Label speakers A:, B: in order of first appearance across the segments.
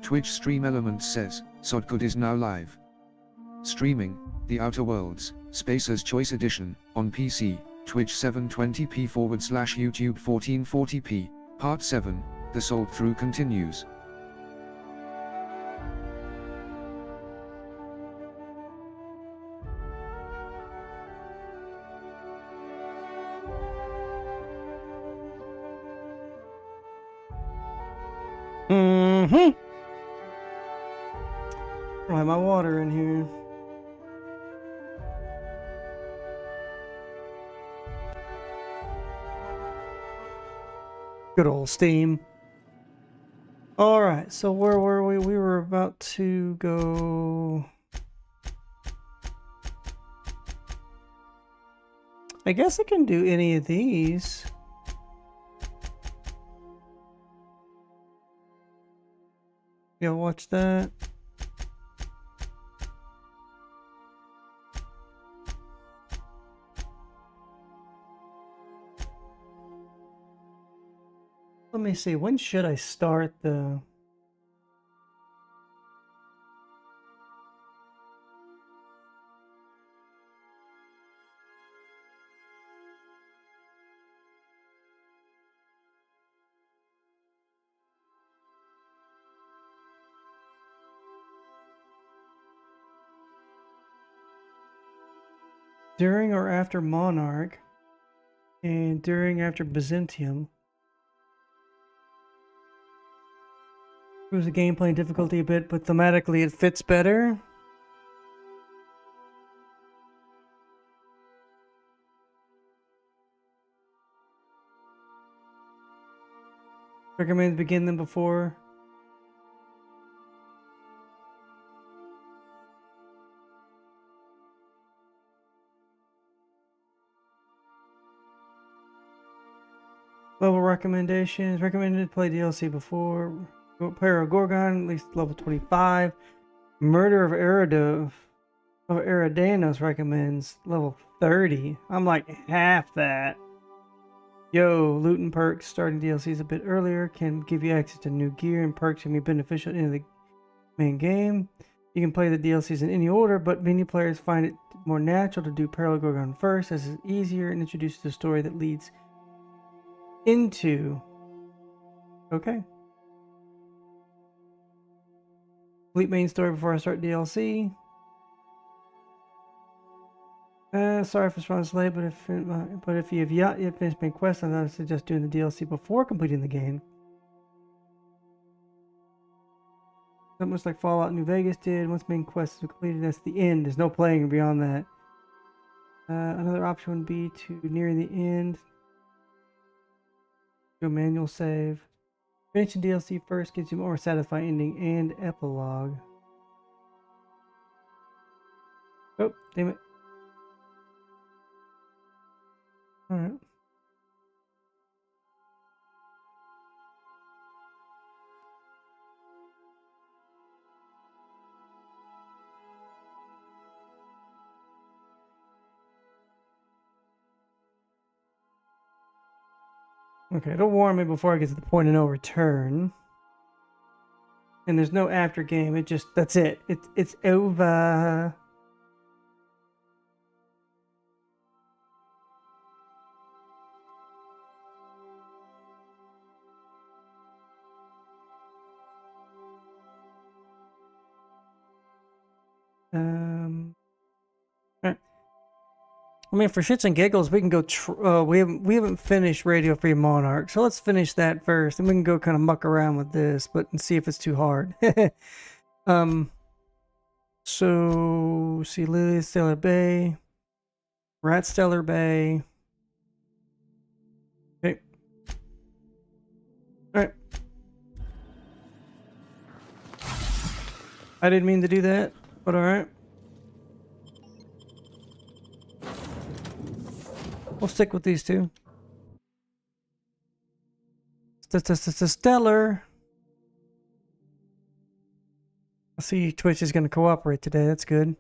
A: Twitch Stream Elements says, Sodcode is now live. Streaming, The Outer Worlds, Spacer's Choice Edition, on PC, Twitch 720p/YouTube 1440p, Part 7, The Sold Through continues.
B: I have my water in here. Good old Steam. Alright, so where were we? We were about to go... I guess I can do any of these. Yeah, watch that. Let me see, when should I start the... During or after Monarch, and during after Byzantium. Improves the gameplay difficulty a bit, but thematically it fits better. Recommend begin them before. Level recommendations. Recommended play DLC before. Paragorgon, at least level 25. Murder of Eridanos recommends level 30. I'm like half that. Yo, loot and perks starting DLCs a bit earlier can give you access to new gear, and perks can be beneficial in the main game. You can play the DLCs in any order, but many players find it more natural to do Paragorgon first, as it's easier and introduces the story that leads into... Okay. Complete main story before I start DLC. Sorry for responding late, but if you have yet finished main quest, I would suggest doing the DLC before completing the game. Not much like Fallout New Vegas did. Once main quest is completed, that's the end. There's no playing beyond that. Another option would be to near the end. Do a manual save. Finishing DLC first gives you a more satisfying ending and epilogue. Oh, damn it. Alright. Okay, don't warn me before I get to the point of no return. And there's no after game, it just, that's it. It's over. Alright. I mean, for shits and giggles, we can go. We haven't finished Radio Free Monarch, so let's finish that first, and we can go kind of muck around with this, but and see if it's too hard. So see, Lily Stellar Bay, Rat Stellar Bay. Okay. All right. I didn't mean to do that, but all right. We'll stick with these two. Stellar. I see Twitch is going to cooperate today. That's good.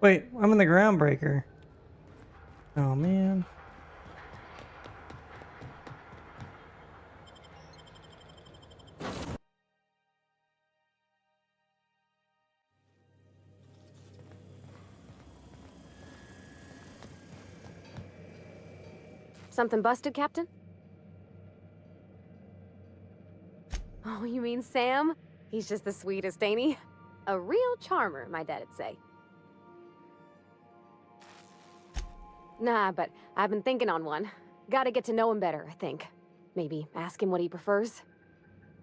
B: Wait, I'm in the Groundbreaker. Oh, man.
C: Something busted, Captain? Oh, you mean Sam? He's just the sweetest, ain't he? A real charmer, my dad'd say. Nah, but I've been thinking on one. Gotta get to know him better, I think. Maybe ask him what he prefers.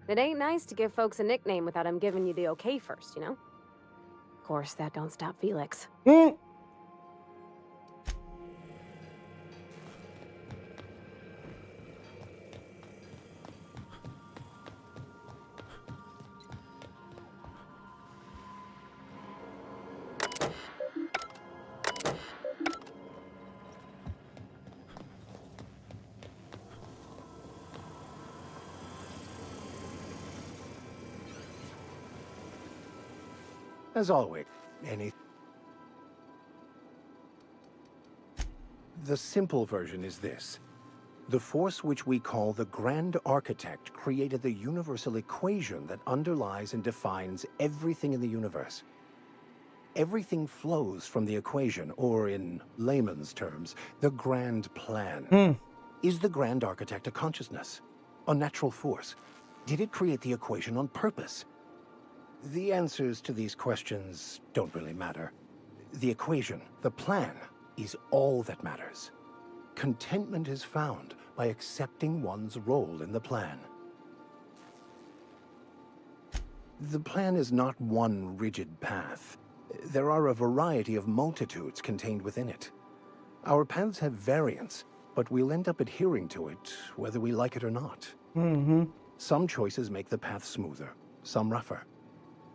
C: It ain't nice to give folks a nickname without him giving you the okay first, you know? Of course, that don't stop Felix.
D: As always, The simple version is this. The force which we call the Grand Architect created the universal equation that underlies and defines everything in the universe. Everything flows from the equation, or in layman's terms, the grand plan. Is the Grand Architect a consciousness? A natural force? Did it create the equation on purpose? The answers to these questions don't really matter. The equation, the plan, is all that matters. Contentment is found by accepting one's role in the plan. The plan is not one rigid path. There are a variety of multitudes contained within it. Our paths have variance, but we'll end up adhering to it whether we like it or not. Some choices make the path smoother, some rougher.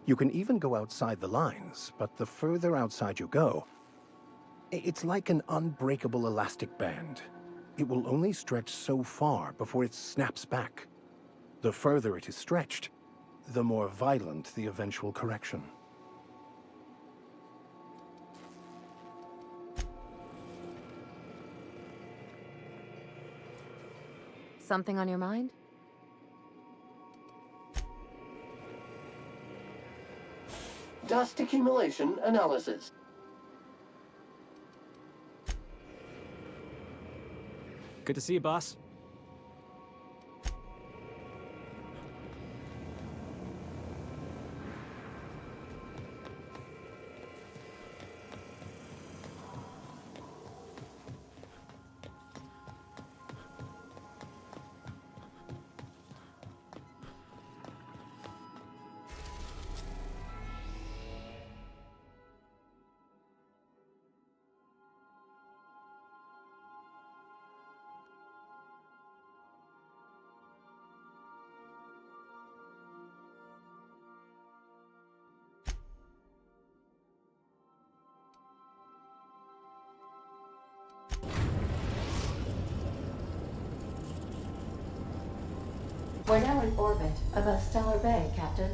D: You can even go outside the lines, but the further outside you go, it's like an unbreakable elastic band. It will only stretch so far before it snaps back. The further it is stretched, the more violent the eventual correction.
C: Something on your mind?
E: Dust accumulation analysis.
F: Good to see you, boss.
G: We're now in orbit above Stellar Bay, Captain.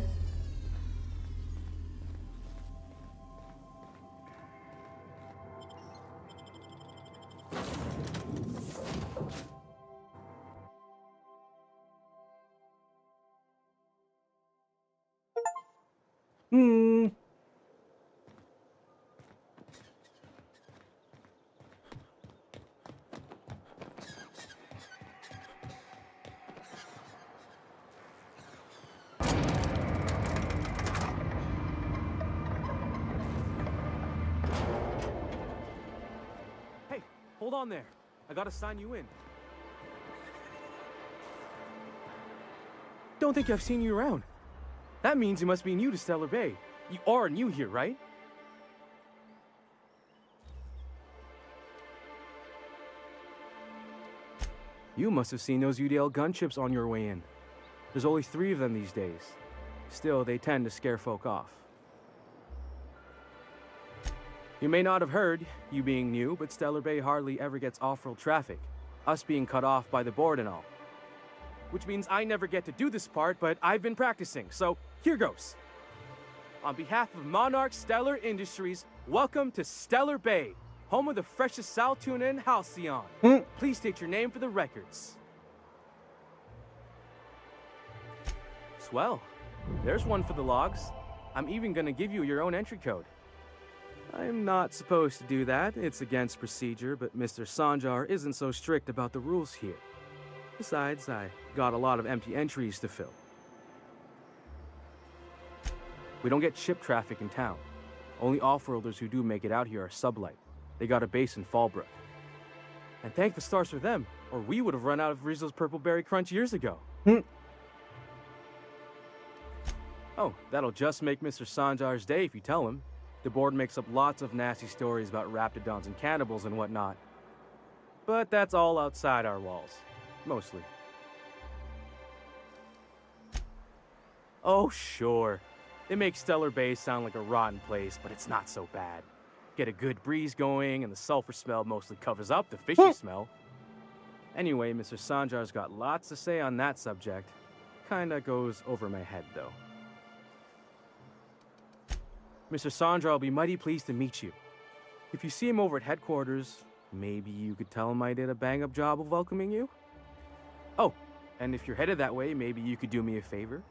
F: Hold on there. I gotta sign you in. Don't think I've seen you around. That means you must be new to Stellar Bay. You are new here, right? You must have seen those UDL gunships on your way in. There's only 3 of them these days. Still, they tend to scare folk off. You may not have heard, you being new, but Stellar Bay hardly ever gets off-road traffic, us being cut off by the board and all. Which means I never get to do this part, but I've been practicing, so here goes. On behalf of Monarch Stellar Industries, welcome to Stellar Bay, home of the freshest sal tuna and halcyon. Please state your name for the records. Swell. There's one for the logs. I'm even gonna give you your own entry code. I'm not supposed to do that. It's against procedure, but Mr. Sanjar isn't so strict about the rules here. Besides, I got a lot of empty entries to fill. We don't get ship traffic in town. Only off-worlders who do make it out here are sublight. They got a base in Fallbrook. And thank the stars for them, or we would have run out of Rizzo's Purple Berry Crunch years ago. Oh, that'll just make Mr. Sanjar's day if you tell him. The board makes up lots of nasty stories about raptidons and cannibals and whatnot. But that's all outside our walls. Mostly. Oh, sure. They make Stellar Bay sound like a rotten place, but it's not so bad. Get a good breeze going, and the sulfur smell mostly covers up the fishy smell. Anyway, Mr. Sanjar's got lots to say on that subject. Kinda goes over my head, though. Mr. Sanjar will be mighty pleased to meet you. If you see him over at headquarters, maybe you could tell him I did a bang-up job of welcoming you? Oh, and if you're headed that way, maybe you could do me a favor?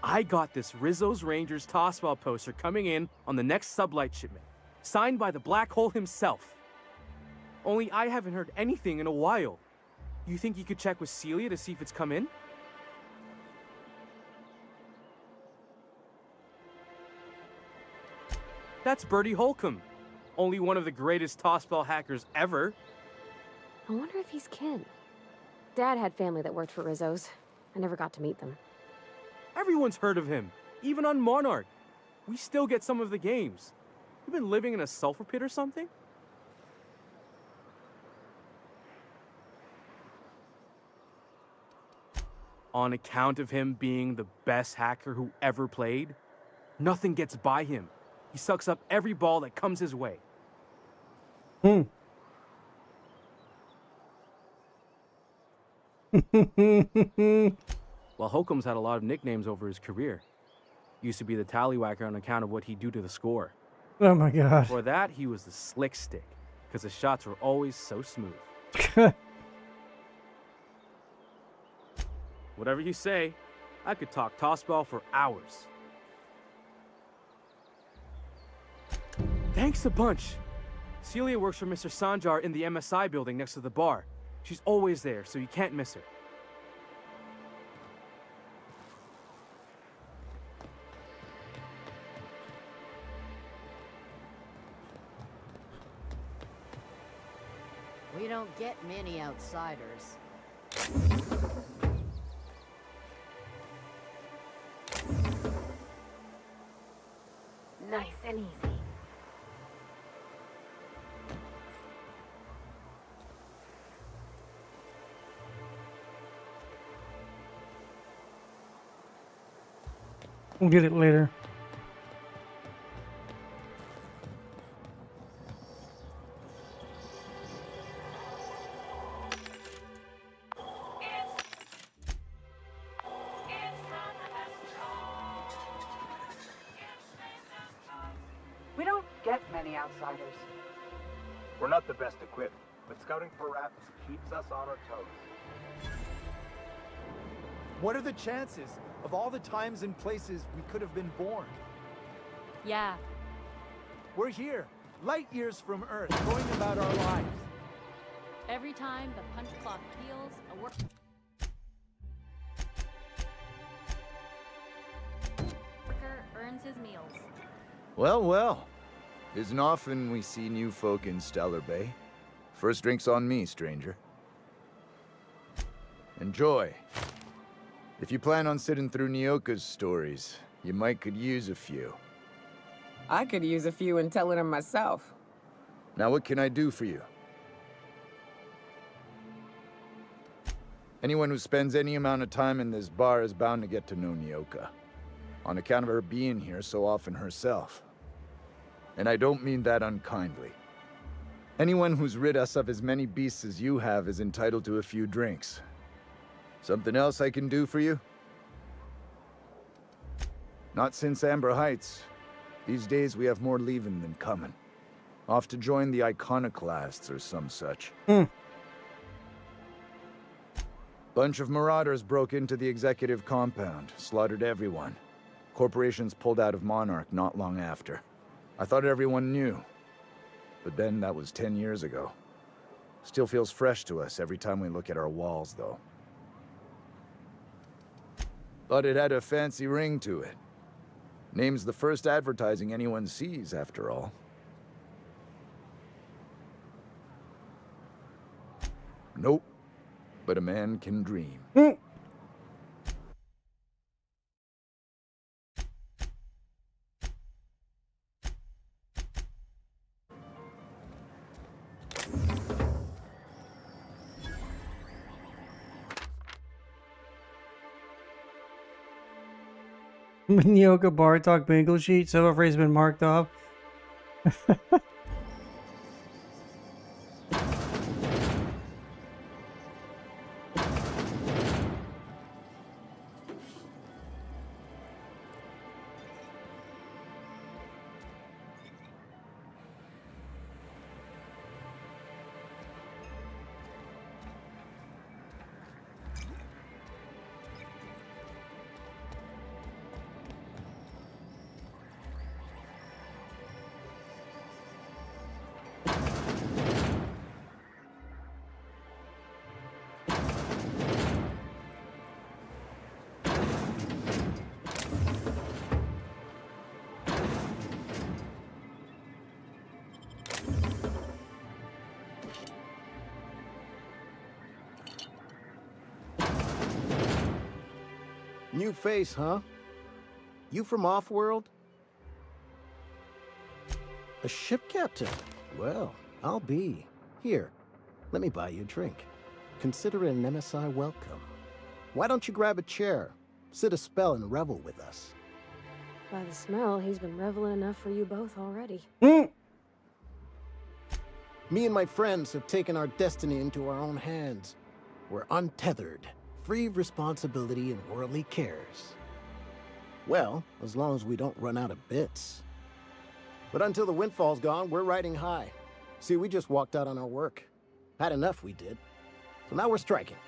F: I got this Rizzo's Rangers tossball poster coming in on the next sublight shipment, signed by the Black Hole himself. Only I haven't heard anything in a while. You think you could check with Celia to see if it's come in? That's Bertie Holcomb, only one of the greatest tossball hackers ever.
C: I wonder if he's kin. Dad had family that worked for Rizzo's. I never got to meet them.
F: Everyone's heard of him, even on Monarch. We still get some of the games. You been living in a sulfur pit or something? On account of him being the best hacker who ever played, nothing gets by him. He sucks up every ball that comes his way. Well, Holcomb's had a lot of nicknames over his career. Used to be the tallywhacker on account of what he'd do to the score.
B: Oh my god.
F: Before that, he was the slick stick, because his shots were always so smooth. Whatever you say, I could talk tossball for hours. Thanks a bunch. Celia works for Mr. Sanjar in the MSI building next to the bar. She's always there, so you can't miss her.
H: We don't get many outsiders.
C: Nice and easy.
B: We'll get it later.
I: We don't get many outsiders.
J: We're not the best equipped, but scouting for rats keeps us on our toes.
K: What are the chances of all the times and places we could have been born?
G: Yeah.
K: We're here, light years from Earth, going about our lives.
G: Every time the punch clock peals, a worker earns his meals.
L: Well, well. Isn't often we see new folk in Stellar Bay. First drink's on me, stranger. Enjoy. If you plan on sitting through Nyoka's stories, you might could use a few.
M: I could use a few and telling them myself.
L: Now what can I do for you? Anyone who spends any amount of time in this bar is bound to get to know Nyoka, on account of her being here so often herself. And I don't mean that unkindly. Anyone who's rid us of as many beasts as you have is entitled to a few drinks. Something else I can do for you? Not since Amber Heights. These days we have more leaving than coming. Off to join the Iconoclasts or some such. Bunch of marauders broke into the executive compound, slaughtered everyone. Corporations pulled out of Monarch not long after. I thought everyone knew. But then that was 10 years ago. Still feels fresh to us every time we look at our walls, though. But it had a fancy ring to it. Name's the first advertising anyone sees, after all. Nope. But a man can dream.
B: Nyoka bar talk bingo sheet. So phrase has been marked off.
D: New face, huh? You from off-world? A ship captain? Well, I'll be. Here, let me buy you a drink. Consider it an MSI welcome. Why don't you grab a chair, sit a spell and revel with us?
C: By the smell, he's been reveling enough for you both already.
D: Me and my friends have taken our destiny into our own hands. We're untethered, free of responsibility and worldly cares. Well, as long as we don't run out of bits. But until the windfall's gone, we're riding high. See, we just walked out on our work. Had enough, we did. So now we're striking.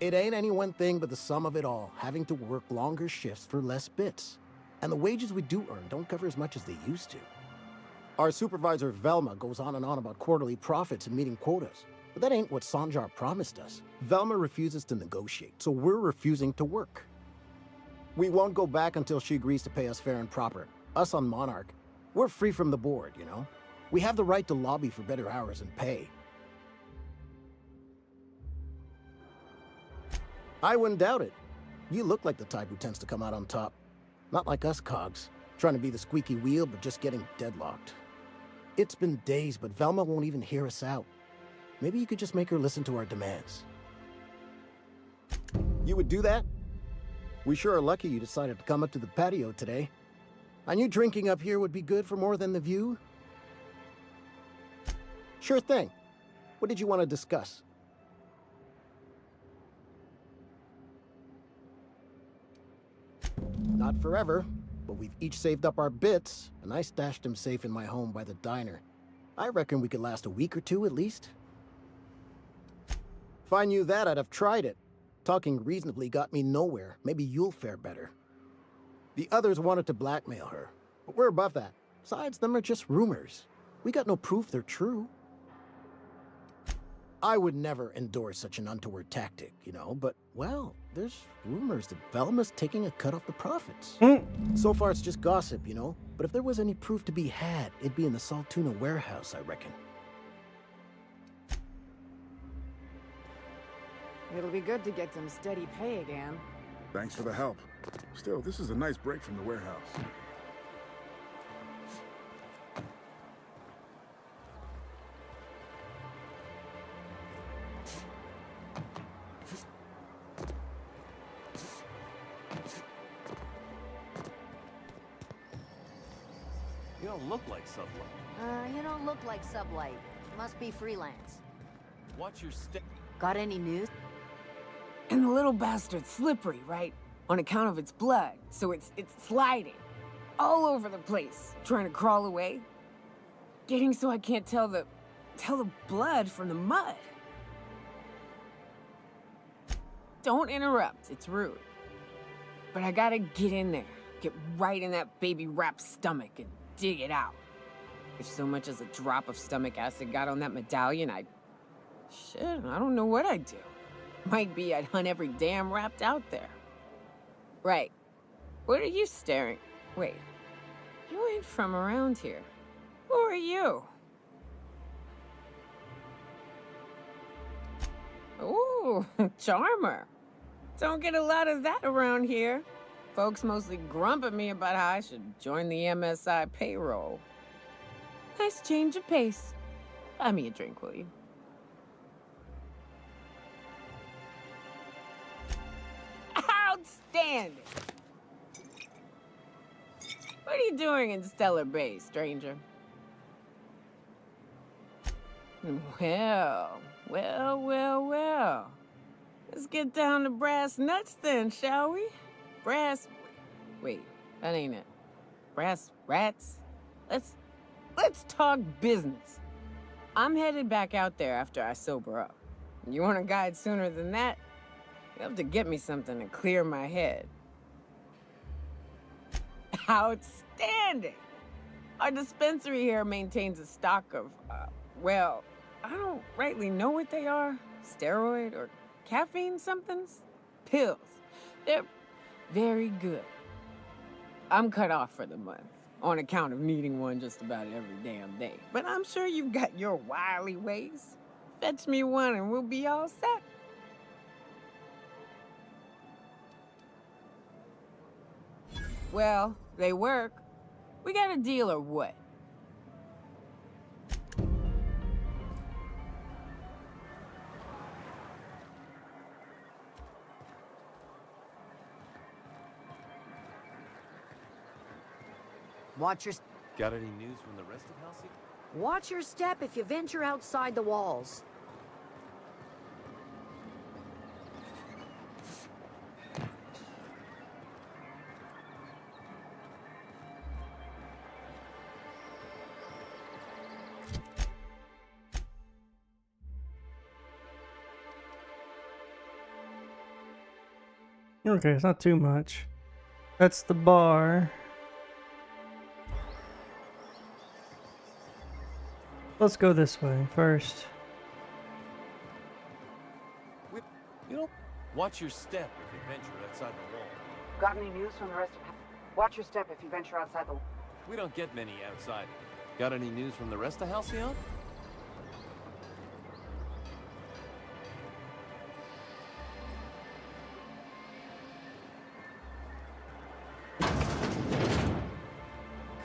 D: It ain't any one thing but the sum of it all, having to work longer shifts for less bits. And the wages we do earn don't cover as much as they used to. Our supervisor, Velma, goes on and on about quarterly profits and meeting quotas. But that ain't what Sanjar promised us. Velma refuses to negotiate, so we're refusing to work. We won't go back until she agrees to pay us fair and proper. Us on Monarch. We're free from the board, you know? We have the right to lobby for better hours and pay. I wouldn't doubt it. You look like the type who tends to come out on top. Not like us cogs, trying to be the squeaky wheel but just getting deadlocked. It's been days, but Velma won't even hear us out. Maybe you could just make her listen to our demands. You would do that? We sure are lucky you decided to come up to the patio today. I knew drinking up here would be good for more than the view. Sure thing. What did you want to discuss? Not forever, but we've each saved up our bits, and I stashed them safe in my home by the diner. I reckon we could last a week or two at least. If I knew that, I'd have tried it. Talking reasonably got me nowhere. Maybe you'll fare better. The others wanted to blackmail her, but we're above that. Besides, them are just rumors. We got no proof they're true. I would never endorse such an untoward tactic, you know, but, well, there's rumors that Velma's taking a cut off the profits. So far, it's just gossip, you know, but if there was any proof to be had, it'd be in the Saltuna warehouse, I reckon.
H: It'll be good to get some steady pay again.
N: Thanks for the help. Still, this is a nice break from the warehouse.
J: You don't look like Sublight.
H: You don't look like Sublight. Must be freelance.
J: What's your step?
H: Got any news?
M: And the little bastard's slippery, right? On account of its blood, so it's sliding. All over the place, trying to crawl away. Getting so I can't tell the blood from the mud. Don't interrupt. It's rude. But I gotta get in there. Get right in that baby rap's stomach and dig it out. If so much as a drop of stomach acid got on that medallion, shit, I don't know what I'd do. Might be I'd hunt every damn rapt out there. Right. What are you staring? Wait. You ain't from around here. Who are you? Ooh, charmer. Don't get a lot of that around here. Folks mostly grump at me about how I should join the MSI payroll. Nice change of pace. Buy me a drink, will you? Outstanding! What are you doing in Stellar Bay, stranger? Well. Let's get down to brass nuts then, shall we? Wait, that ain't it. Brass rats? Let's talk business. I'm headed back out there after I sober up. You want a guide sooner than that? You have to get me something to clear my head. Outstanding! Our dispensary here maintains a stock of, well, I don't rightly know what they are. Steroid or caffeine somethings? Pills. They're very good. I'm cut off for the month, on account of needing one just about every damn day. But I'm sure you've got your wily ways. Fetch me one and we'll be all set. Well, they work. We got a deal or what?
O: Watch your...
P: Got any news from the rest of Halsey?
O: Watch your step if you venture outside the walls.
B: Okay, it's not too much. That's the bar. Let's go this way first.
P: You know, watch your step if you venture outside the wall.
I: Got any news from the rest of... Watch your step if you venture outside the...
P: We don't get many outside. Got any news from the rest of Halcyon?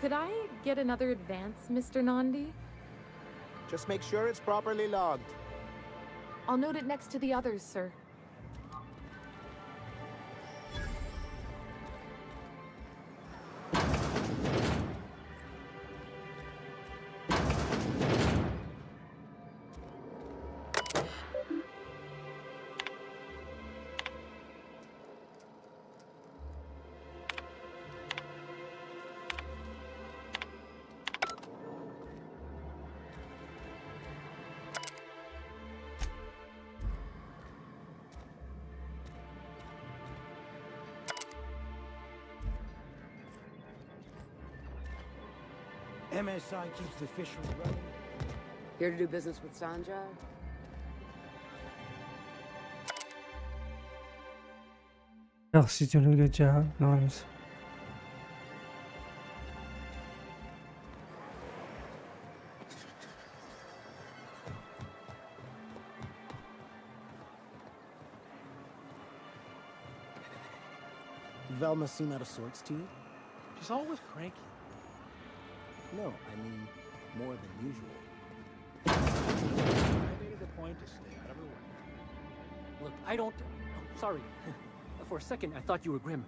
Q: Could I get another advance, Mr. Nandi?
K: Just make sure it's properly logged.
Q: I'll note it next to the others, sir.
R: MSI keeps the fishery running.
O: Here to do business with Sanja?
B: Oh, she's doing a good job. Nice.
R: Velma seem out of sorts to you?
F: She's always cranky.
R: No, I mean more than usual.
F: I made it a point to stay out of her way. Look, I don't... Oh, sorry. For a second, I thought you were Grim.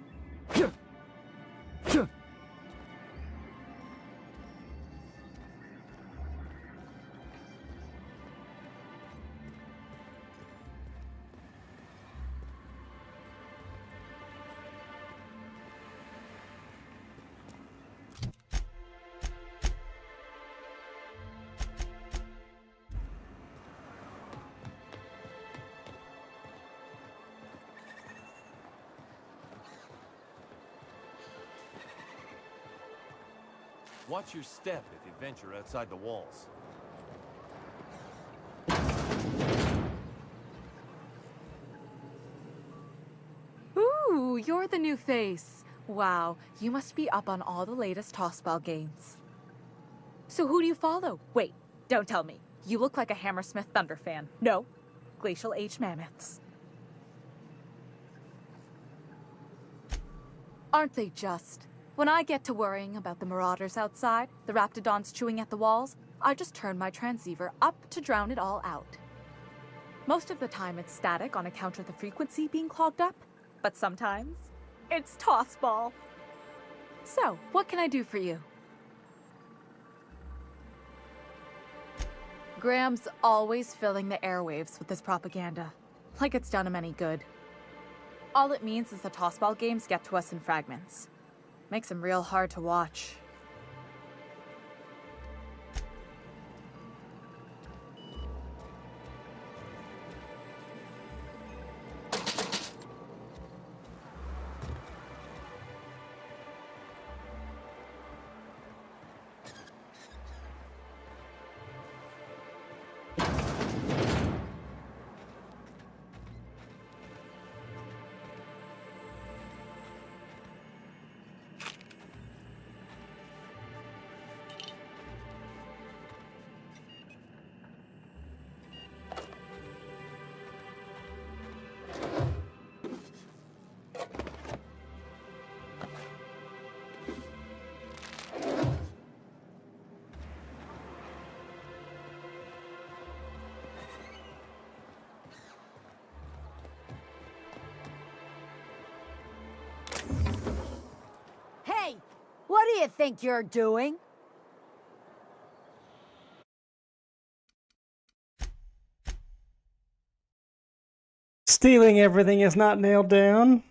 P: Watch your step if you venture outside the walls.
S: Ooh, you're the new face. Wow, you must be up on all the latest tossball games. So who do you follow? Wait, don't tell me. You look like a Hammersmith Thunder fan. No, Glacial Age Mammoths. Aren't they just? When I get to worrying about the marauders outside, the raptidons chewing at the walls, I just turn my transceiver up to drown it all out. Most of the time it's static on account of the frequency being clogged up, but sometimes it's tossball. So, what can I do for you? Graham's always filling the airwaves with this propaganda, like it's done him any good. All it means is the tossball games get to us in fragments. Makes them real hard to watch.
O: Hey, what do you think you're doing?
B: Stealing everything is not nailed down.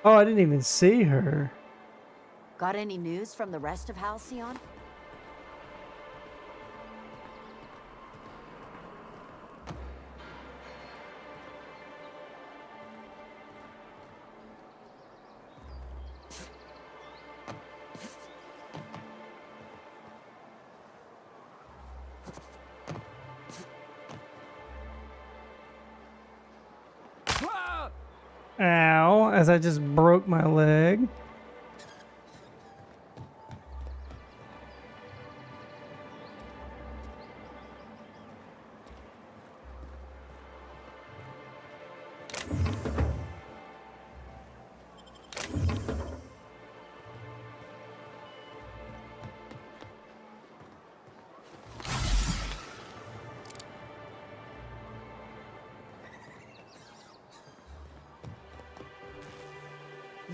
B: Oh, I didn't even see her.
O: Got any news from the rest of Halcyon?
B: Ow, as I just broke my leg.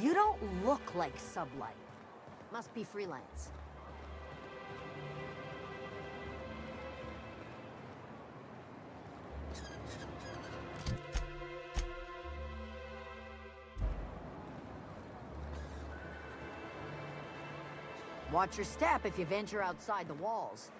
O: You don't look like Sublight. Must be freelance. Watch your step if you venture outside the walls.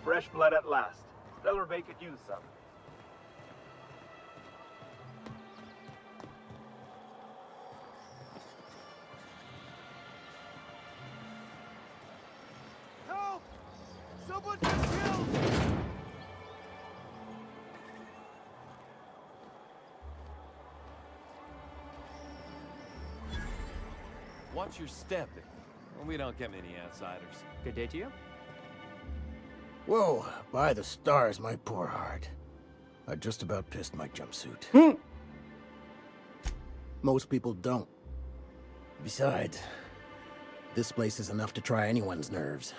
J: Fresh blood at last. Stellar Bay could use some.
K: Help! Someone get killed!
P: Watch your step. Well, we don't get many outsiders.
F: Good day to you.
R: Whoa, by the stars, my poor heart. I just about pissed my jumpsuit. Most people don't. Besides, this place is enough to try anyone's nerves.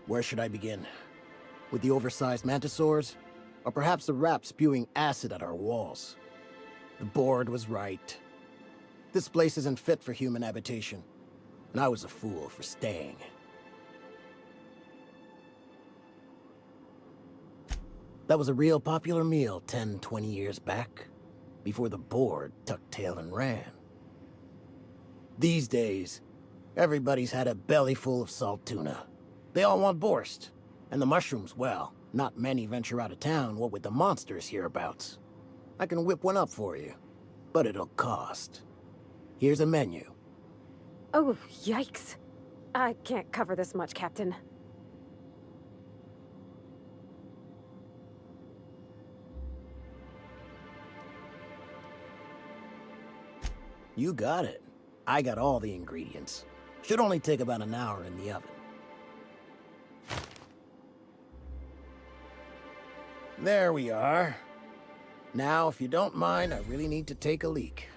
R: Where should I begin? With the oversized mantisaurs? Or perhaps the rats spewing acid at our walls? The board was right. This place isn't fit for human habitation. and I was a fool for staying. That was a real popular meal 10, 20 years back, before the board tucked tail and ran. These days, everybody's had a belly full of salt tuna. They all want borscht, and the mushrooms, well, not many venture out of town, what with the monsters hereabouts. I can whip one up for you, but it'll cost. Here's a menu.
C: Oh, yikes. I can't cover this much, Captain.
R: You got it. I got all the ingredients. Should only take about an hour in the oven. There we are. Now, if you don't mind, I really need to take a leak.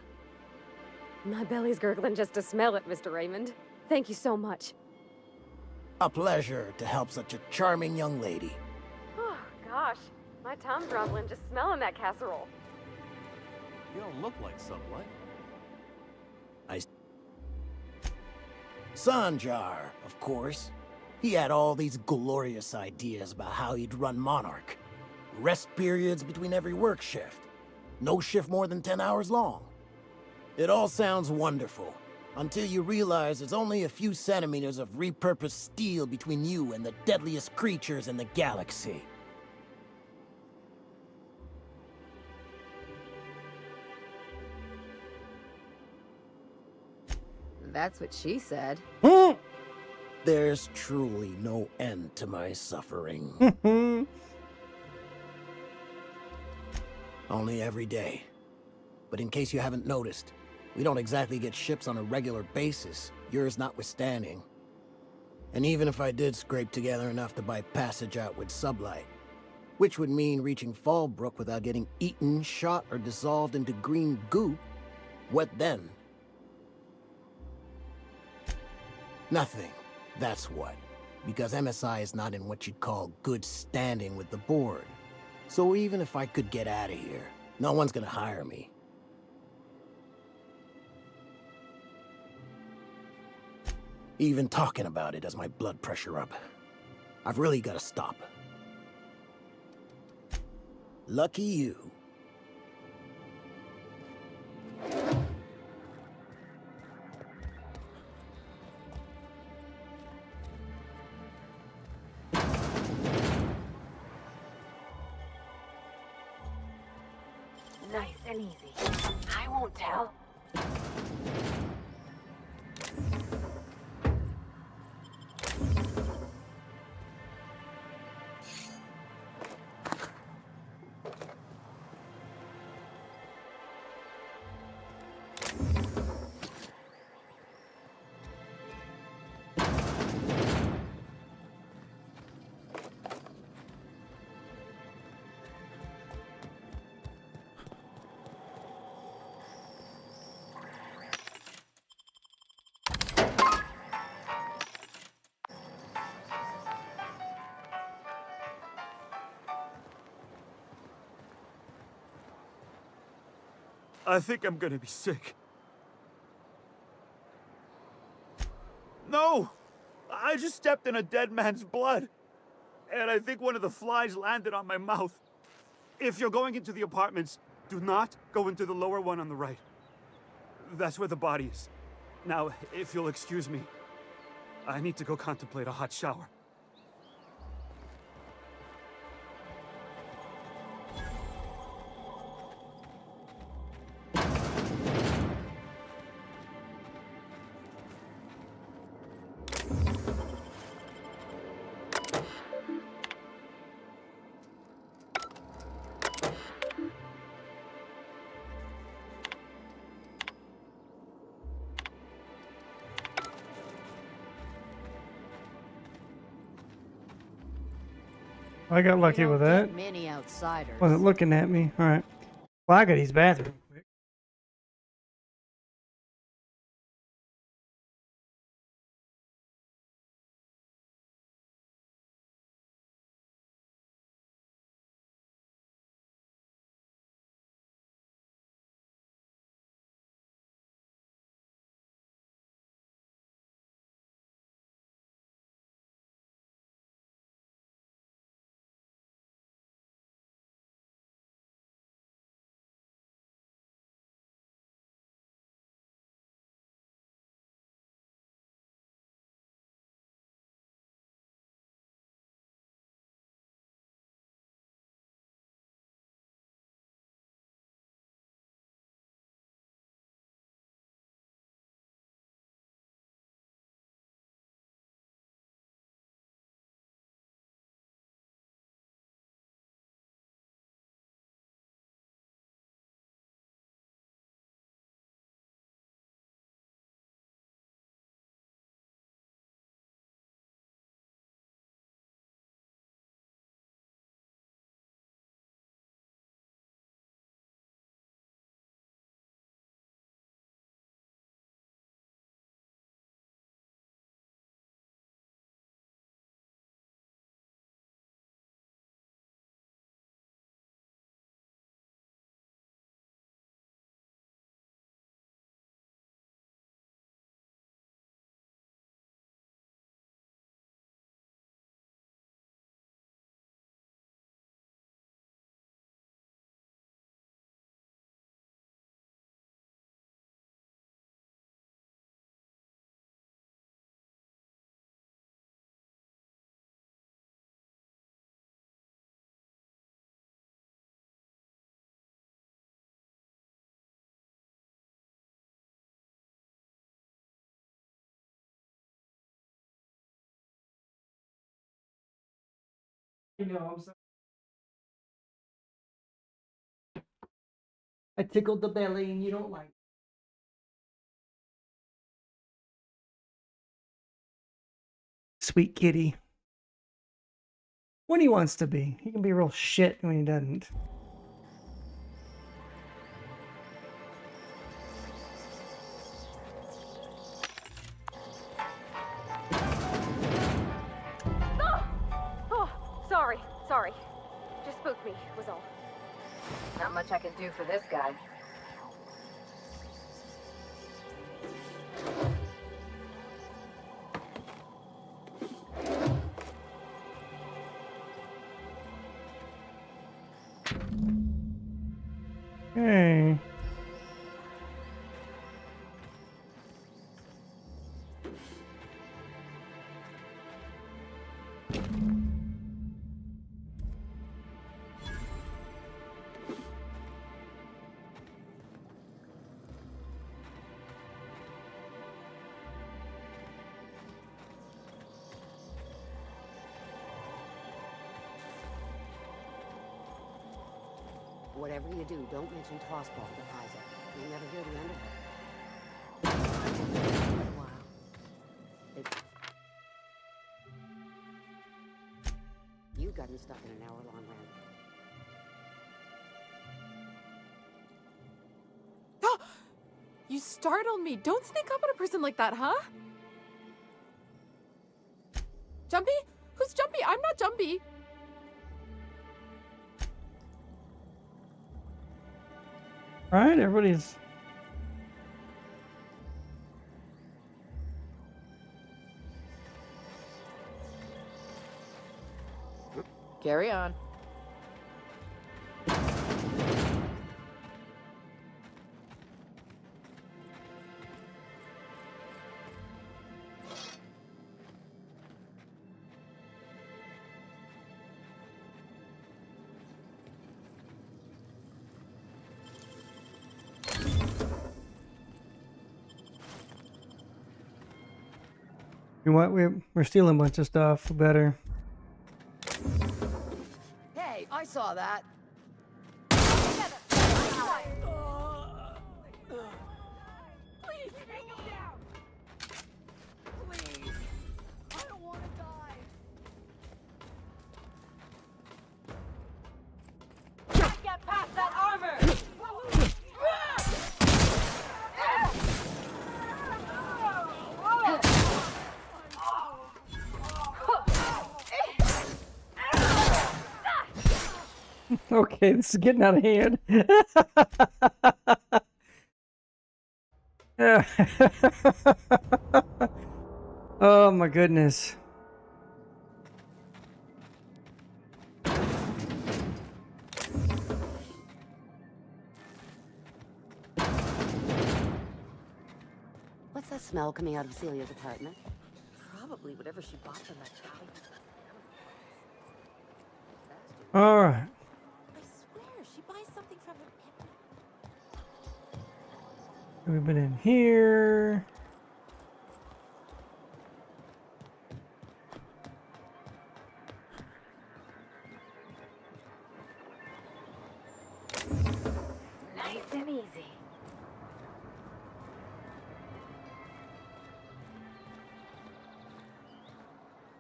C: My belly's gurgling just to smell it, Mr. Raymond. Thank you so much.
R: A pleasure to help such a charming young lady.
C: Oh, gosh. My tongue's rumbling just smelling that casserole.
P: You don't look like Sublight.
R: Sanjar, of course. He had all these glorious ideas about how he'd run Monarch. Rest periods between every work shift. No shift more than 10 hours long. It all sounds wonderful, until you realize there's only a few centimeters of repurposed steel between you and the deadliest creatures in the galaxy.
H: That's what she said.
R: There's truly no end to my suffering. Only every day. But in case you haven't noticed, we don't exactly get ships on a regular basis, yours notwithstanding. And even if I did scrape together enough to buy passage out with Sublight, which would mean reaching Fallbrook without getting eaten, shot, or dissolved into green goop, what then? Nothing. That's what. Because MSI is not in what you'd call good standing with the board. So even if I could get out of here, no one's gonna hire me. Even talking about it has my blood pressure up. I've really gotta stop. Lucky you.
C: Nice and easy. I won't tell.
K: I think I'm gonna be sick. No! I just stepped in a dead man's blood. And I think one of the flies landed on my mouth. If you're going into the apartments, do not go into the lower one on the right. That's where the body is. Now, if you'll excuse me, I need to go contemplate a hot shower.
B: I got lucky with that.
H: Many outsiders.
B: Wasn't looking at me. All right. Well, I got his bathroom. You know, I'm sorry. I tickled the belly and you don't like it. Sweet kitty. When he wants to be. He can be real shit when he doesn't.
C: Oh, sorry. Just spooked me, was all.
I: Not much I can do for this guy.
B: Hey.
O: Whatever you do, don't mention tossball to Liza. You'll never hear the end of it. Wow. You've gotten stuck in an hour-long rant.
Q: You startled me. Don't sneak up on a person like that, huh? Jumpy? Who's Jumpy? I'm not Jumpy.
B: All right, everybody's.
M: Carry on.
B: You know what? We're stealing a bunch of stuff. Better.
O: Hey, I saw that.
M: Please, bring him down. Please. I don't want to die.
C: Get past that armor!
B: Okay, this is getting out of hand. Oh my goodness.
O: What's that smell coming out of Celia's apartment?
C: Probably whatever she bought from that guy.
B: All right.
C: I swear, she buys something from him every...
B: We've been in here.
C: Nice and easy.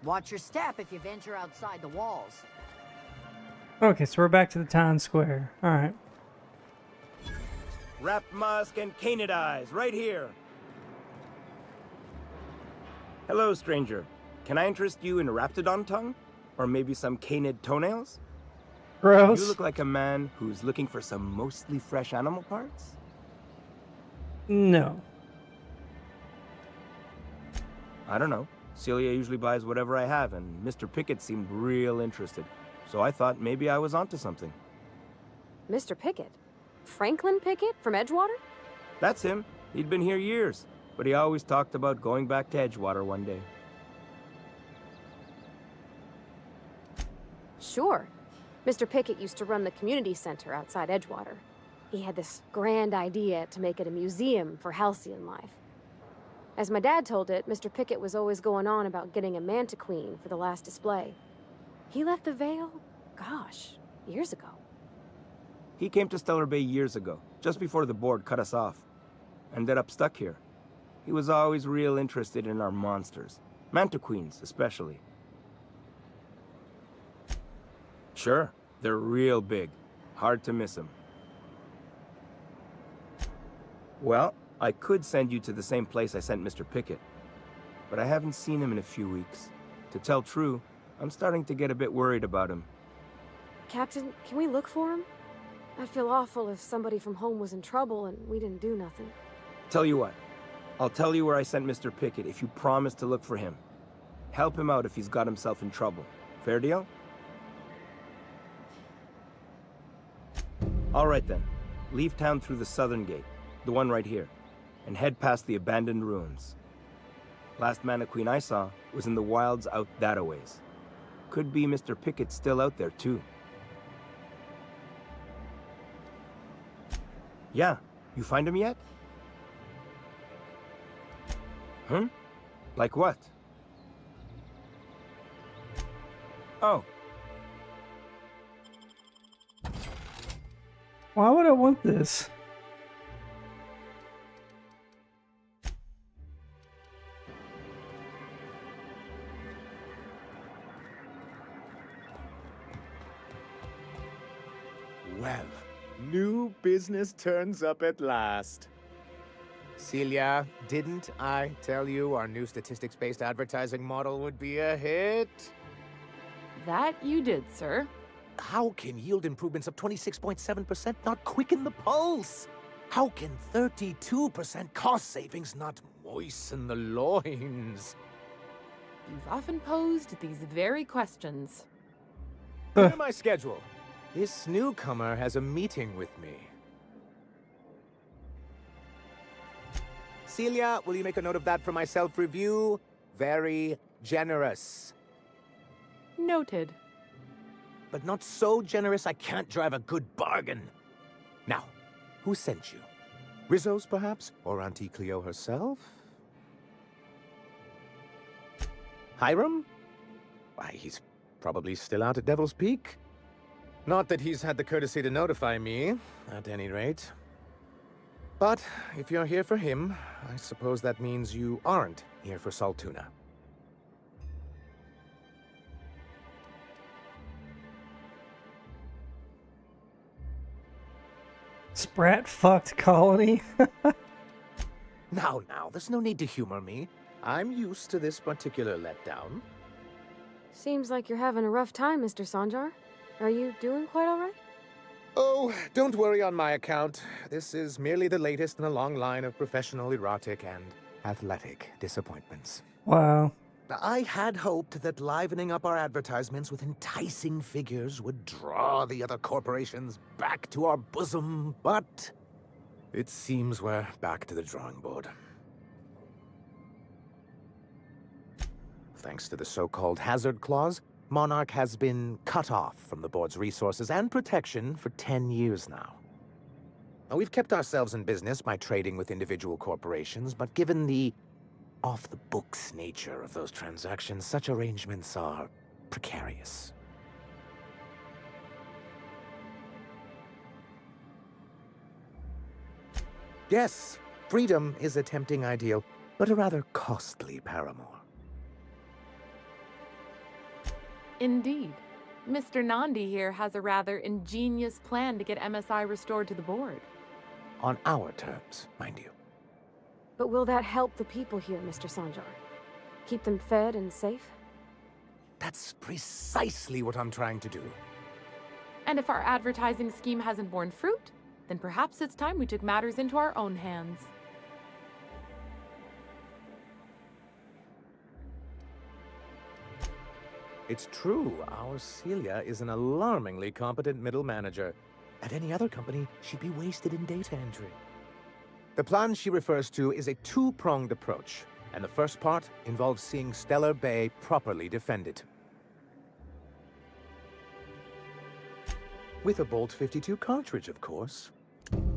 O: Watch your step if you venture outside the walls.
B: Okay, so we're back to the town square. All right.
J: Wrapped musk and canid eyes, right here. Hello, stranger. Can I interest you in a raptidon tongue? Or maybe some canid toenails?
B: Gross.
J: You look like a man who's looking for some mostly fresh animal parts?
B: No.
J: I don't know. Celia usually buys whatever I have, and Mr. Pickett seemed real interested. So I thought maybe I was onto something.
C: Mr. Pickett? Franklin Pickett from Edgewater?
J: That's him. He'd been here years, but he always talked about going back to Edgewater one day.
C: Sure. Mr. Pickett used to run the community center outside Edgewater. He had this grand idea to make it a museum for halcyon life. As my dad told it, Mr. Pickett was always going on about getting a manta queen for the last display. He left the Vale? Gosh, years ago.
J: He came to Stellar Bay years ago, just before the board cut us off. Ended up stuck here. He was always real interested in our monsters. Mantiqueens, especially. Sure, they're real big. Hard to miss them. Well, I could send you to the same place I sent Mr. Pickett. But I haven't seen him in a few weeks. To tell true, I'm starting to get a bit worried about him.
C: Captain, can we look for him? I'd feel awful if somebody from home was in trouble and we didn't do nothing.
J: Tell you what, I'll tell you where I sent Mr. Pickett if you promise to look for him. Help him out if he's got himself in trouble. Fair deal? All right then. Leave town through the southern gate, the one right here, and head past the abandoned ruins. Last Mantiqueen I saw was in the wilds out that-a-ways. Could be Mr. Pickett still out there too. Yeah, you find him yet? Huh? Like what? Oh.
B: Why would I want this?
T: Well, new business turns up at last. Celia, didn't I tell you our new statistics-based advertising model would be a hit?
Q: That you did, sir.
T: How can yield improvements of 26.7% not quicken the pulse? How can 32% cost savings not moisten the loins?
Q: You've often posed these very questions.
T: Clear my schedule. This newcomer has a meeting with me. Celia, will you make a note of that for my self-review? Very generous.
Q: Noted.
T: But not so generous I can't drive a good bargain. Now, who sent you? Rizzo's, perhaps? Or Auntie Cleo herself? Hiram? Why, he's probably still out at Devil's Peak. Not that he's had the courtesy to notify me, at any rate. But if you're here for him, I suppose that means you aren't here for Saltuna.
B: Sprat fucked colony.
T: Now, there's no need to humor me. I'm used to this particular letdown.
C: Seems like you're having a rough time, Mr. Sanjar. Are you doing quite all right?
T: Oh, don't worry on my account. This is merely the latest in a long line of professional, erotic, and athletic disappointments.
B: Wow.
T: I had hoped that livening up our advertisements with enticing figures would draw the other corporations back to our bosom, but it seems we're back to the drawing board. Thanks to the so-called hazard clause, Monarch has been cut off from the board's resources and protection for 10 years now. Now, we've kept ourselves in business by trading with individual corporations, but given the off-the-books nature of those transactions, such arrangements are precarious. Yes, freedom is a tempting ideal, but a rather costly paramour.
Q: Indeed. Mr. Nandi here has a rather ingenious plan to get MSI restored to the board.
T: On our terms, mind you.
C: But will that help the people here, Mr. Sanjar? Keep them fed and safe?
T: That's precisely what I'm trying to do.
Q: And if our advertising scheme hasn't borne fruit, then perhaps it's time we took matters into our own hands.
T: It's true, our Celia is an alarmingly competent middle manager. At any other company, she'd be wasted in data entry. The plan she refers to is a two-pronged approach, and the first part involves seeing Stellar Bay properly defended. With a Bolt 52 cartridge, of course.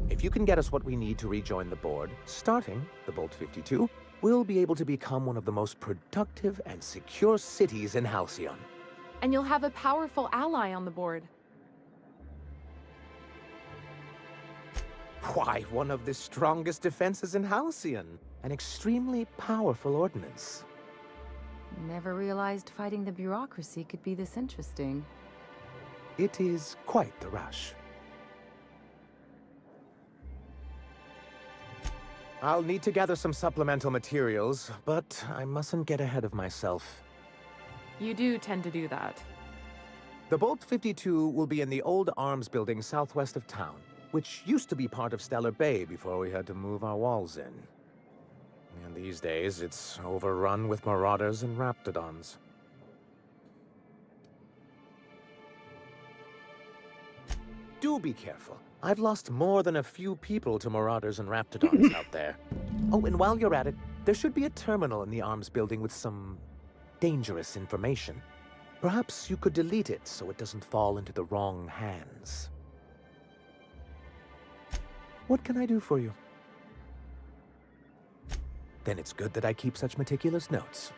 T: If you can get us what we need to rejoin the board, starting the Bolt 52, we'll be able to become one of the most productive and secure cities in Halcyon.
Q: And you'll have a powerful ally on the board.
T: Why, one of the strongest defenses in Halcyon. An extremely powerful ordnance.
H: Never realized fighting the bureaucracy could be this interesting.
T: It is quite the rush. I'll need to gather some supplemental materials, but I mustn't get ahead of myself.
Q: You do tend to do that.
T: The Bolt 52 will be in the old arms building southwest of town, which used to be part of Stellar Bay before we had to move our walls in. And these days, it's overrun with marauders and raptidons. Do be careful. I've lost more than a few people to marauders and raptidons out there. Oh, and while you're at it, there should be a terminal in the arms building with some dangerous information. Perhaps you could delete it so it doesn't fall into the wrong hands. What can I do for you? Then it's good that I keep such meticulous notes.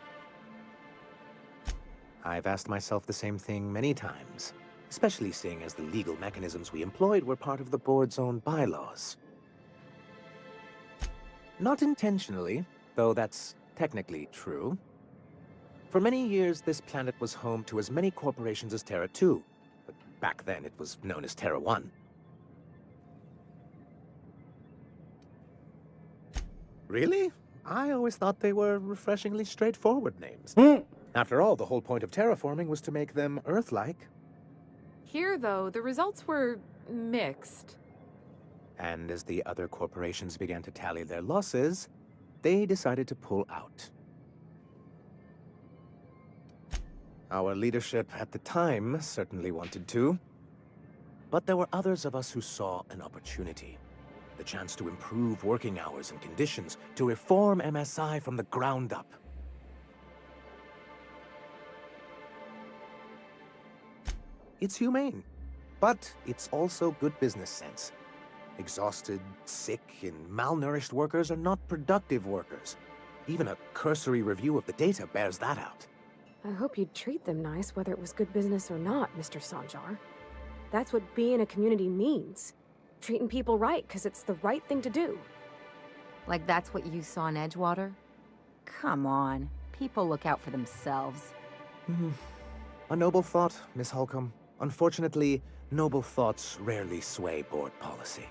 T: I've asked myself the same thing many times, especially seeing as the legal mechanisms we employed were part of the board's own bylaws. Not intentionally, though that's technically true. For many years, this planet was home to as many corporations as Terra 2, but back then it was known as Terra 1. Really? I always thought they were refreshingly straightforward names. After all, the whole point of terraforming was to make them Earth-like.
Q: Here, though, the results were mixed.
T: And as the other corporations began to tally their losses, they decided to pull out. Our leadership at the time certainly wanted to. But there were others of us who saw an opportunity. The chance to improve working hours and conditions, to reform MSI from the ground up. It's humane, but it's also good business sense. Exhausted, sick, and malnourished workers are not productive workers. Even a cursory review of the data bears that out.
C: I hope you'd treat them nice, whether it was good business or not, Mr. Sanjar. That's what being a community means. Treating people right, because it's the right thing to do.
H: Like that's what you saw in Edgewater? Come on. People look out for themselves.
T: A noble thought, Miss Holcomb. Unfortunately, noble thoughts rarely sway board policy.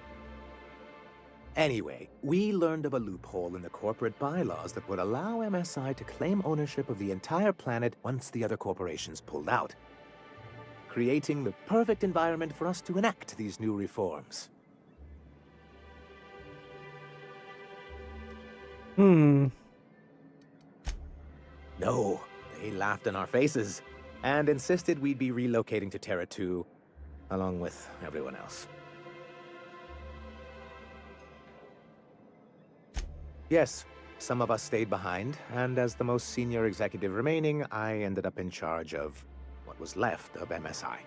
T: Anyway, we learned of a loophole in the corporate bylaws that would allow MSI to claim ownership of the entire planet once the other corporations pulled out, creating the perfect environment for us to enact these new reforms. No, they laughed in our faces and insisted we'd be relocating to Terra 2, along with everyone else. Yes, some of us stayed behind, and as the most senior executive remaining, I ended up in charge of what was left of MSI.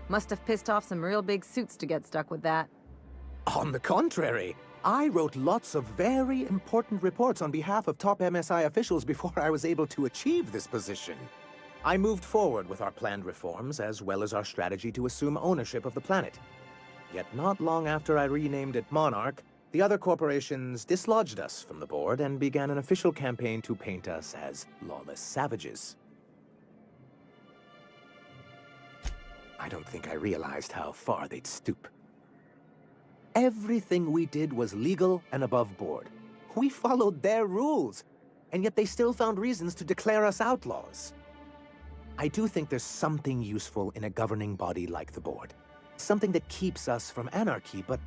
H: Must have pissed off some real big suits to get stuck with that.
T: On the contrary, I wrote lots of very important reports on behalf of top MSI officials before I was able to achieve this position. I moved forward with our planned reforms, as well as our strategy to assume ownership of the planet. Yet not long after I renamed it Monarch, the other corporations dislodged us from the board and began an official campaign to paint us as lawless savages. I don't think I realized how far they'd stoop. Everything we did was legal and above board. We followed their rules, and yet they still found reasons to declare us outlaws. I do think there's something useful in a governing body like the board. Something that keeps us from anarchy, but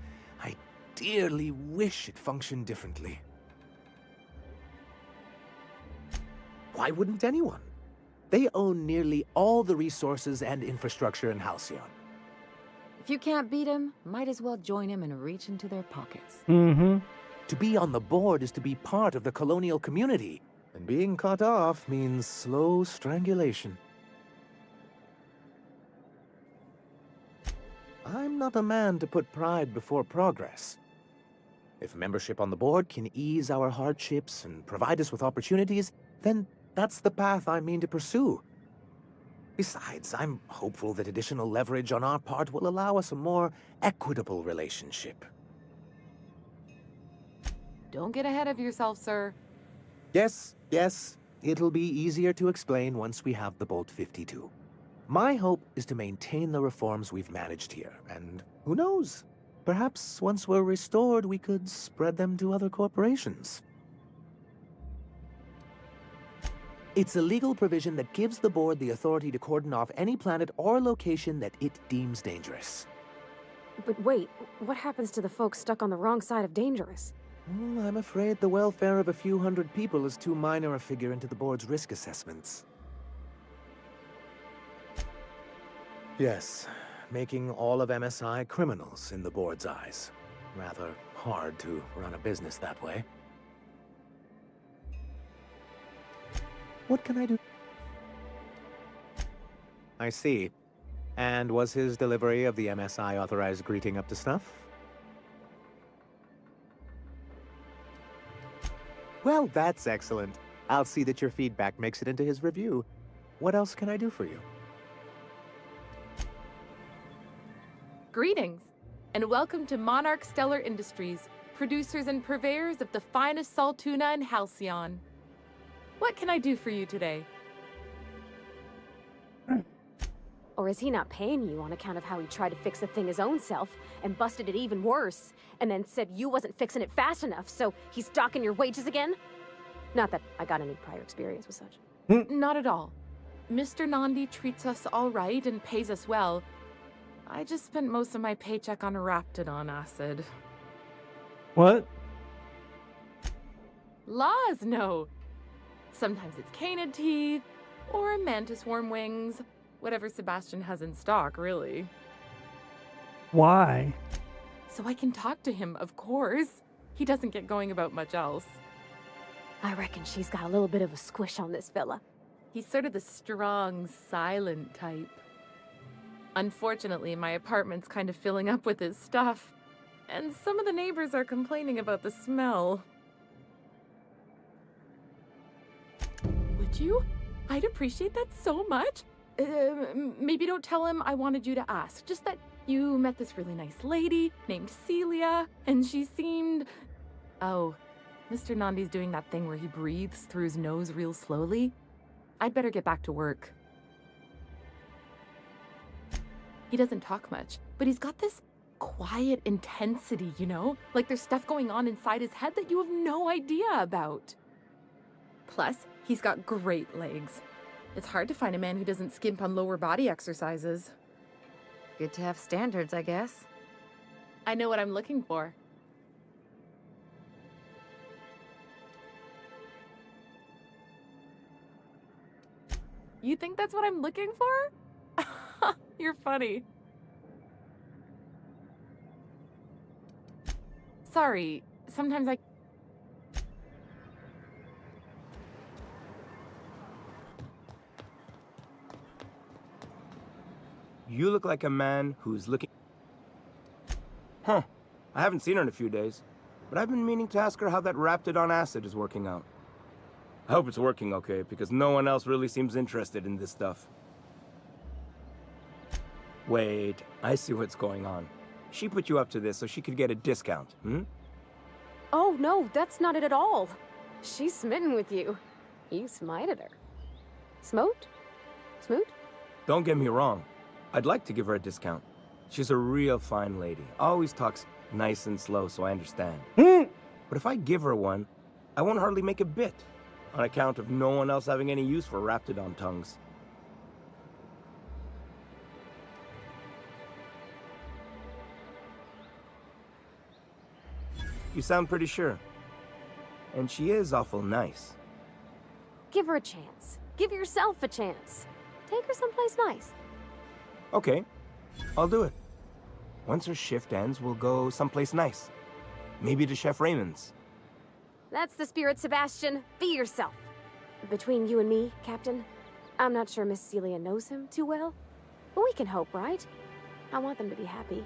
T: I dearly wish it functioned differently. Why wouldn't anyone? They own nearly all the resources and infrastructure in Halcyon.
H: If you can't beat him, might as well join him and reach into their pockets.
T: To be on the board is to be part of the colonial community, and being cut off means slow strangulation. I'm not a man to put pride before progress. If membership on the board can ease our hardships and provide us with opportunities, then that's the path I mean to pursue. Besides, I'm hopeful that additional leverage on our part will allow us a more equitable relationship.
Q: Don't get ahead of yourself, sir.
T: Yes, yes. It'll be easier to explain once we have the Bolt 52. My hope is to maintain the reforms we've managed here, and who knows? Perhaps once we're restored, we could spread them to other corporations. It's a legal provision that gives the board the authority to cordon off any planet or location that it deems dangerous.
C: But wait, what happens to the folks stuck on the wrong side of dangerous?
T: I'm afraid the welfare of a few hundred people is too minor a figure into the board's risk assessments. Yes, making all of MSI criminals in the board's eyes. Rather hard to run a business that way. What can I do? I see. And was his delivery of the MSI authorized greeting up to snuff? Well, that's excellent. I'll see that your feedback makes it into his review. What else can I do for you?
Q: Greetings, and welcome to Monarch Stellar Industries, producers and purveyors of the finest salt tuna in Halcyon. What can I do for you today?
C: Or is he not paying you on account of how he tried to fix the thing his own self and busted it even worse, and then said you wasn't fixing it fast enough, so he's docking your wages again? Not that I got any prior experience with such.
Q: Not at all. Mr. Nandi treats us all right and pays us well. I just spent most of my paycheck on Raptidon acid.
B: What?
Q: Laws, no. Sometimes it's canid teeth, or mantis worm wings. Whatever Sebastian has in stock, really.
B: Why?
Q: So I can talk to him, of course. He doesn't get going about much else.
C: I reckon she's got a little bit of a squish on this fella.
Q: He's sort of the strong, silent type. Unfortunately, my apartment's kind of filling up with his stuff, and some of the neighbors are complaining about the smell. Would you? I'd appreciate that so much. Maybe don't tell him I wanted you to ask. Just that you met this really nice lady named Celia, and she seemed... Oh, Mr. Nandi's doing that thing where he breathes through his nose real slowly. I'd better get back to work. He doesn't talk much, but he's got this quiet intensity, you know? Like there's stuff going on inside his head that you have no idea about. Plus, he's got great legs. It's hard to find a man who doesn't skimp on lower body exercises.
H: Good to have standards, I guess.
Q: I know what I'm looking for. You think that's what I'm looking for? You're funny. Sorry, sometimes I...
J: You look like a man who's looking... Huh. I haven't seen her in a few days, but I've been meaning to ask her how that Raptidon acid is working out. I hope it's working okay, because no one else really seems interested in this stuff. Wait, I see what's going on. She put you up to this so she could get a discount, hmm?
C: Oh, no, that's not it at all. She's smitten with you. You smited her. Smote? Smoot?
J: Don't get me wrong. I'd like to give her a discount. She's a real fine lady. Always talks nice and slow, so I understand. But if I give her one, I won't hardly make a bit, on account of no one else having any use for Raptidon tongues. You sound pretty sure. And she is awful nice.
C: Give her a chance. Give yourself a chance. Take her someplace nice.
J: Okay, I'll do it. Once her shift ends, we'll go someplace nice. Maybe to Chef Raymond's.
C: That's the spirit, Sebastian. Be yourself. Between you and me, Captain, I'm not sure Miss Celia knows him too well, but we can hope, right? I want them to be happy.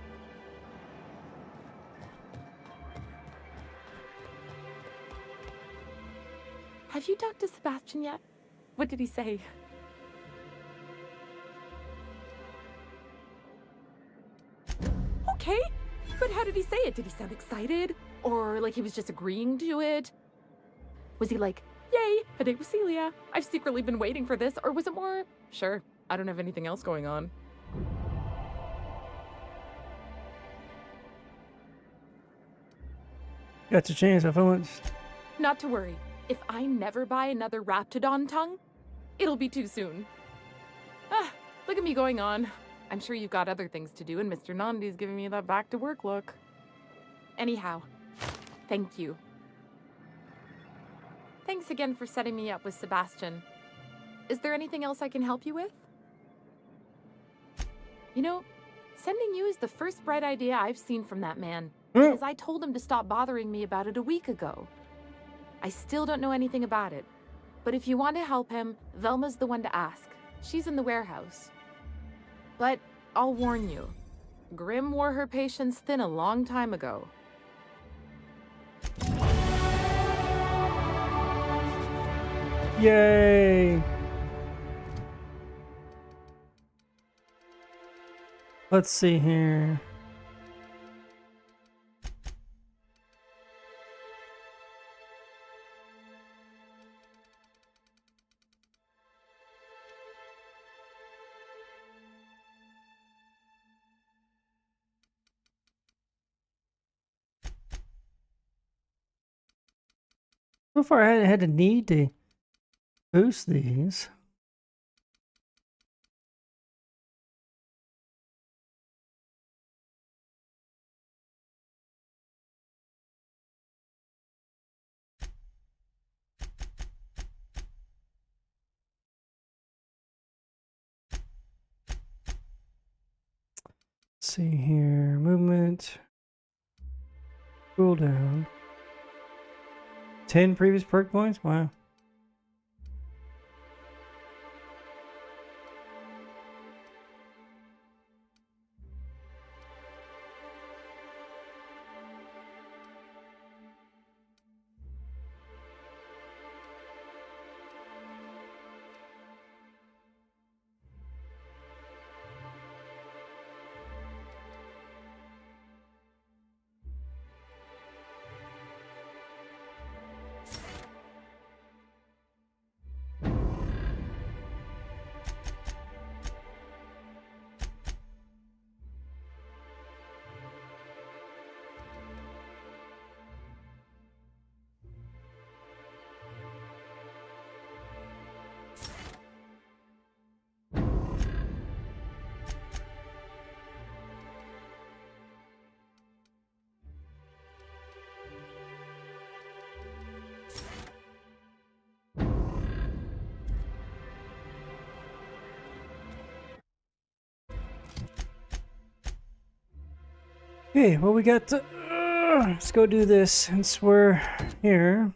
Q: Have you talked to Sebastian yet? What did he say? it? Did he sound excited? Or like he was just agreeing to it? Was he like, yay, a date with Celia? I've secretly been waiting for this. Or was it more, sure, I don't have anything else going on?
B: Got your chance, I influenced.
Q: Not to worry. If I never buy another Raptidon tongue, it'll be too soon. Ah, look at me going on. I'm sure you've got other things to do, and Mr. Nandi's giving me that back-to-work look. Anyhow, thank you. Thanks again for setting me up with Sebastian. Is there anything else I can help you with? You know, sending you is the first bright idea I've seen from that man, because I told him to stop bothering me about it a week ago. I still don't know anything about it, but if you want to help him, Velma's the one to ask. She's in the warehouse. But I'll warn you, Grimm wore her patience thin a long time ago.
B: Yay! Let's see here. So far, I had a need to boost these. Let's see here, movement, cooldown. 10 previous perk points? Wow. Okay, well we got to, let's go do this since we're here.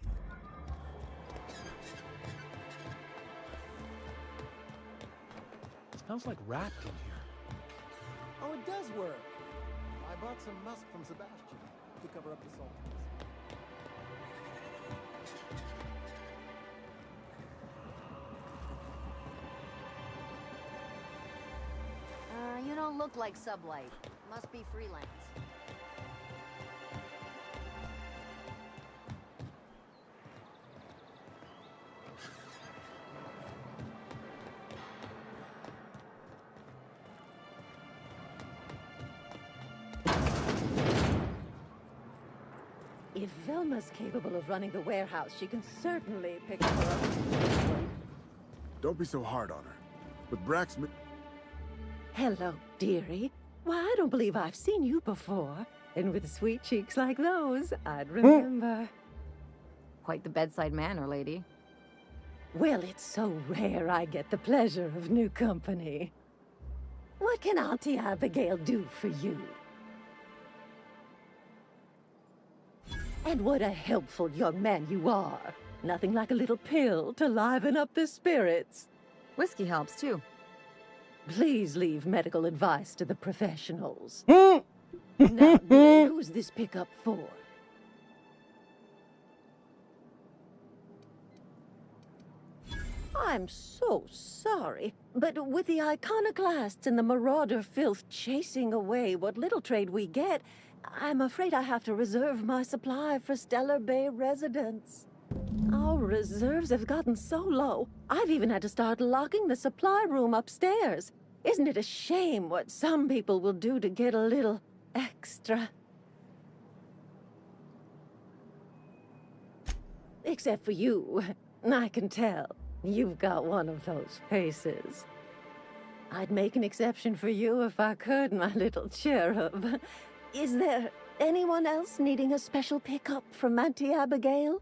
P: Smells like wrapped in here.
R: Oh, it does work. I bought some musk from Sebastian to cover up the salt.
O: You don't look like Sublight. Must be freelance.
U: If Velma's capable of running the warehouse, she can certainly pick her up.
N: Don't be so hard on her. With Brax...
U: Hello, dearie. Why, I don't believe I've seen you before. And with sweet cheeks like those, I'd remember.
H: Quite the bedside manner, lady.
U: Well, it's so rare I get the pleasure of new company. What can Auntie Abigail do for you? And what a helpful young man you are. Nothing like a little pill to liven up the spirits.
H: Whiskey helps, too.
U: Please leave medical advice to the professionals. Now, dear, who's this pickup for? I'm so sorry, but with the iconoclasts and the marauder filth chasing away what little trade we get, I'm afraid I have to reserve my supply for Stellar Bay residents. Our reserves have gotten so low, I've even had to start locking the supply room upstairs. Isn't it a shame what some people will do to get a little extra? Except for you. I can tell. You've got one of those faces. I'd make an exception for you if I could, my little cherub. Is there anyone else needing a special pickup from Auntie Abigail?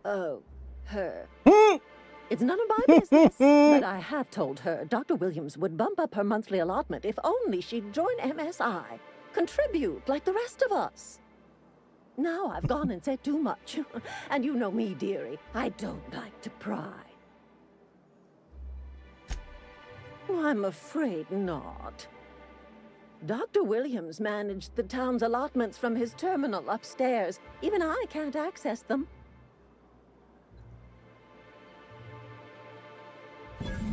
U: Oh, her. It's none of my business, but I have told her Dr. Williams would bump up her monthly allotment if only she'd join MSI. Contribute like the rest of us. Now I've gone and said too much. And you know me, dearie. I don't like to pry. I'm afraid not. Dr. Williams managed the town's allotments from his terminal upstairs. Even I can't access them.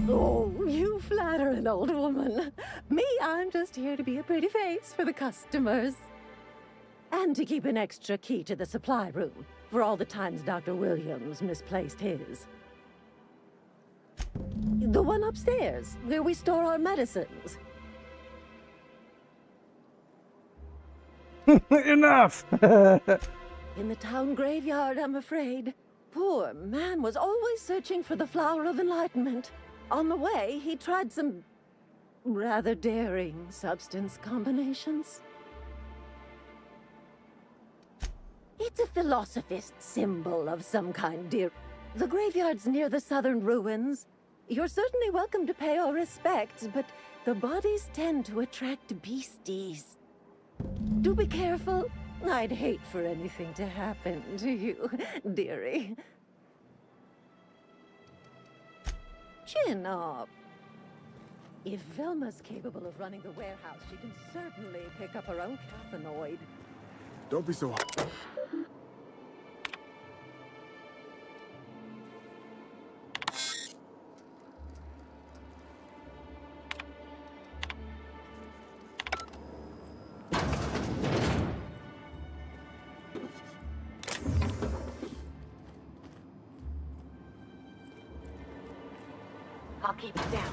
U: Oh, you flatter an old woman. Me, I'm just here to be a pretty face for the customers. And to keep an extra key to the supply room, for all the times Dr. Williams misplaced his. The one upstairs, where we store our medicines.
B: Enough!
U: In the town graveyard, I'm afraid. Poor man was always searching for the flower of enlightenment. On the way, he tried some rather daring substance combinations. It's a philosophist symbol of some kind, dear. The graveyard's near the southern ruins. You're certainly welcome to pay our respects, but the bodies tend to attract beasties. Do be careful. I'd hate for anything to happen to you, dearie. Chin up. If Velma's capable of running the warehouse, she can certainly pick up her own caffeinoid.
N: Don't be so hot.
I: I'll keep it down.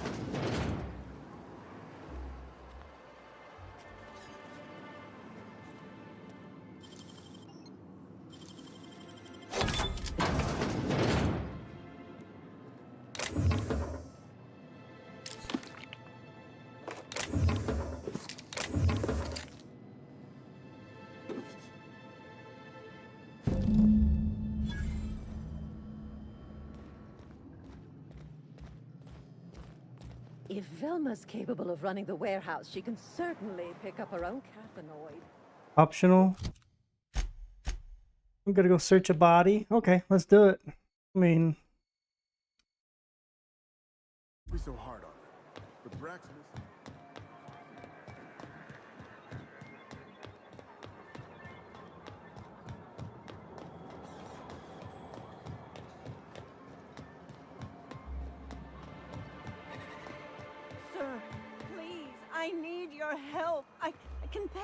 U: If Velma's capable of running the warehouse, she can certainly pick up her own caffeinoid.
B: Optional. I'm gonna go search a body. Okay, let's do it. I mean,
N: Be so hard on her. But Braxton is...
M: Sir, please, I need your help. I can pay.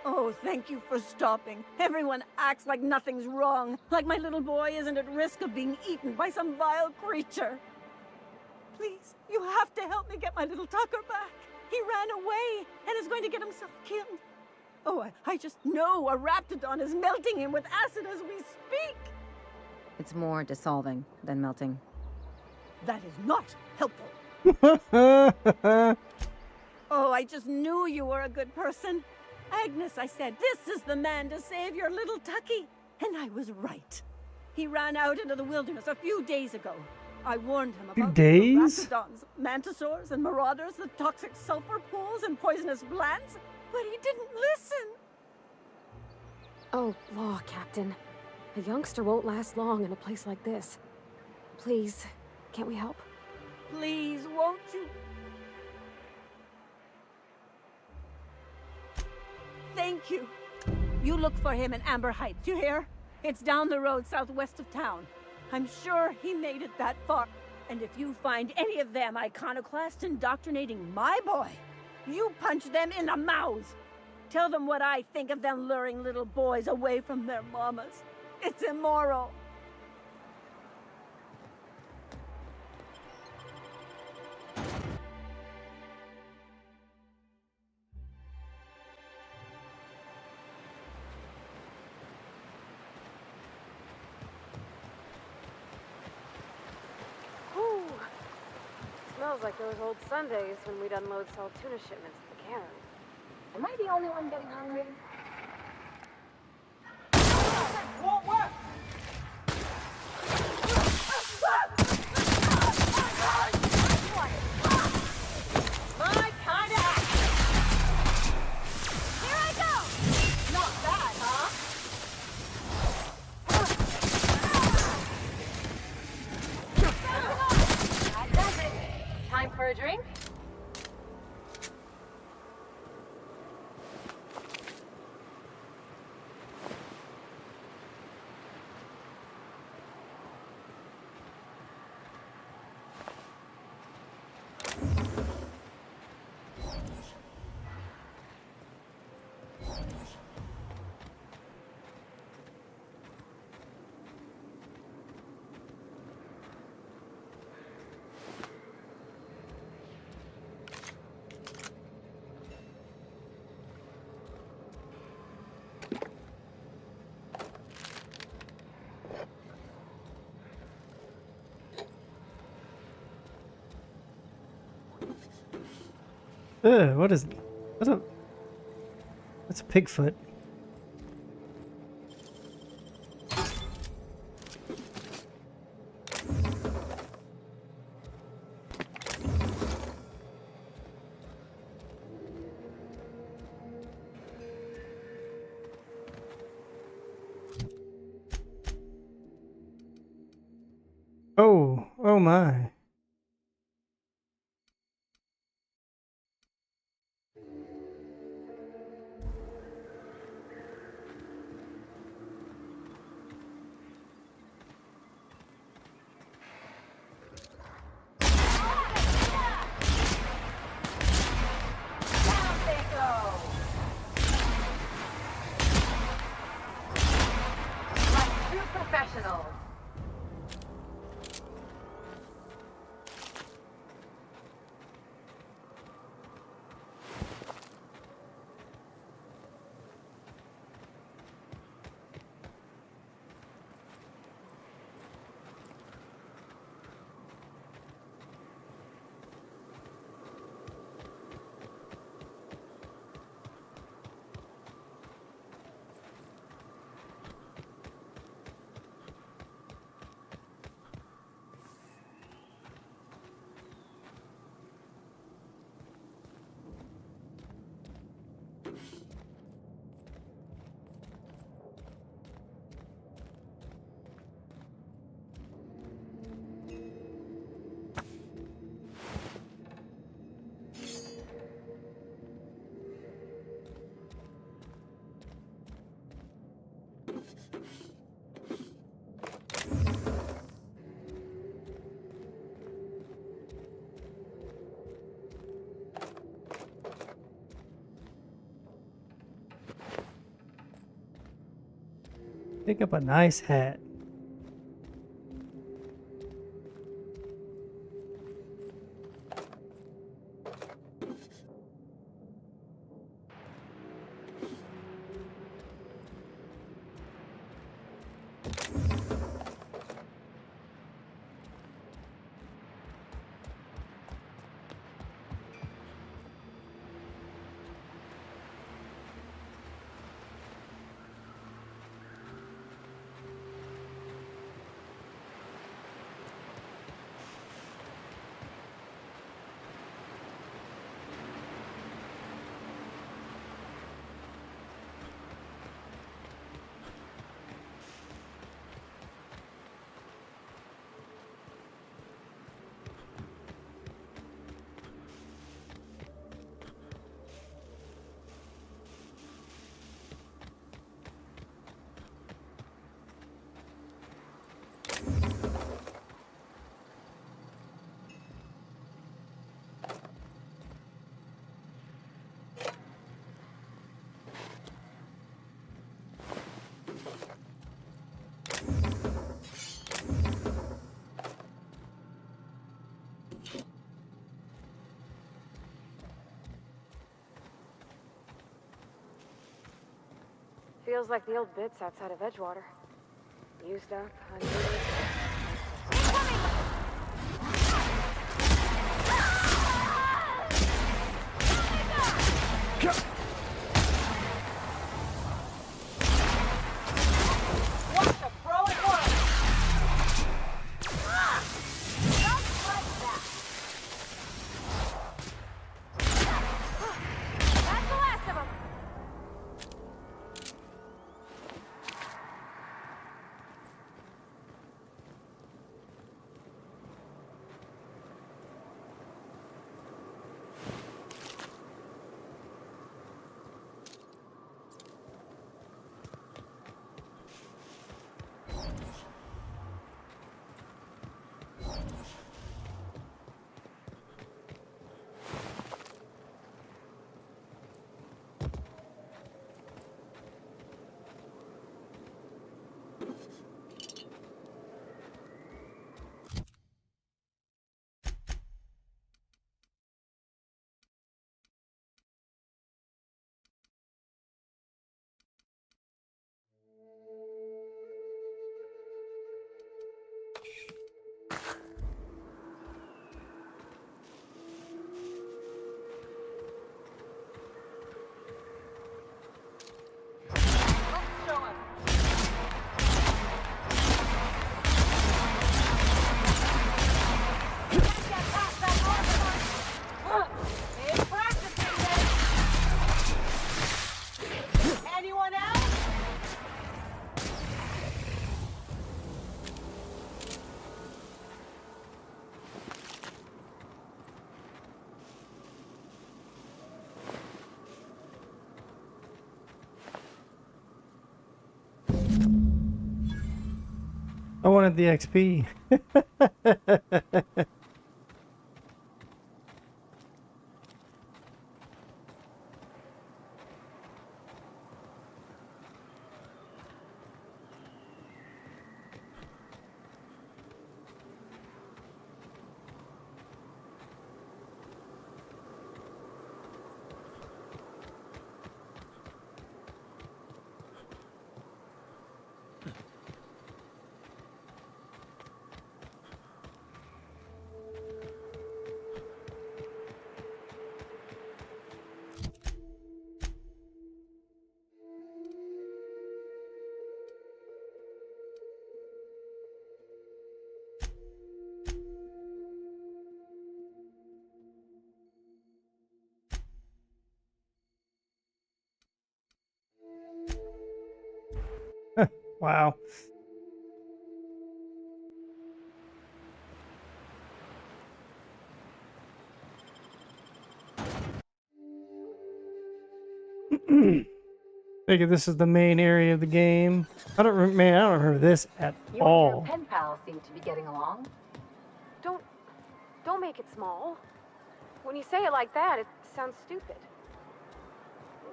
M: Oh, thank you for stopping. Everyone acts like nothing's wrong, like my little boy isn't at risk of being eaten by some vile creature. Please, you have to help me get my little Tucker back. He ran away and is going to get himself killed. Oh, I just know a Raptidon is melting him with acid as we speak.
H: It's more dissolving than melting.
M: That is not helpful. Oh, I just knew you were a good person. Agnes, I said, this is the man to save your little Tucky. And I was right. He ran out into the wilderness a few days ago. I warned him about the Raptidons, Mantisaurs, and Marauders, the toxic sulfur pools and poisonous plants, but he didn't listen.
C: Oh, law, Captain. A youngster won't last long in a place like this. Please, can't we help?
M: Please, won't you? Thank you. You look for him in Amber Heights, you hear? It's down the road southwest of town. I'm sure he made it that far.
A: And if you find any of them iconoclasts indoctrinating my boy, you punch them in the mouth. Tell them what I think of them luring little boys away from their mamas. It's immoral.
C: Whew. Smells like those old Sundays when we'd unload salt tuna shipments at the cairn. Am I the only one getting hungry?
A: Won't work! My kind of action! Here I go! Not bad, huh?
C: That does it. Time for a drink?
B: What is? That's a pigfoot. Oh my.
C: Professionals.
B: Pick up a nice hat.
C: feels like the old bits outside of Edgewater. Used up, unused.
A: What the throw it was? Just like that. That's the last of them. Anyone else?
B: I wanted the XP. Wow. Figure this is the main area of the game. I don't remember this at all.
C: You and your pen pals seem to be getting along. Don't make it small. When you say it like that, it sounds stupid.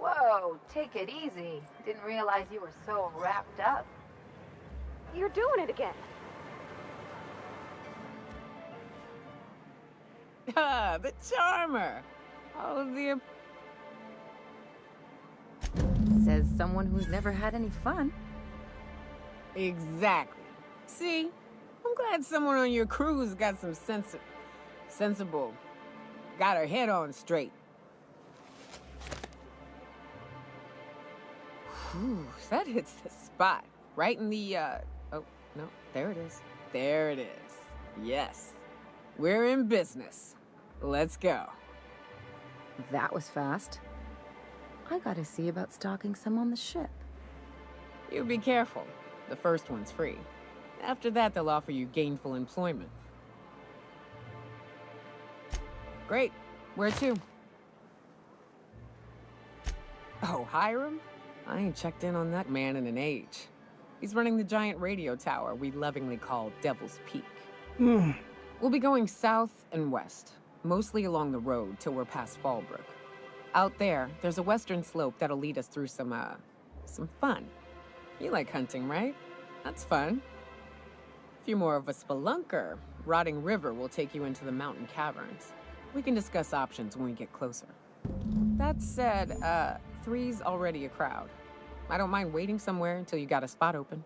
H: Whoa, take it easy. Didn't realize you were so wrapped up.
C: You're doing it again.
M: Ah, the charmer. Oh, the...
H: Says someone who's never had any fun.
M: Exactly. See? I'm glad someone on your crew's got some sensible. Got her head on straight. Whew, that hits the spot. Right in the, oh, no, there it is. There it is. Yes. We're in business. Let's go.
H: That was fast. I gotta see about stalking some on the ship.
M: You be careful. The first one's free. After that, they'll offer you gainful employment. Great. Where to? Oh, Hiram? I ain't checked in on that man in an age. He's running the giant radio tower we lovingly call Devil's Peak. We'll be going south and west, mostly along the road till we're past Fallbrook. Out there, there's a western slope that'll lead us through some fun. You like hunting, right? That's fun. If you're more of a spelunker, Rotting River will take you into the mountain caverns. We can discuss options when we get closer. That said, 3's already a crowd. I don't mind waiting somewhere until you got a spot open.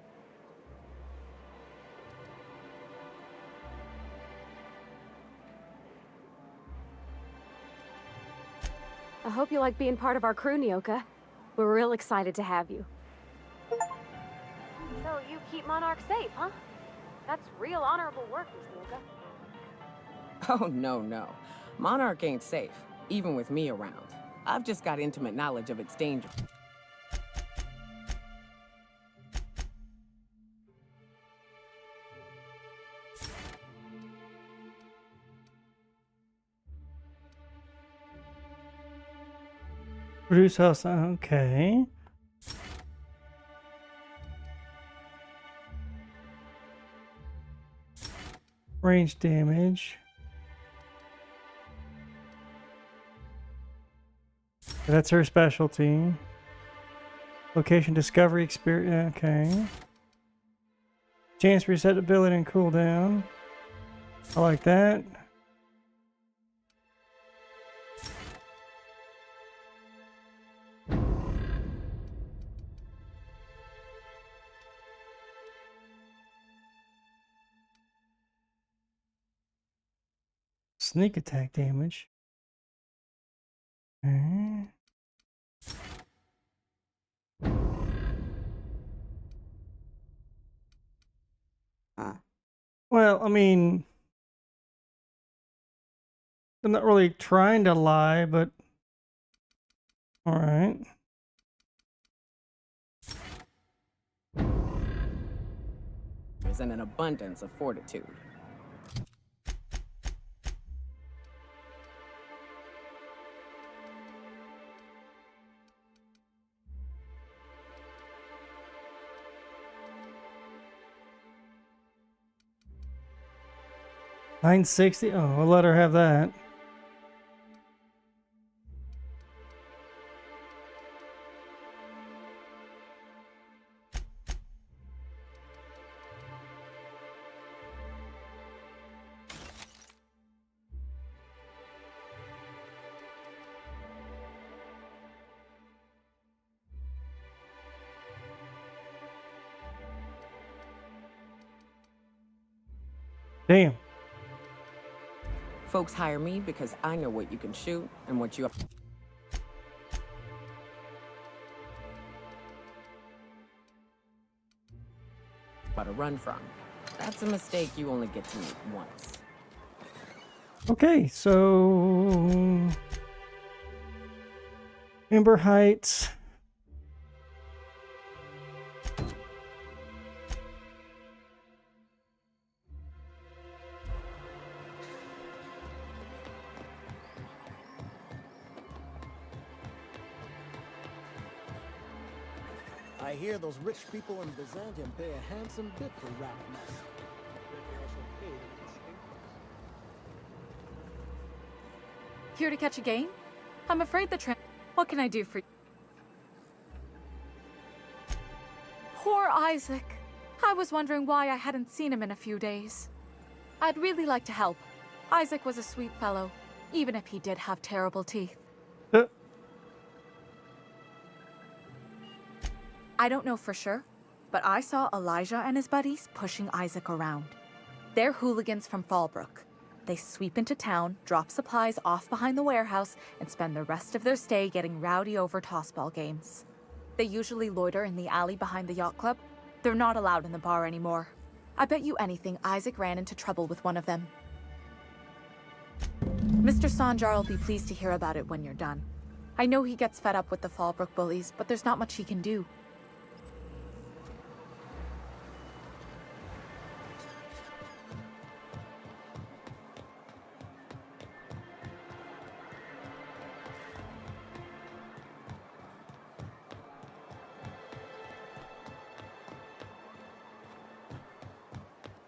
C: I hope you like being part of our crew, Nyoka. We're real excited to have you. So you keep Monarch safe, huh? That's real honorable work, Miss Nyoka.
M: Oh, no. Monarch ain't safe, even with me around. I've just got intimate knowledge of its danger.
B: Produce house. Okay. Range damage. That's her specialty. Location discovery experience. Okay. Chance reset ability and cooldown. I like that. Sneak attack damage. Okay. Well, I mean, I'm not really trying to lie, but all right.
M: There's an abundance of fortitude.
B: $960. Oh, I'll let her have that. Damn.
M: Folks hire me because I know what you can shoot and what you... But to run from. That's a mistake you only get to make once.
B: Okay, so Ember Heights.
R: I hear those rich people in Byzantium pay a handsome bit for rat mess.
S: Here to catch a game? I'm afraid what can I do for you? Poor Isaac. I was wondering why I hadn't seen him in a few days. I'd really like to help. Isaac was a sweet fellow, even if he did have terrible teeth. I don't know for sure, but I saw Elijah and his buddies pushing Isaac around. They're hooligans from Fallbrook. They sweep into town, drop supplies off behind the warehouse, and spend the rest of their stay getting rowdy over tossball games. They usually loiter in the alley behind the yacht club. They're not allowed in the bar anymore. I bet you anything Isaac ran into trouble with one of them. Mr. Sanjar will be pleased to hear about it when you're done. I know he gets fed up with the Fallbrook bullies, but there's not much he can do.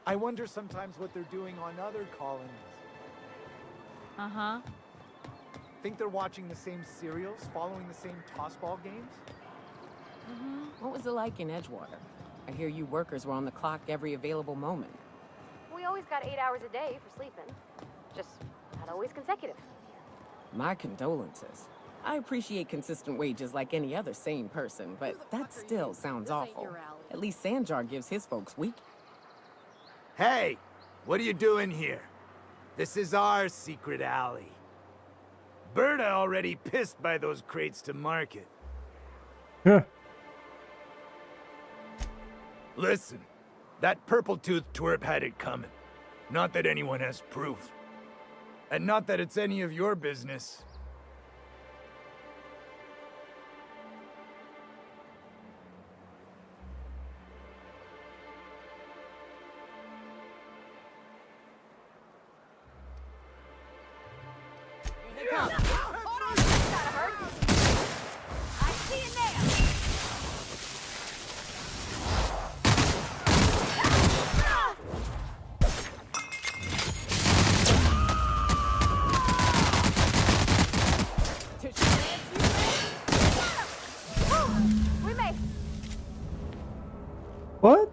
T: I wonder sometimes what they're doing on other colonies.
S: Uh-huh.
T: Think they're watching the same serials, following the same tossball games?
M: What was it like in Edgewater? I hear you workers were on the clock every available moment.
C: We always got 8 hours a day for sleeping. Just not always consecutive.
M: My condolences. I appreciate consistent wages like any other sane person, but that still sounds awful. At least Sanjar gives his folks week.
E: Hey, what are you doing here? This is our secret alley. Berta already pissed by those crates to market.
B: Huh.
E: Listen, that purple-toothed twerp had it coming. Not that anyone has proof. And not that it's any of your business.
B: What?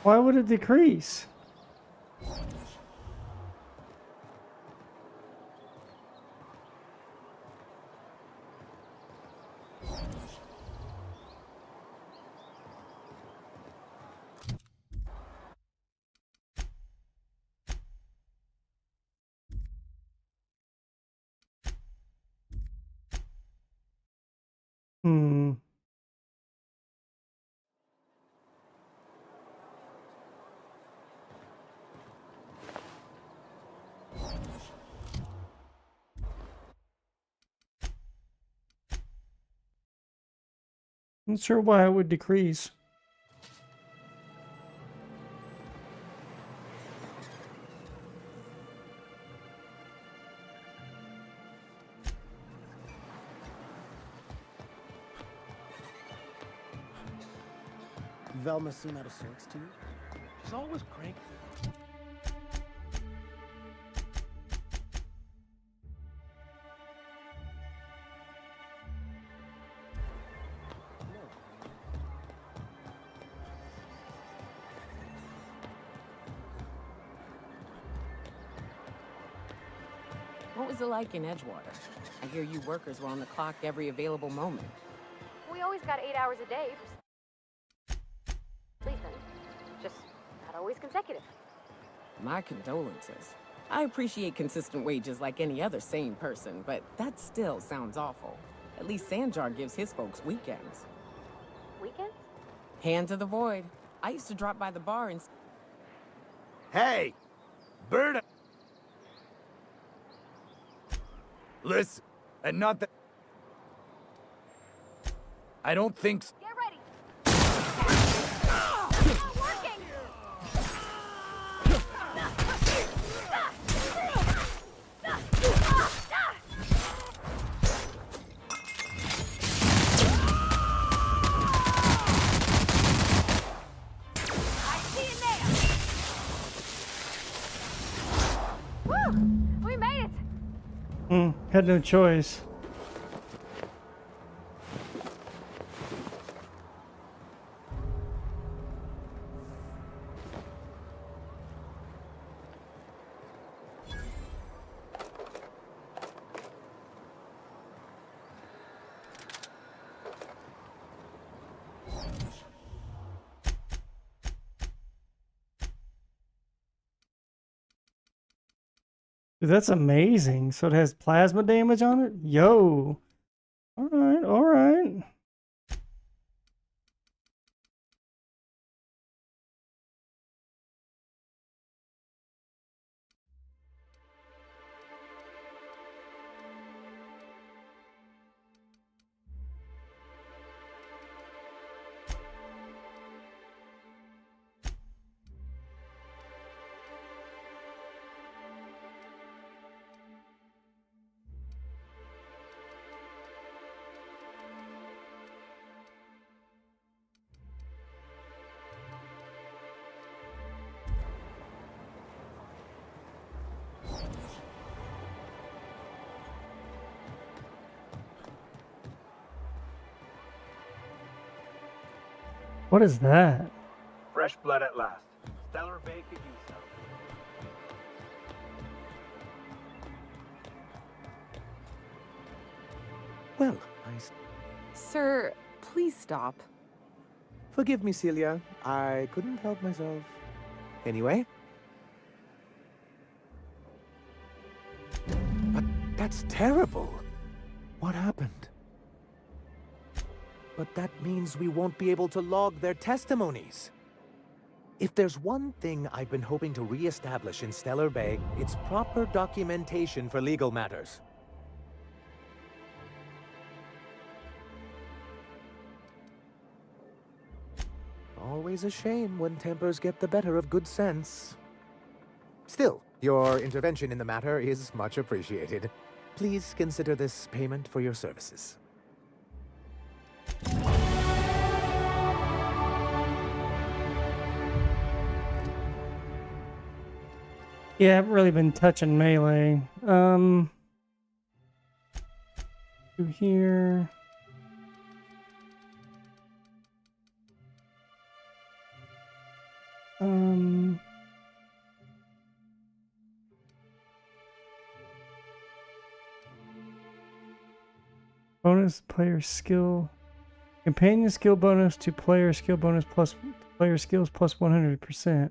B: Why would it decrease? Hmm. Not sure why it would decrease.
R: Velma seem out of sorts to you?
P: She's always cranky.
M: What was it like in Edgewater? I hear you workers were on the clock every available moment.
C: We always got 8 hours a day for sleeping. Just not always consecutive.
M: My condolences. I appreciate consistent wages like any other sane person, but that still sounds awful. At least Sanjar gives his folks weekends.
C: Weekends?
M: Hand to the void. I used to drop by the bar and...
E: Hey, Berta! Listen, and not that... I don't think...
C: Get ready! It's not working! I see you there! Woo! We made it!
B: Had no choice. Dude, that's amazing. So it has plasma damage on it? Yo. Alright, alright. What is that?
J: Fresh blood at last. Stellar Bay could use some. Well,
Q: Sir, please stop.
T: Forgive me, Celia. I couldn't help myself. Anyway. But that's terrible. What happened? But that means we won't be able to log their testimonies. If there's one thing I've been hoping to re-establish in Stellar Bay, it's proper documentation for legal matters. Always a shame when tempers get the better of good sense. Still, your intervention in the matter is much appreciated. Please consider this payment for your services.
B: Yeah, I haven't really been touching melee. Through here. Bonus player skill. Companion skill bonus to player skill bonus plus player skills plus 100%.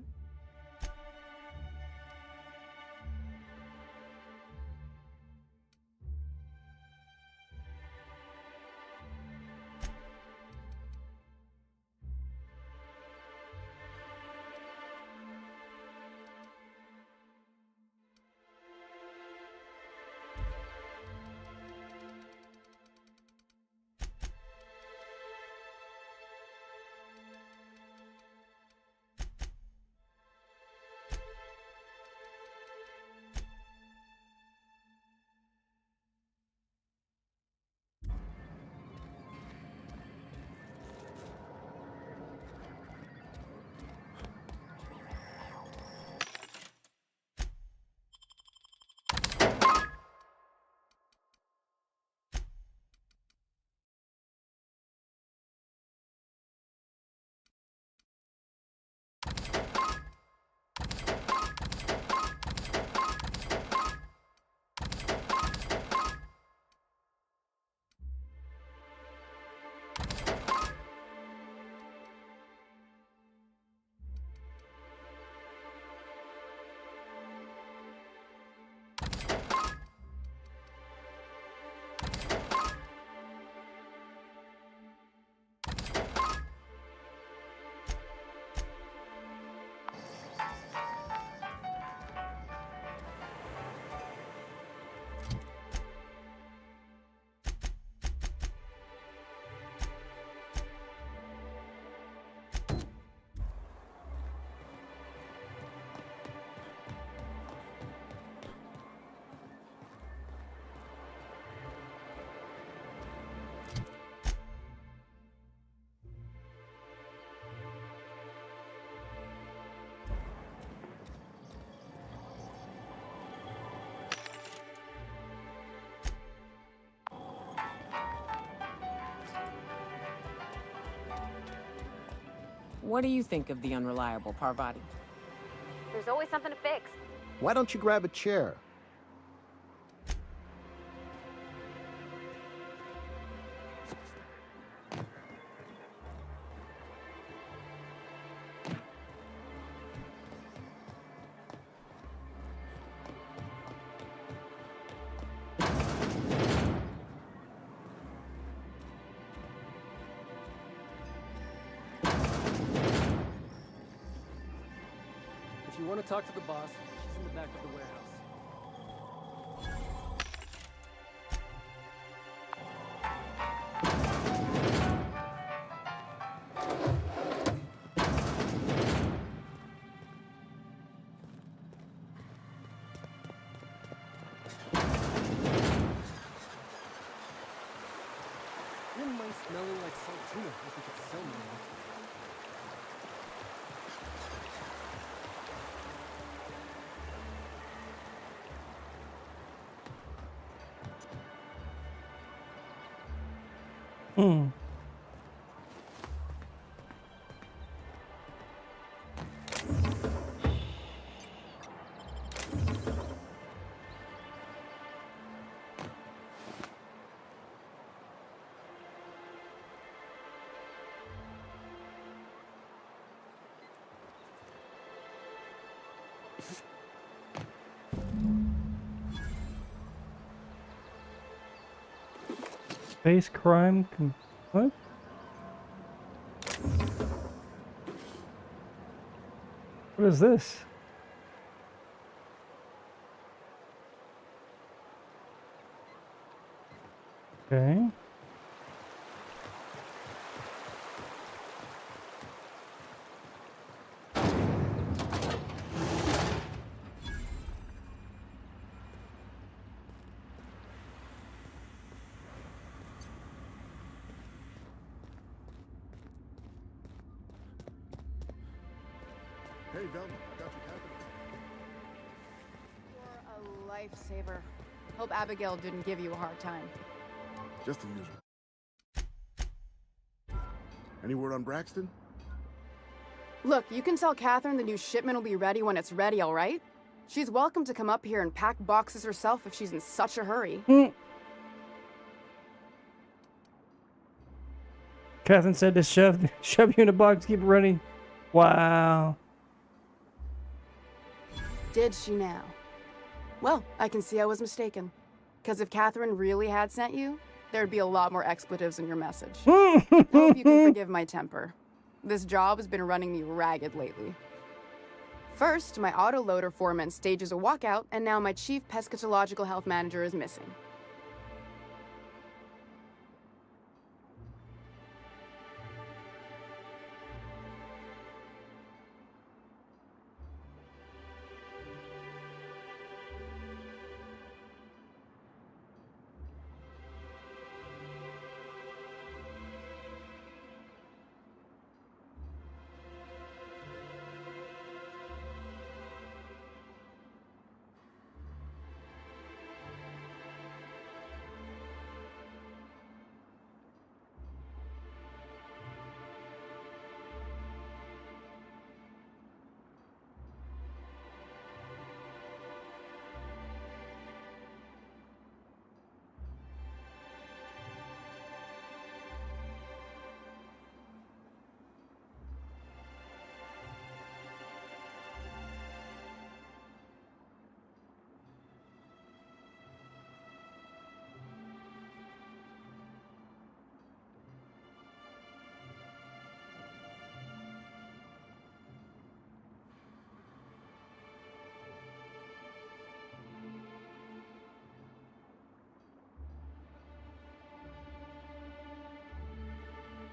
M: What do you think of the unreliable Parvati?
C: There's always something to fix.
D: Why don't you grab a chair?
F: If you want to talk to the boss, she's in the back of the warehouse. Wouldn't mind smelling like salt tuna if we could sell me one.
B: Space crime. What? What is this? Okay.
N: Hey, Velma, I got your calculator.
I: You're a lifesaver. Hope Abigail didn't give you a hard time.
N: Just the usual. Any word on Braxton?
I: Look, you can tell Catherine the new shipment will be ready when it's ready, all right? She's welcome to come up here and pack boxes herself if she's in such a hurry.
B: Catherine said to shove you in a box, keep it running. Wow.
I: Did she now? Well, I can see I was mistaken. Because if Catherine really had sent you, there'd be a lot more expletives in your message. Hope you can forgive my temper. This job has been running me ragged lately. First, my autoloader foreman stages a walkout, and now my chief pescatological health manager is missing.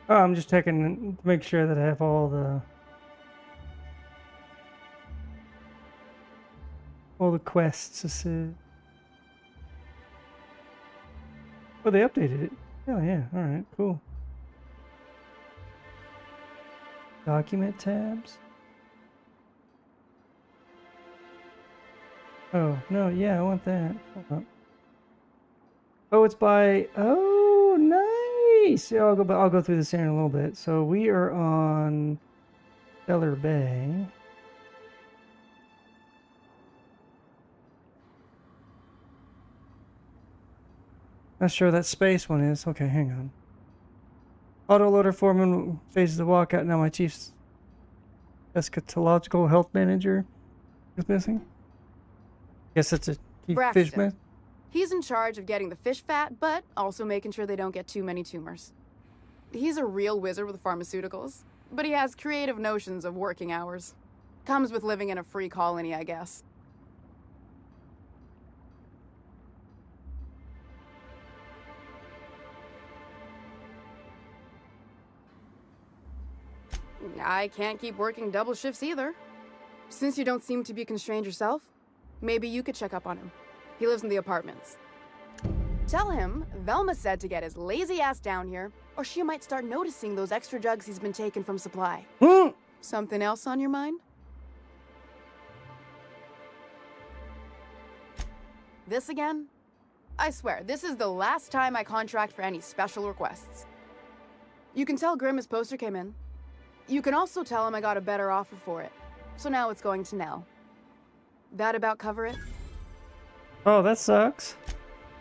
B: Oh, I'm just checking to make sure that I have all the quests. Oh, they updated it. Oh yeah, all right, cool. Document tabs. Oh no, yeah, I want that. Hold up. Oh, it's by. Oh, nice. Yeah, I'll go through this here in a little bit. So we are on Stellar Bay. Not sure that space one is. Okay, hang on. Autoloader foreman phases the walkout. Now my chief's eschatological health manager is missing. Guess that's a chief fish man.
I: He's in charge of getting the fish fat, but also making sure they don't get too many tumors. He's a real wizard with pharmaceuticals, but he has creative notions of working hours. Comes with living in a free colony, I guess. I can't keep working double shifts either. Since you don't seem to be constrained yourself, maybe you could check up on him. He lives in the apartments. Tell him Velma said to get his lazy ass down here, or she might start noticing those extra drugs he's been taking from supply. Something else on your mind? This again? I swear, this is the last time I contract for any special requests. You can tell Grim his poster came in. You can also tell him I got a better offer for it. So now it's going to Nell. That about cover it?
B: Oh, that sucks.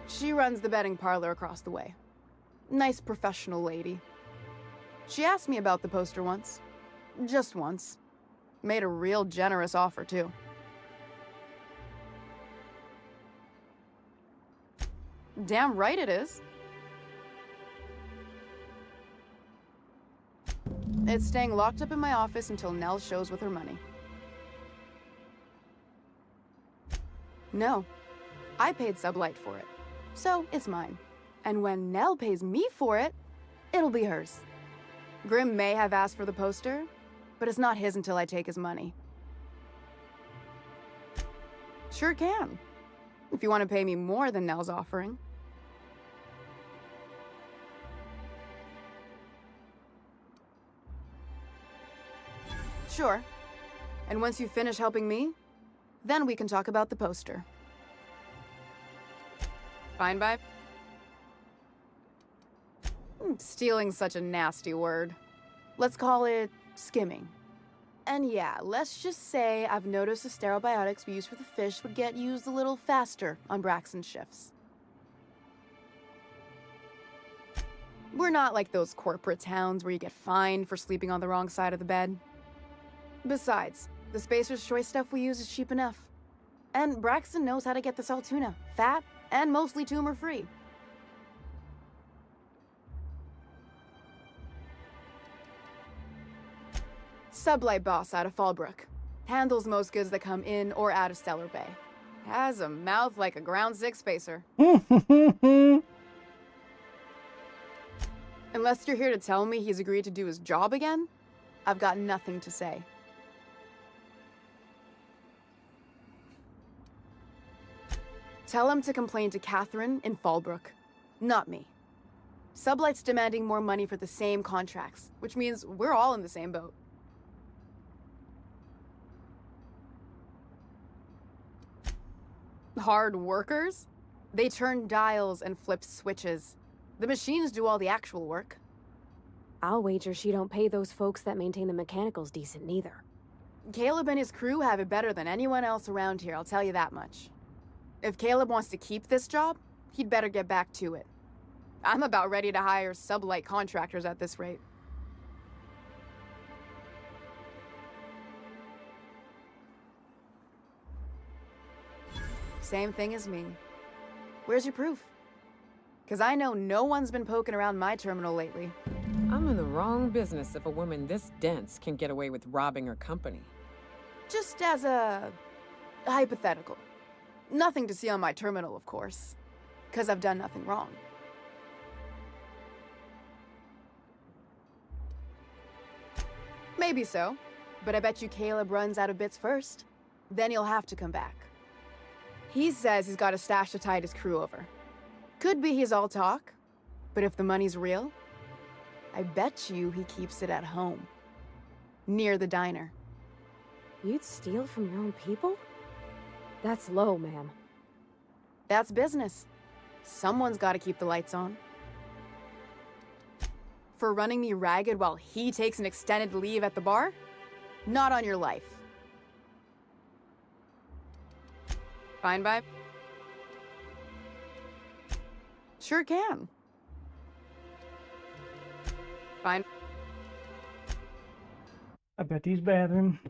I: She runs the betting parlor across the way. Nice professional lady. She asked me about the poster once. Just once. Made a real generous offer, too. Damn right it is. It's staying locked up in my office until Nell shows with her money. No, I paid Sublight for it, so it's mine. And when Nell pays me for it, it'll be hers. Grim may have asked for the poster, but it's not his until I take his money. Sure can, if you want to pay me more than Nell's offering. Sure. And once you finish helping me, then we can talk about the poster. Fine by? Stealing's such a nasty word. Let's call it skimming. And yeah, let's just say I've noticed the stereobiotics we use for the fish would get used a little faster on Braxton's shifts. We're not like those corporate towns where you get fined for sleeping on the wrong side of the bed. Besides, the Spacer's Choice stuff we use is cheap enough. And Braxton knows how to get the salt tuna, fat, and mostly tumor-free. Sublight boss out of Fallbrook. Handles most goods that come in or out of Stellar Bay. Has a mouth like a Ground 6 Spacer. Unless you're here to tell me he's agreed to do his job again, I've got nothing to say. Tell him to complain to Catherine in Fallbrook, not me. Sublight's demanding more money for the same contracts, which means we're all in the same boat. Hard workers? They turn dials and flip switches. The machines do all the actual work.
C: I'll wager she don't pay those folks that maintain the mechanicals decent neither.
I: Caleb and his crew have it better than anyone else around here, I'll tell you that much. If Caleb wants to keep this job, he'd better get back to it. I'm about ready to hire Sublight contractors at this rate. Same thing as me. Where's your proof? Because I know no one's been poking around my terminal lately.
M: I'm in the wrong business if a woman this dense can get away with robbing her company.
I: Just as a hypothetical. Nothing to see on my terminal, of course. Because I've done nothing wrong. Maybe so. But I bet you Caleb runs out of bits first. Then he'll have to come back. He says he's got a stash to tide his crew over. Could be he's all talk. But if the money's real, I bet you he keeps it at home. Near the diner.
C: You'd steal from your own people? That's low, ma'am.
I: That's business. Someone's got to keep the lights on. For running me ragged while he takes an extended leave at the bar? Not on your life. Fine by? Sure can. Fine.
B: I bet these bathroom.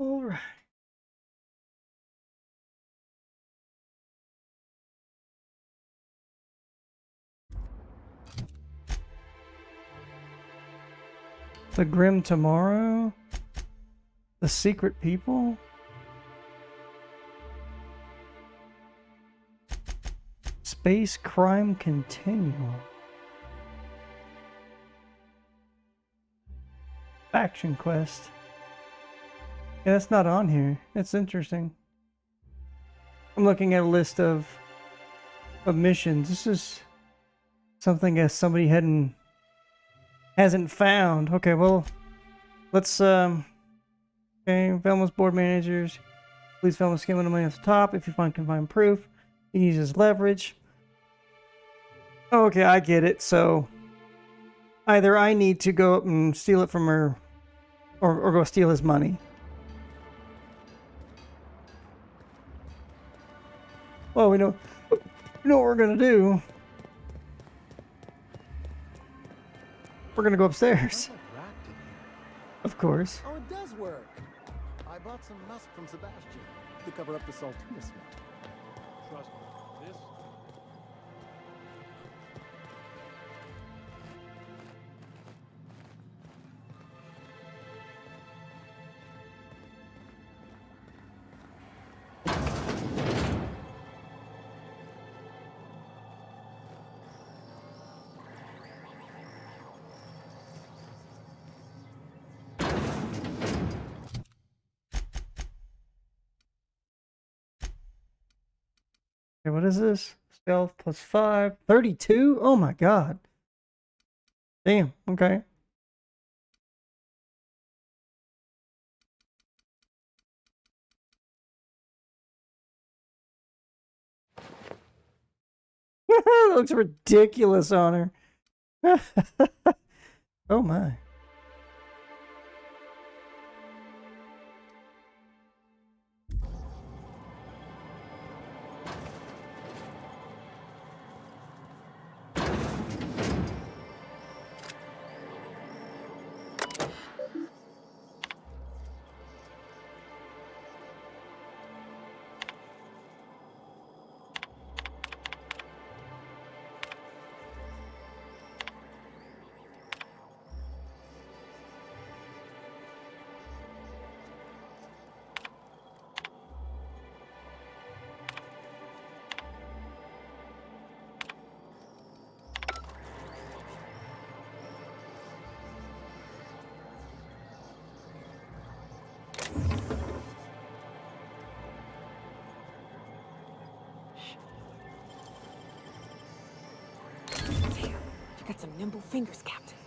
B: All right. The Grim Tomorrow? The Secret People? Space Crime Continuum. Faction Quest. Yeah, that's not on here. That's interesting. I'm looking at a list of missions. This is something that somebody hasn't found. Okay, well, let's okay, Velma's board managers. Please Velma skimming the money off the top. If you can find proof, he uses leverage. Okay, I get it. So either I need to go up and steal it from her, or go steal his money. Well, we know what we're gonna do. We're gonna go upstairs. Of course.
R: Oh, it does work. I bought some musk from Sebastian to cover up the saltuna smell.
P: Trust me, this...
B: Okay, what is this? Stealth plus 5. 32? Oh my god. Damn, okay. That looks ridiculous on her. Oh my.
C: You got some nimble fingers, Captain.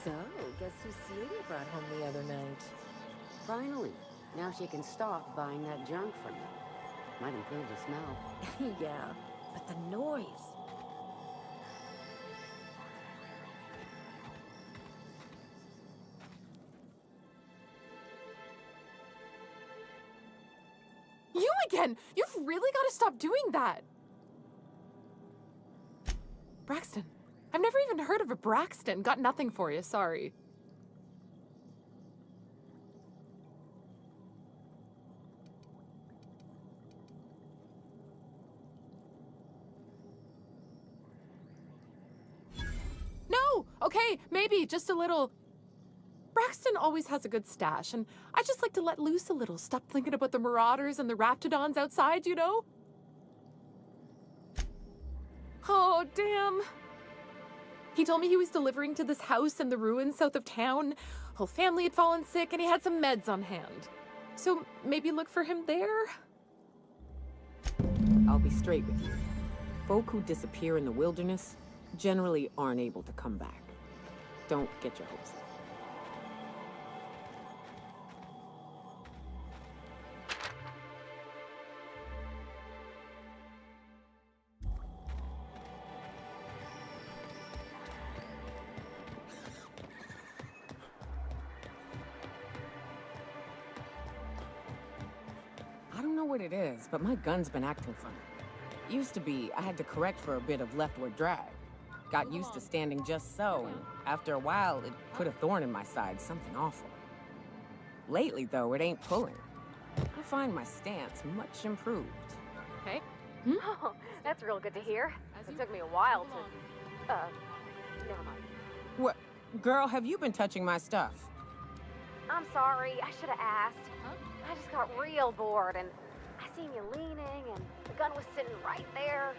G: So, guess who Celia brought home the other night?
O: Finally. Now she can stop buying that junk from you. Might improve the smell.
G: Yeah, but the noise.
Q: You again! You've really got to stop doing that! Braxton. I've never even heard of a Braxton. Got nothing for you, sorry. No! Okay, maybe, just a little. Braxton always has a good stash, and I just like to let loose a little. Stop thinking about the marauders and the raptidons outside, you know? Oh, damn. He told me he was delivering to this house in the ruins south of town. Whole family had fallen sick, and he had some meds on hand. So maybe look for him there?
M: I'll be straight with you. Folk who disappear in the wilderness generally aren't able to come back. Don't get your hopes up. I don't know what it is, but my gun's been acting funny. Used to be, I had to correct for a bit of leftward drag. Got used to standing just so, and after a while, it put a thorn in my side, something awful. Lately, though, it ain't pulling. I find my stance much improved.
C: Hey? Oh, that's real good to hear. It took me a while to... never mind.
M: What? Girl, have you been touching my stuff?
C: I'm sorry, I should have asked. I just got real bored, and I seen you leaning, and the gun was sitting right there.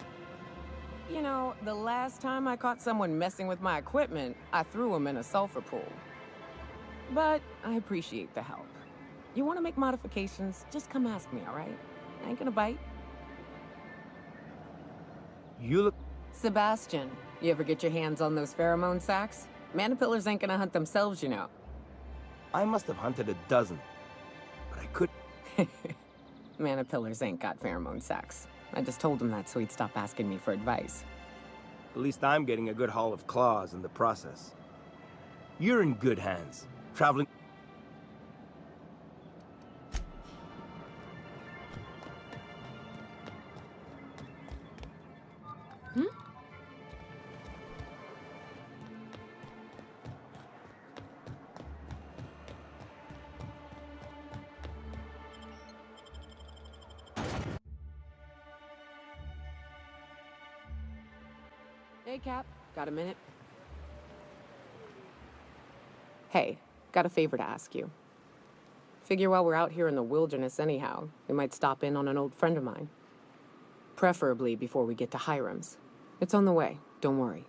M: You know, the last time I caught someone messing with my equipment, I threw him in a sulfur pool. But I appreciate the help. You want to make modifications, just come ask me, all right? I ain't gonna bite.
J: You look...
M: Sebastian, you ever get your hands on those pheromone sacs? Manipillars ain't gonna hunt themselves, you know.
J: I must have hunted a dozen, but I could...
M: Manipillars ain't got pheromone sacs. I just told him that so he'd stop asking me for advice.
J: At least I'm getting a good haul of claws in the process. You're in good hands. Traveling...
M: Hey, Cap. Got a minute? Hey, got a favor to ask you. Figure while we're out here in the wilderness anyhow, we might stop in on an old friend of mine. Preferably before we get to Hiram's. It's on the way, don't worry.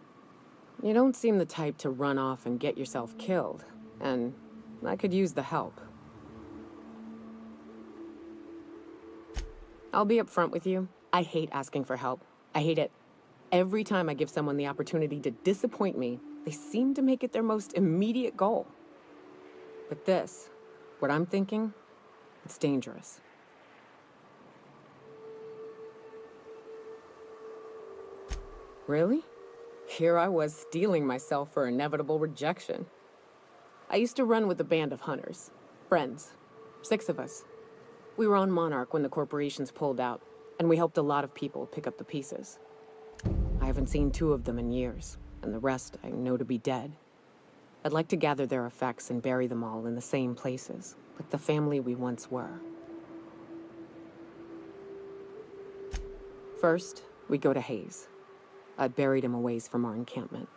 M: You don't seem the type to run off and get yourself killed, and I could use the help. I'll be upfront with you. I hate asking for help. I hate it. Every time I give someone the opportunity to disappoint me, they seem to make it their most immediate goal. But this, what I'm thinking, it's dangerous. Really? Here I was steeling myself for inevitable rejection. I used to run with a band of hunters. Friends. 6 of us. We were on Monarch when the corporations pulled out, and we helped a lot of people pick up the pieces. I haven't seen 2 of them in years, and the rest I know to be dead. I'd like to gather their effects and bury them all in the same places, like the family we once were. First, we go to Hayes. I buried him a ways from our encampment.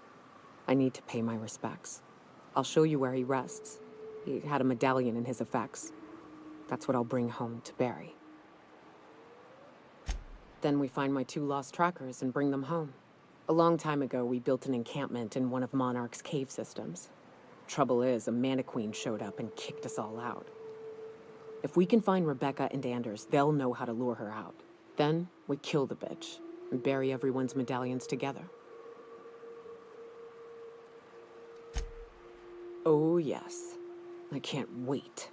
M: I need to pay my respects. I'll show you where he rests. He had a medallion in his effects. That's what I'll bring home to Barry. Then we find my 2 lost trackers and bring them home. A long time ago, we built an encampment in one of Monarch's cave systems. Trouble is, a Mana-Queen showed up and kicked us all out. If we can find Rebecca and Anders, they'll know how to lure her out. Then, we kill the bitch and bury everyone's medallions together. Oh yes, I can't wait.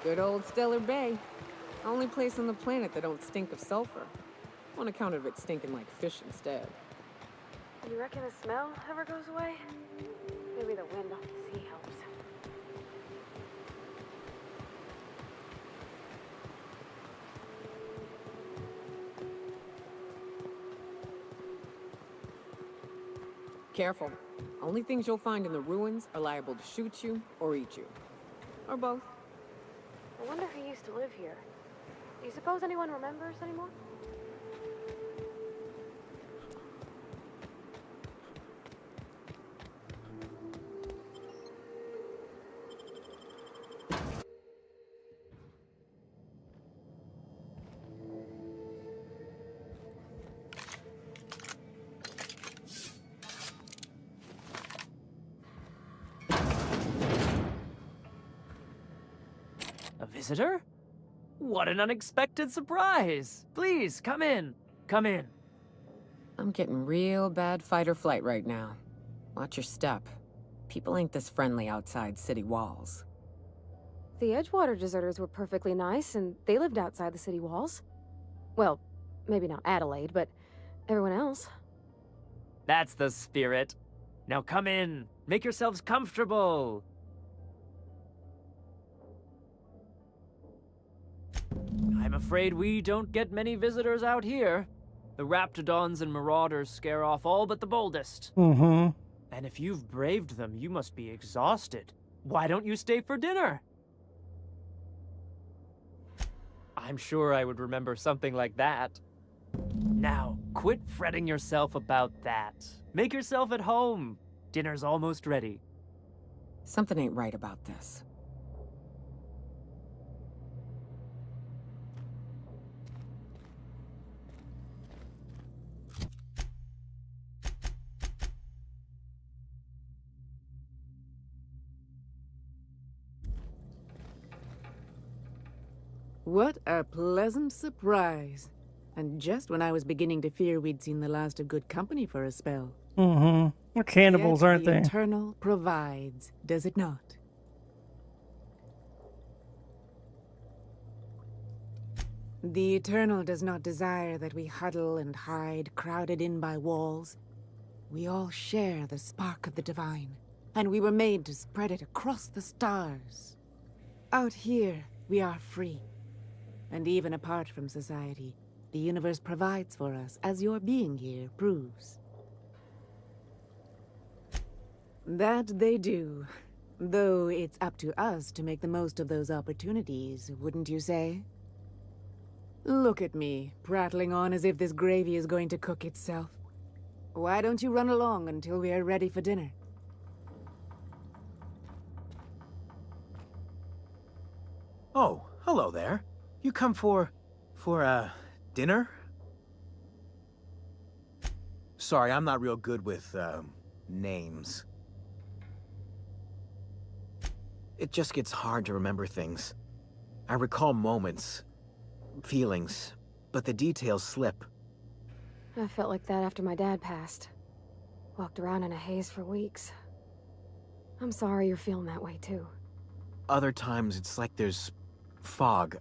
M: Good old Stellar Bay. Only place on the planet that don't stink of sulfur. On account of it stinking like fish instead.
C: You reckon the smell ever goes away? Maybe the wind off the sea helps.
M: Careful. Only things you'll find in the ruins are liable to shoot you or eat you. Or both.
C: I wonder who used to live here. Do you suppose anyone remembers anymore?
L: A visitor? What an unexpected surprise! Please, come in. Come in.
M: I'm getting real bad fight or flight right now. Watch your step. People ain't this friendly outside city walls.
C: The Edgewater deserters were perfectly nice, and they lived outside the city walls. Well, maybe not Adelaide, but everyone else.
L: That's the spirit. Now come in. Make yourselves comfortable. I'm afraid we don't get many visitors out here. The Raptidons and Marauders scare off all but the boldest.
B: Mm-hmm.
L: And if you've braved them, you must be exhausted. Why don't you stay for dinner? I'm sure I would remember something like that. Now, quit fretting yourself about that. Make yourself at home. Dinner's almost ready.
M: Something ain't right about this.
V: What a pleasant surprise. And just when I was beginning to fear we'd seen the last of good company for a spell.
B: Mm-hmm. We're cannibals,
V: Yet
B: aren't
V: the
B: they?
V: Eternal provides, does it not? The Eternal does not desire that we huddle and hide, crowded in by walls. We all share the spark of the divine, and we were made to spread it across the stars. Out here, we are free. And even apart from society, the universe provides for us, as your being here proves. That they do. Though it's up to us to make the most of those opportunities, wouldn't you say? Look at me, prattling on as if this gravy is going to cook itself. Why don't you run along until we are ready for dinner?
J: Oh, hello there. You come for dinner? Sorry, I'm not real good with, names. It just gets hard to remember things. I recall moments, feelings, but the details slip.
C: I felt like that after my dad passed. Walked around in a haze for weeks. I'm sorry you're feeling that way, too.
J: Other times, it's like there's fog.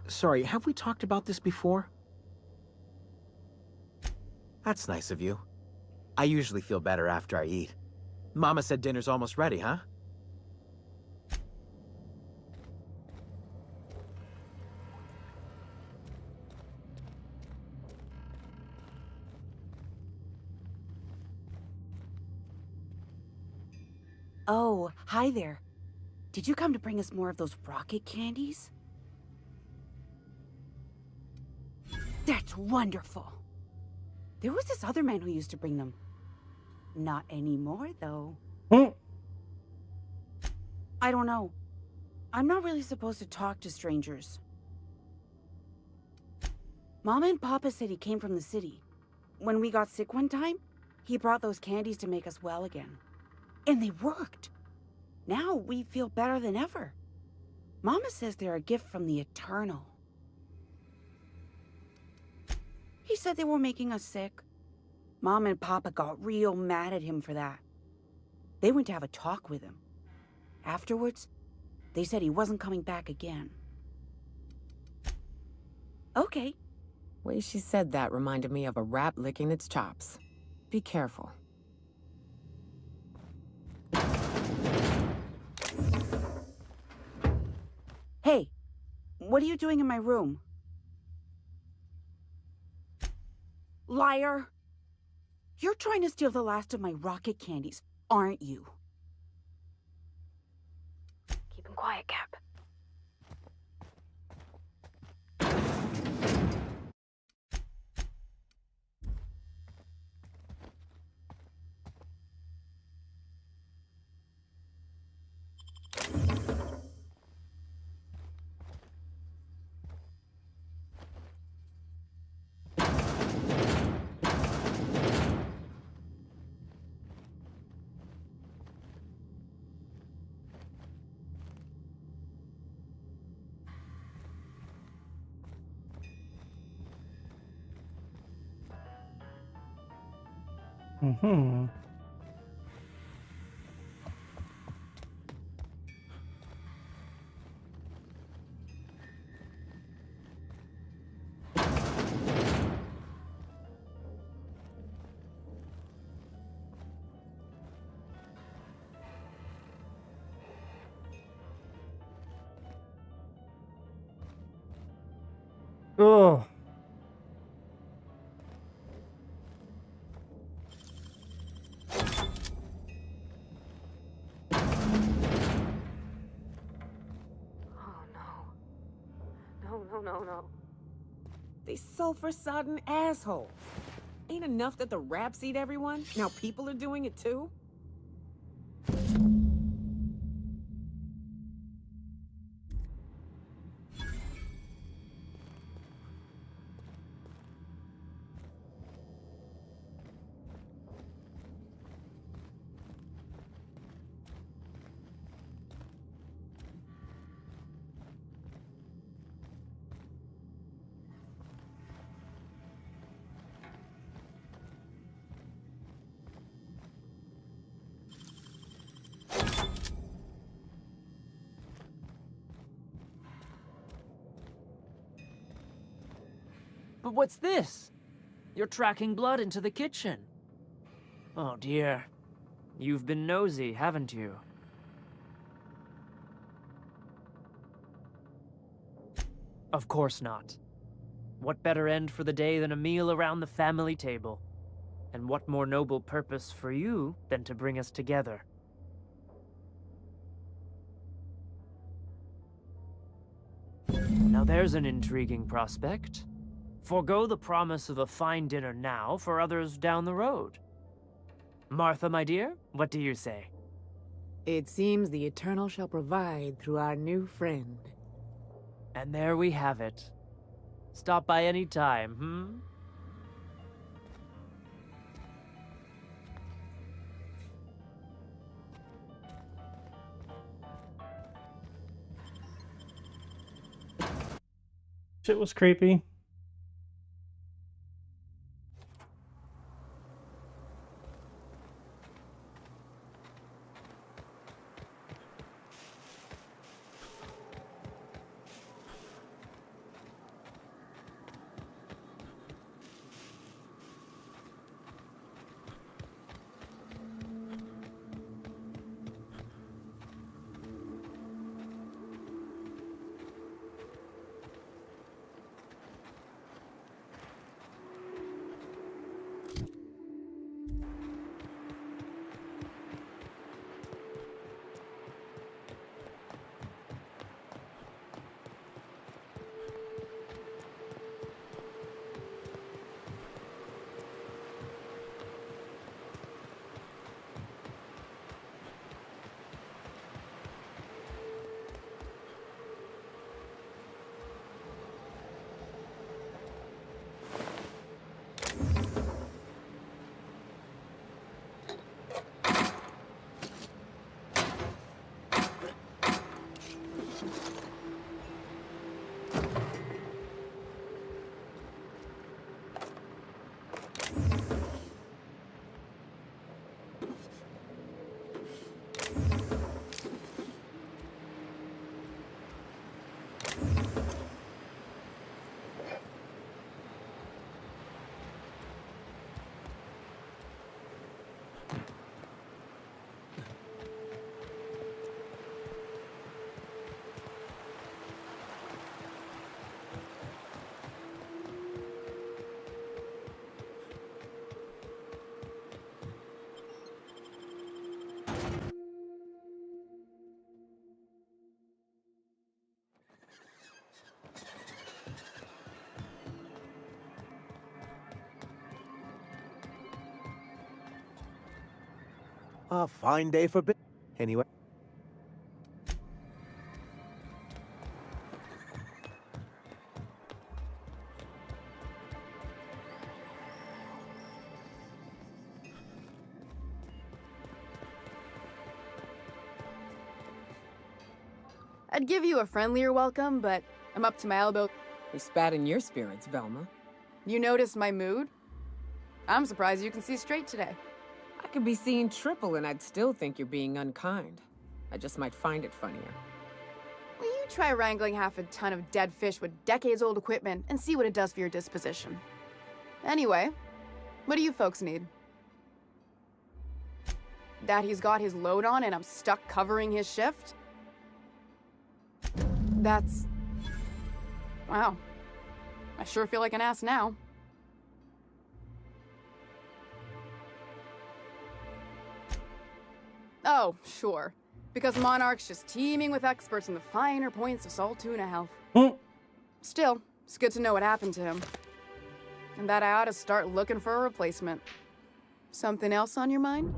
J: Sorry, have we talked about this before? That's nice of you. I usually feel better after I eat. Mama said dinner's almost ready, huh?
W: Oh, hi there. Did you come to bring us more of those rocket candies? That's wonderful. There was this other man who used to bring them. Not anymore, though. I don't know. I'm not really supposed to talk to strangers. Mama and Papa said he came from the city. When we got sick one time, he brought those candies to make us well again. And they worked. Now we feel better than ever. Mama says they're a gift from the Eternal. He said they were making us sick. Mom and Papa got real mad at him for that. They went to have a talk with him. Afterwards, they said he wasn't coming back again. Okay.
M: Way she said that reminded me of a rat licking its chops. Be careful.
W: Hey, what are you doing in my room? Liar! You're trying to steal the last of my rocket candies, aren't you?
C: Keep him quiet, Cap.
B: Mm-hmm. Oh.
C: No.
M: They sulfur-sodden assholes. Ain't enough that the raps eat everyone? Now people are doing it too?
L: But what's this? You're tracking blood into the kitchen. Oh dear. You've been nosy, haven't you? Of course not. What better end for the day than a meal around the family table? And what more noble purpose for you than to bring us together? Now there's an intriguing prospect. Forgo the promise of a fine dinner now for others down the road. Martha, my dear, what do you say?
V: It seems the Eternal shall provide through our new friend.
L: And there we have it. Stop by any time, hmm?
B: Shit was creepy.
T: A fine day for business. Anyway.
I: I'd give you a friendlier welcome, but I'm up to my elbow.
M: We spat in your spirits, Velma.
I: You noticed my mood? I'm surprised you can see straight today.
M: I could be seeing triple and I'd still think you're being unkind. I just might find it funnier.
I: Will you try wrangling half a ton of dead fish with decades-old equipment and see what it does for your disposition? Anyway, what do you folks need? That he's got his load on and I'm stuck covering his shift? That's... wow. I sure feel like an ass now. Oh, sure. Because Monarch's just teeming with experts in the finer points of salt tuna health. Still, it's good to know what happened to him. And that I ought to start looking for a replacement. Something else on your mind?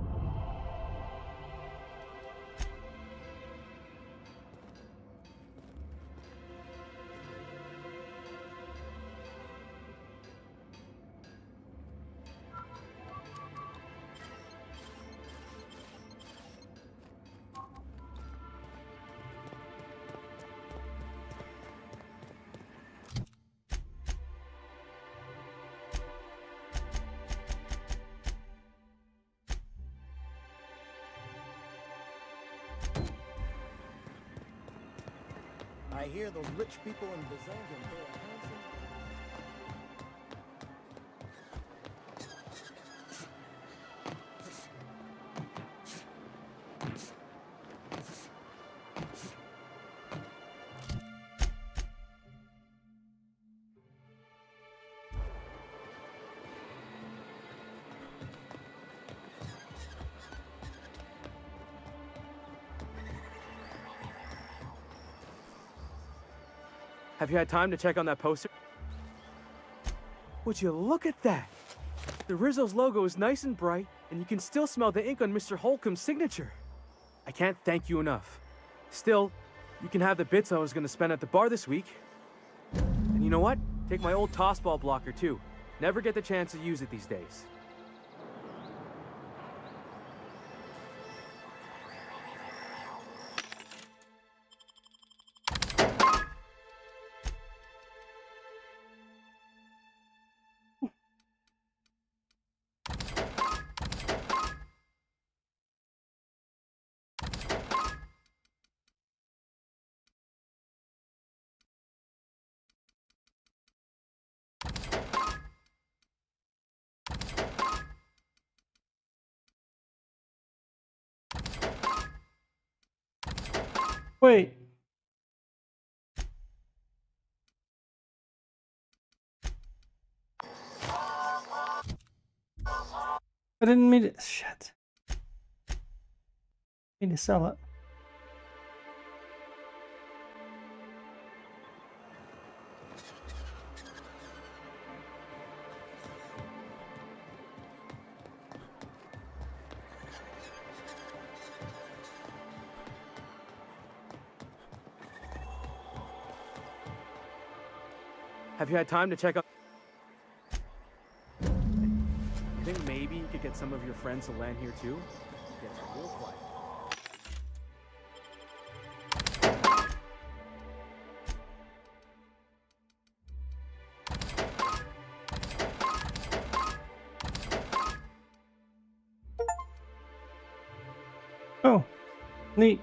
R: I hear those rich people in Byzantium pay a handsome...
F: Have you had time to check on that poster? Would you look at that? The Rizzo's logo is nice and bright, and you can still smell the ink on Mr. Holcomb's signature. I can't thank you enough. Still, you can have the bits I was going to spend at the bar this week. And you know what? Take my old tossball blocker too. Never get the chance to use it these days.
B: Wait. I didn't mean to... shit. Mean to sell it.
F: Have you had time to check out? I think maybe you could get some of your friends to land here too. Get real quiet.
B: Oh, neat.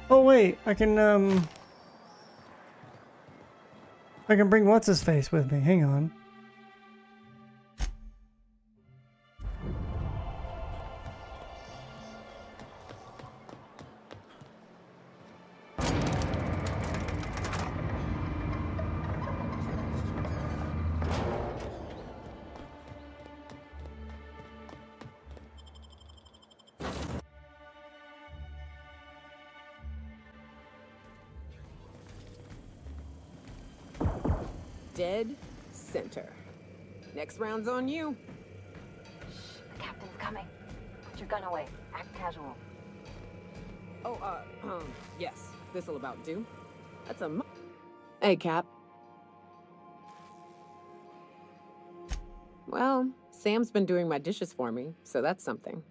B: Oh wait, I can bring what's his face with me. Hang on.
M: Dead center. Next round's on you.
C: The captain's coming. Put your gun away. Act casual.
M: Oh, yes. This'll about do. That's a Hey, Cap. Well, Sam's been doing my dishes for me, so that's something.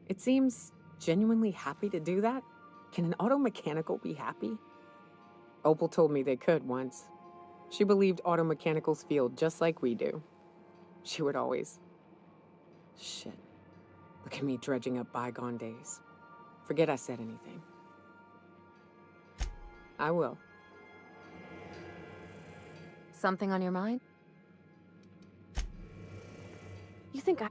M: It seems genuinely happy to do that. Can an auto mechanical be happy? Opal told me they could once. She believed auto mechanicals feel just like we do. She would always... Shit. Look at me dredging up bygone days. Forget I said anything. I will.
C: Something on your mind? You think I...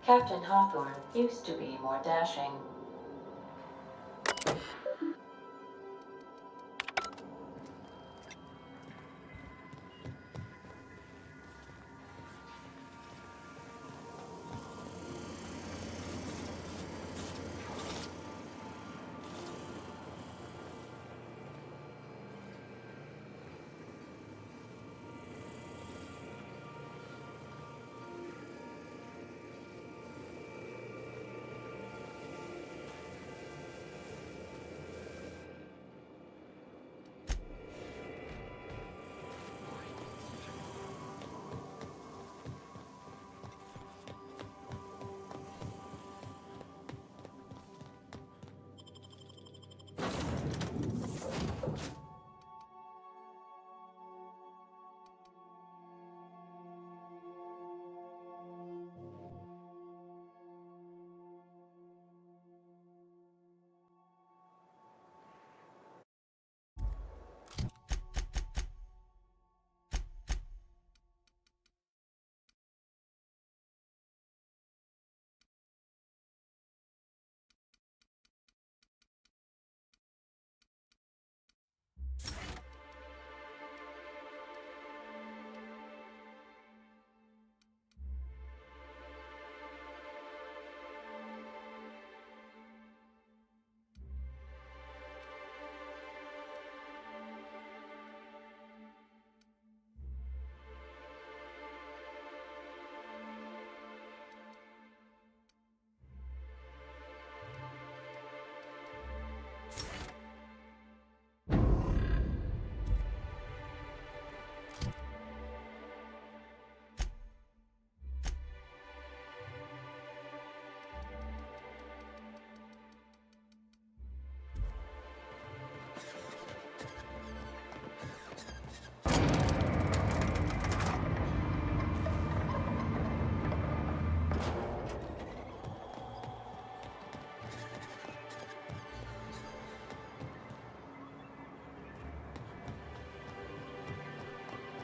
A: Captain Hawthorne used to be more dashing.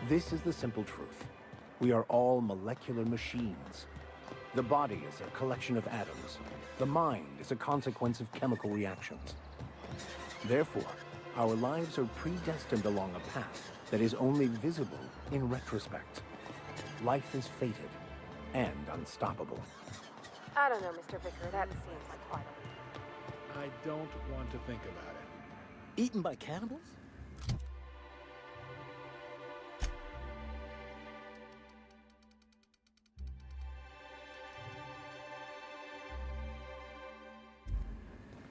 D: This is the simple truth. We are all molecular machines. The body is a collection of atoms. The mind is a consequence of chemical reactions. Therefore, our lives are predestined along a path that is only visible in retrospect. Life is fated and unstoppable.
C: I don't know, Mr. Vicker. That seems like quite a...
N: I don't want to think about it.
R: Eaten by cannibals?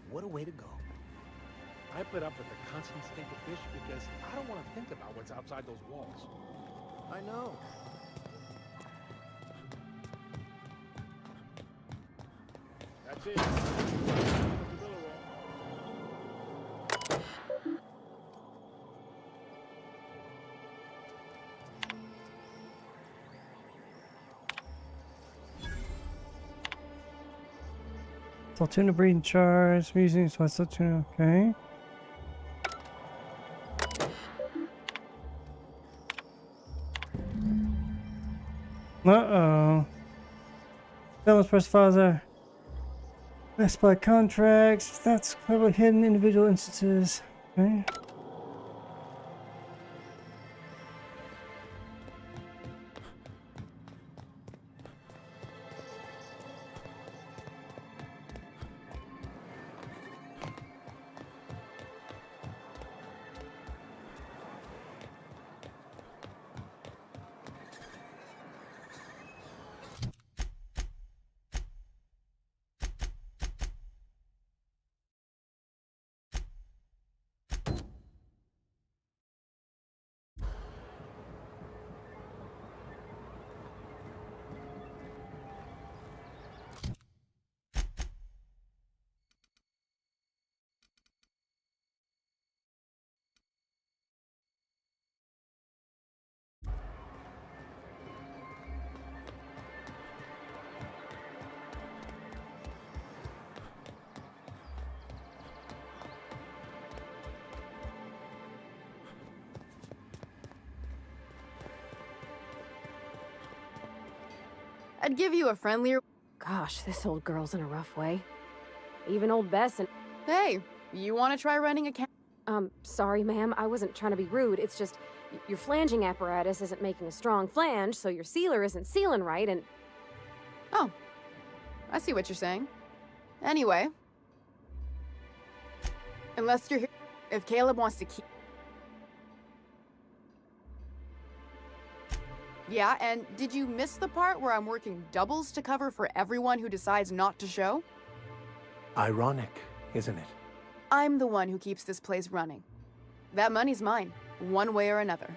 R: What a way to go.
N: I put up with the constant stink of fish because I don't want to think about what's outside those walls.
R: I know.
N: That's it.
B: Saltuna breeding charge. Using so Saltuna. Okay. Uh-oh. Films press father. Best by contracts. That's cleverly hidden individual instances. Okay.
I: I'd give you a friendlier...
C: Gosh, this old girl's in a rough way. Even old Bess and...
I: Hey, you want to try running a
C: sorry, ma'am. I wasn't trying to be rude. It's just, your flanging apparatus isn't making a strong flange, so your sealer isn't sealing right, and...
I: Oh, I see what you're saying. Anyway. Unless you're here... If Caleb wants to keep... Yeah, and did you miss the part where I'm working doubles to cover for everyone who decides not to show?
D: Ironic, isn't it?
I: I'm the one who keeps this place running. That money's mine, one way or another.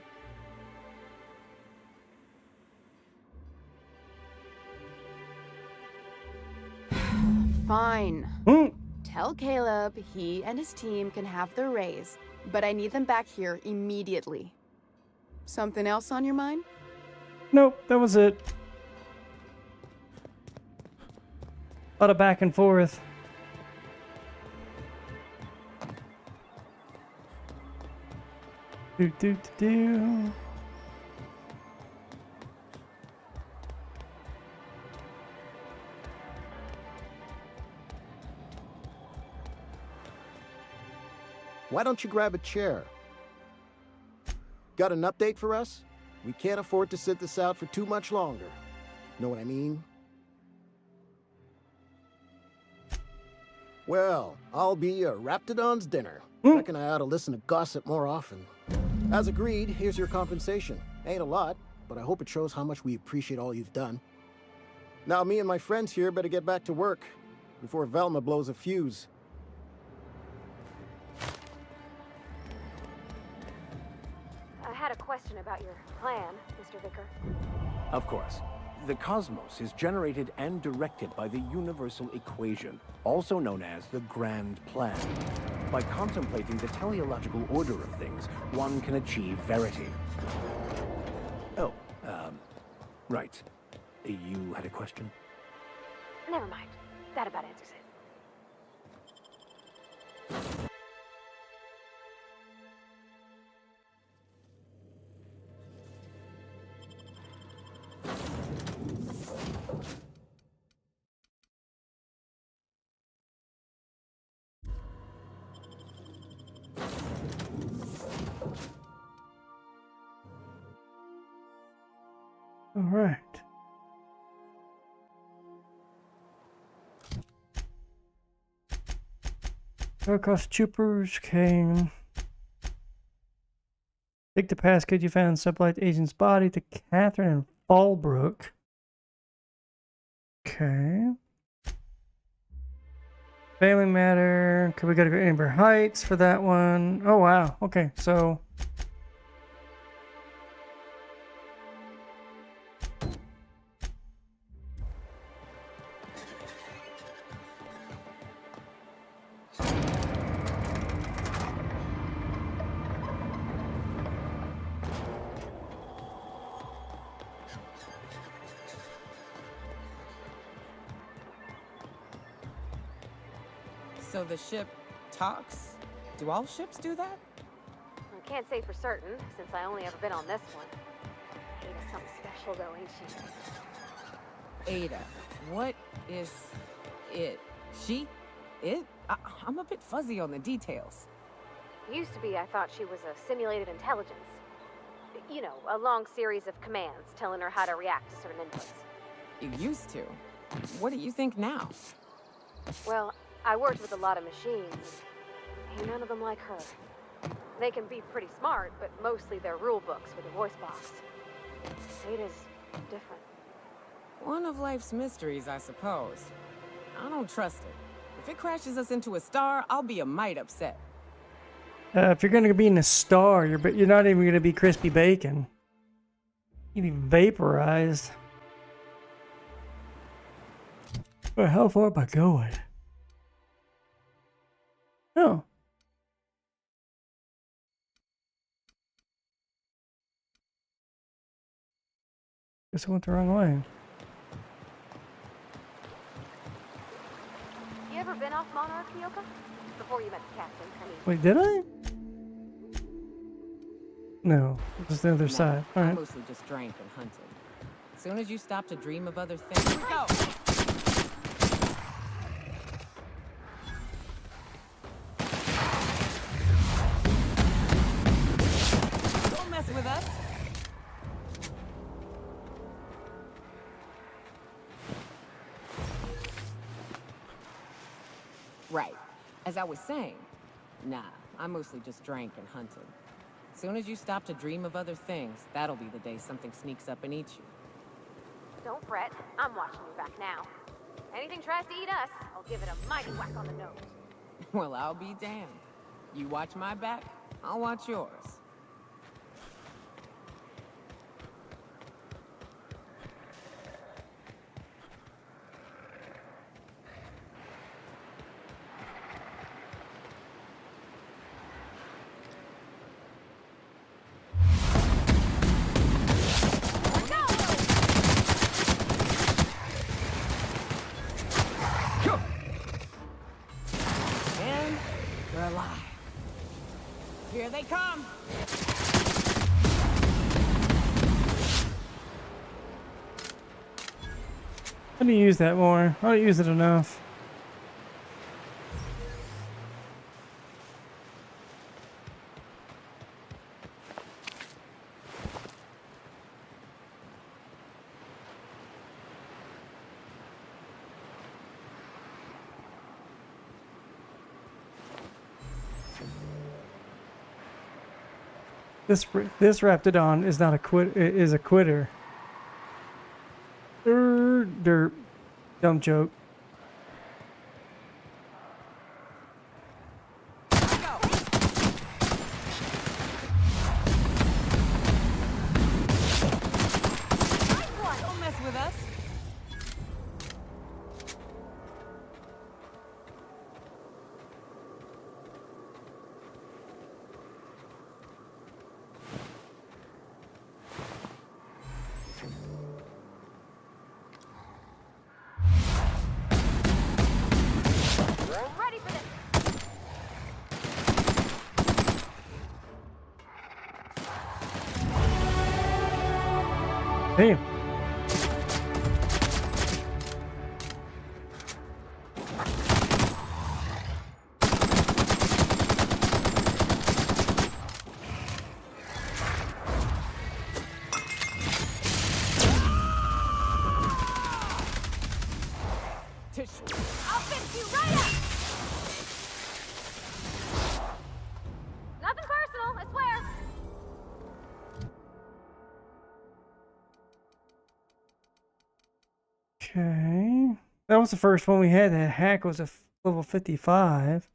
I: Fine. Tell Caleb he and his team can have their raise, but I need them back here immediately. Something else on your mind?
B: Nope, that was it. A lot of back and forth. Do.
H: Why don't you grab a chair? Got an update for us? We can't afford to sit this out for too much longer. Know what I mean? Well, I'll be a Raptidon's dinner. Reckon I ought to listen to gossip more often. As agreed, here's your compensation. Ain't a lot, but I hope it shows how much we appreciate all you've done. Now me and my friends here better get back to work before Velma blows a fuse.
C: I had a question about your plan, Mr. Vicar.
D: Of course. The cosmos is generated and directed by the universal equation, also known as the Grand Plan. By contemplating the teleological order of things, one can achieve verity. Oh, right. You had a question?
C: Never mind. That about answers it.
B: All right. Across troopers came. Take the passcode you found in Sublight Agent's body to Catherine and Fallbrook. Okay. Failing matter. Could we go to Amber Heights for that one? Oh wow. Okay, so
M: So the ship talks? Do all ships do that?
C: I can't say for certain, since I only ever been on this one. Ada's something special though, ain't she?
M: Ada, what is it? She? It? I'm a bit fuzzy on the details.
C: Used to be, I thought she was a simulated intelligence. You know, a long series of commands telling her how to react to certain inputs.
M: You used to. What do you think now?
C: Well, I worked with a lot of machines. Ain't none of them like her. They can be pretty smart, but mostly they're rule books with a voice box. Ada's different.
M: One of life's mysteries, I suppose. I don't trust it. If it crashes us into a star, I'll be a mite upset.
B: If you're gonna be in a star, you're not even gonna be crispy bacon. You'd be vaporized. But how far am I going? Oh. Guess I went the wrong way.
C: You ever been off Monarch, Kyoka? Before you met the captain, I mean.
B: Wait, did I? No, it was the other side. All
M: I
B: right.
M: mostly just drank and hunted. As soon as you stop to dream of other things, here we go! Don't mess with us! Right. As I was saying, nah, I mostly just drank and hunted. As soon as you stop to dream of other things, that'll be the day something sneaks up and eats you.
C: Don't fret, I'm watching you back now. Anything tries to eat us, I'll give it a mighty whack on the nose.
M: Well, I'll be damned. You watch my back, I'll watch yours. And we're alive. Here they come!
B: I need to use that more. I don't use it enough. This Raptidon is not a is a quitter. Derp. Dumb joke.
M: Don't mess with us.
C: Ready for this!
B: Damn.
C: I'll fix you right up! Nothing personal, I swear.
B: Okay. That was the first one we had. That hack was a level 55.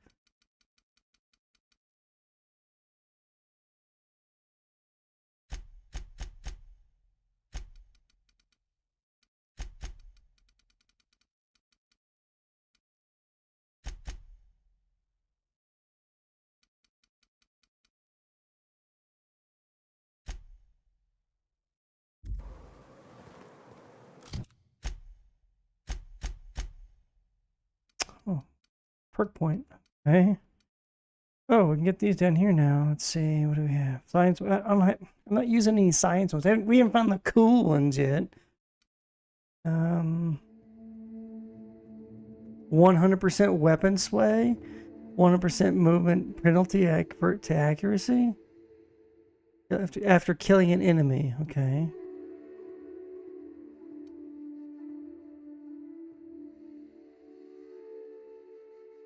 B: perk point. Okay. Oh, we can get these down here now. Let's see. What do we have? Science. I'm not using any science ones. We haven't found the cool ones yet. 100% weapon sway. 100% movement penalty to accuracy. After killing an enemy. Okay.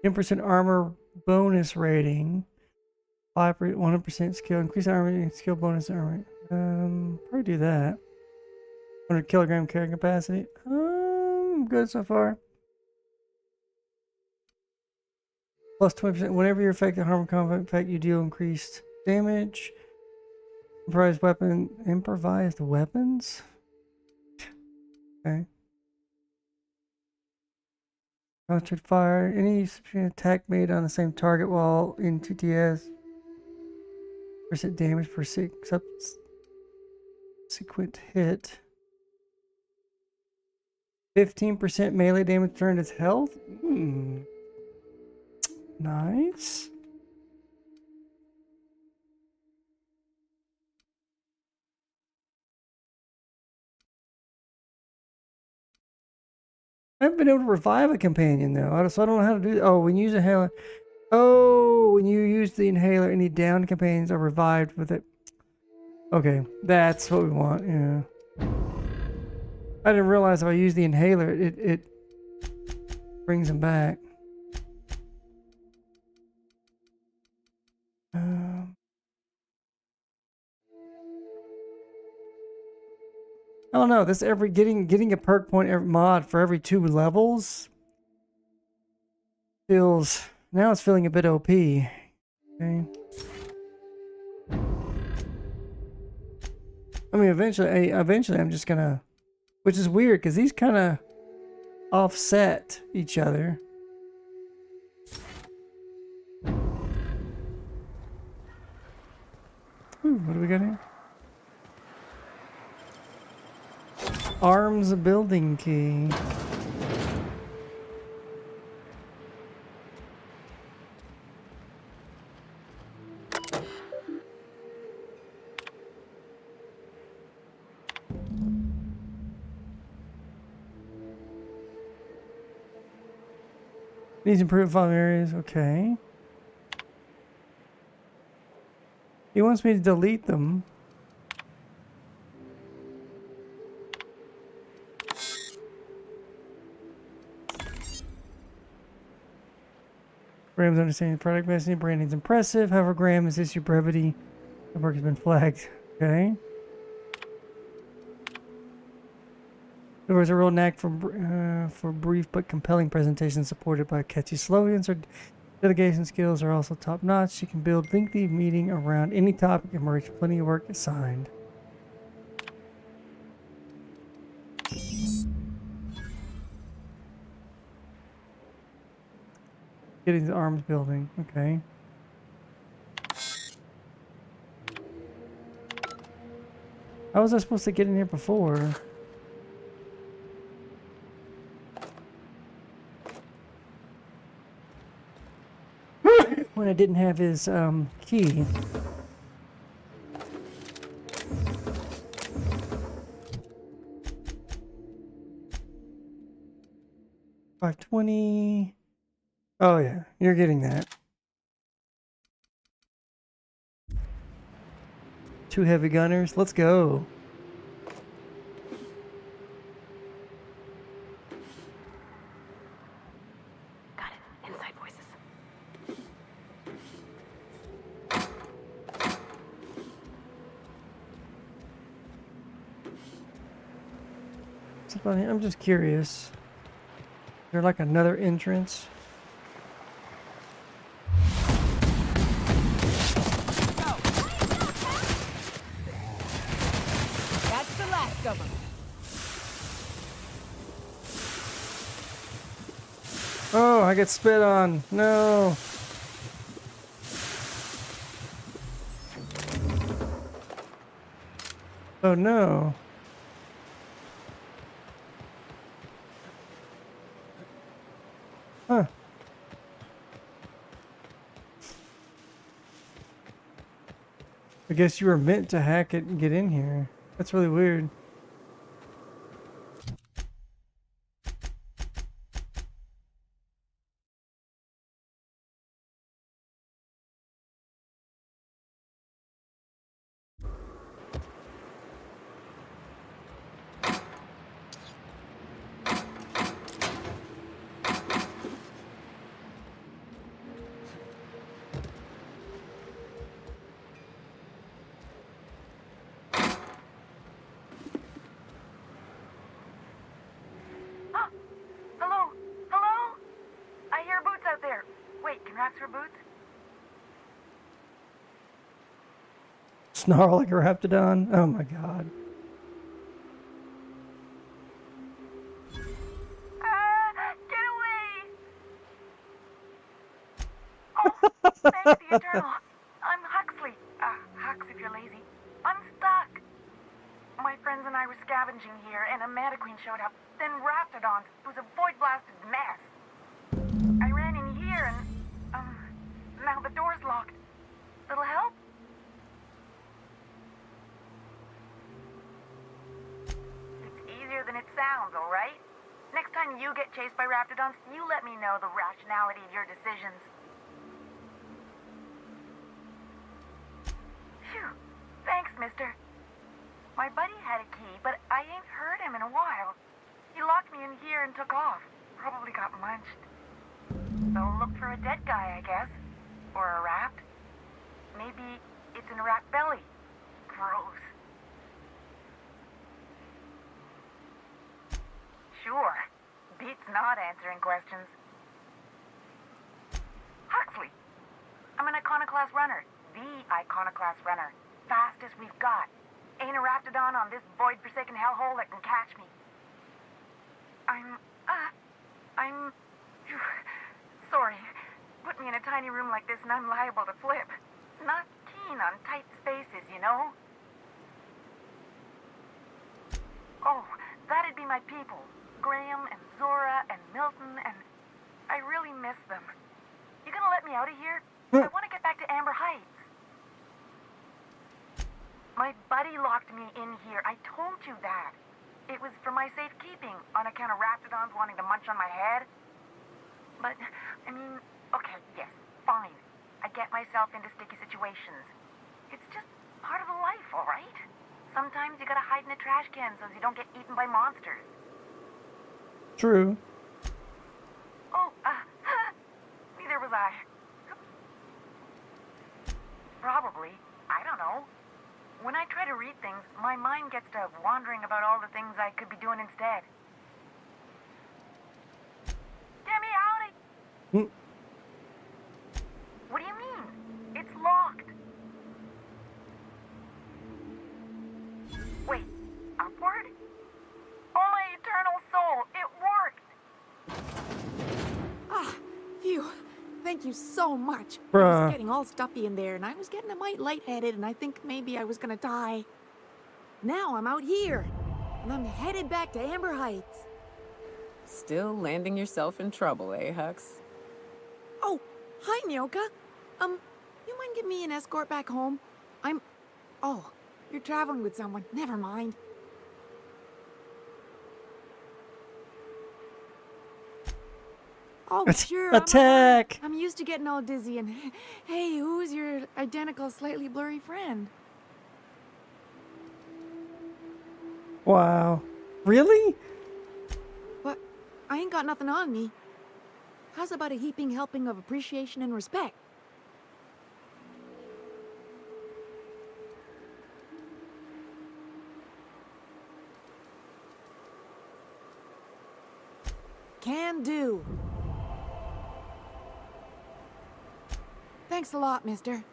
B: 10% armor bonus rating. 100% skill. Increase armor and skill bonus armor. Probably do that. 100 kilogram carrying capacity. Good so far. Plus 20%. Whenever you're affected, harm combat effect, you deal increased damage. Improvised weapons? Okay. Concentrated fire. Any attack made on the same target while in TTS. % damage per subsequent hit. 15% melee damage turned as health? Nice. I haven't been able to revive a companion though, so I don't know how to do that. Oh, when you use a inhaler. Oh, when you use the inhaler, any downed companions are revived with it. Okay, that's what we want, yeah. I didn't realize if I use the inhaler, it brings them back. I don't know. This getting a perk point mod for every 2 levels feels now it's feeling a bit OP. Okay. I mean, eventually I'm just gonna, which is weird because these kind of offset each other. What do we got here? Arms building key. Needs improved following areas. Okay. He wants me to delete them. Graham's understanding the product messaging. Branding's impressive. However, Graham is issue brevity. The work has been flagged. Okay. There was a real knack for brief but compelling presentations supported by catchy slogans. Her delegation skills are also top notch. She can build lengthy meeting around any topic and merge plenty of work assigned. Getting the arms building. Okay. How was I supposed to get in here before? When I didn't have his key. $520. Oh yeah, you're getting that. 2 heavy gunners. Let's go.
C: Got it. Inside voices.
B: I'm just curious. Is there like another entrance?
M: That's the last of them.
B: Oh, I get spit on. No. Oh no. Huh. I guess you were meant to hack it and get in here. That's really weird.
K: Hello? Hello? I hear boots out there. Wait, can rats hear boots?
B: Snarl like a raptidon. Oh my god.
K: Get away! Oh, thanks, the Eternal. I'm Huxley. Hux if you're lazy. I'm stuck. My friends and I were scavenging here, and a Mana Queen showed up. Then Raptidons. It was a void-blasted mess. I ran in here, and, now the door's locked. Little help? It's easier than it sounds, all right? Next time you get chased by Raptidons, you let me know the rationality of your decisions. Phew. Thanks, mister. My buddy had a key, but I ain't heard him in a while. He locked me in here and took off. Probably got munched. So look for a dead guy, I guess. Or a rat. Maybe it's in a rat belly. Gross. Sure. Beats not answering questions. Huxley. I'm an Iconoclast runner. The Iconoclast runner. Fastest we've got. Ain't a Raptidon on this void-forsaken hellhole that can catch me. I'm... Sorry. Put me in a tiny room like this and I'm liable to flip. Not keen on tight spaces, you know? Oh, that'd be my people. Graham and Zora and Milton and... I really miss them. You gonna let me out of here? I want to get back to Amber Heights. My buddy locked me in here. I told you that. It was for my safekeeping, on account of Raptidons wanting to munch on my head. But, I mean, okay, yes, fine. I get myself into sticky situations. It's just part of the life, all right? Sometimes you gotta hide in a trash can so you don't get eaten by monsters.
B: True.
K: Oh, neither was I. Probably. I don't know. When I try to read things, my mind gets to wandering about all the things I could be doing instead. Get me out of... What do you mean? It's locked. Wait, upward? Oh, my eternal soul, it worked!
V: Ah, phew. Thank you so much. I
B: Bruh.
V: was getting all stuffy in there, and I was getting a mite lightheaded, and I think maybe I was gonna die. Now I'm out here, and I'm headed back to Amber Heights.
M: Still landing yourself in trouble, eh, Hux?
V: Oh, hi, Nyoka. You mind giving me an escort back home? Oh, you're traveling with someone. Never mind. Oh, sure.
B: Attack!
V: I'm used to getting all dizzy and... Hey, who's your identical, slightly blurry friend?
B: Wow. Really?
V: What? I ain't got nothing on me. How's about a heaping helping of appreciation and respect? Can do. Thanks a lot, mister.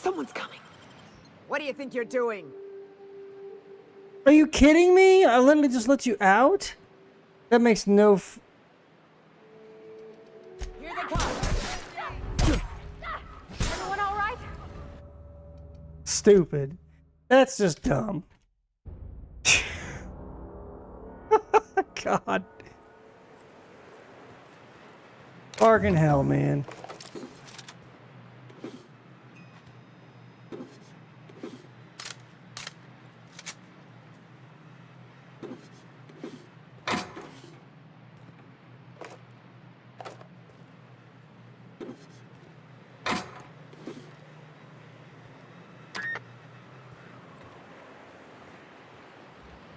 M: Someone's coming. What do you think you're doing?
B: Are you kidding me? I literally just let you out? That makes no
M: Here they come.
C: Everyone all right?
B: stupid. That's just dumb. God. Bargain hell, man.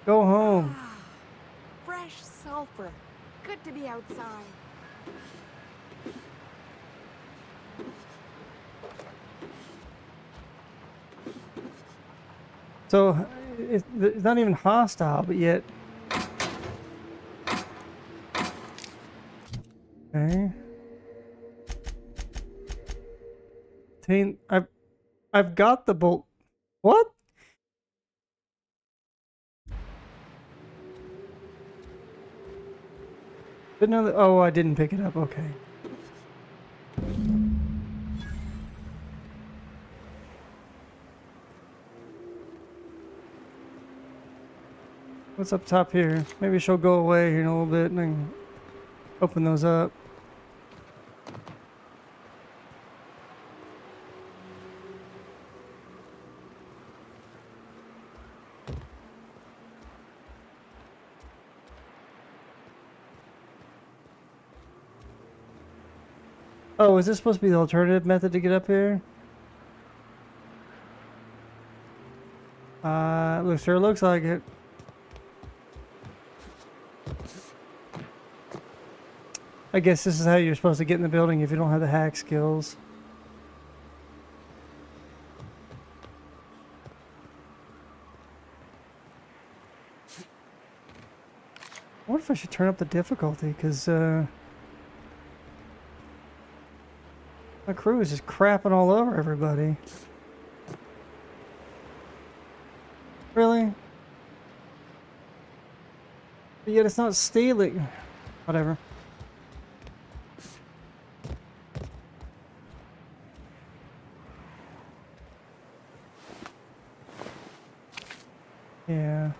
B: Go home.
V: Fresh sulfur. Good to be outside.
B: So, it's not even hostile, but yet... Okay. I've got the bolt. What? Didn't know that. Oh, I didn't pick it up. Okay. What's up top here? Maybe she'll go away here in a little bit and then open those up. Oh, is this supposed to be the alternative method to get up here? Sure looks like it. I guess this is how you're supposed to get in the building if you don't have the hack skills. I wonder if I should turn up the difficulty, because, my crew is just crapping all over everybody. Really? But yet it's not stealing. Whatever. Yeah.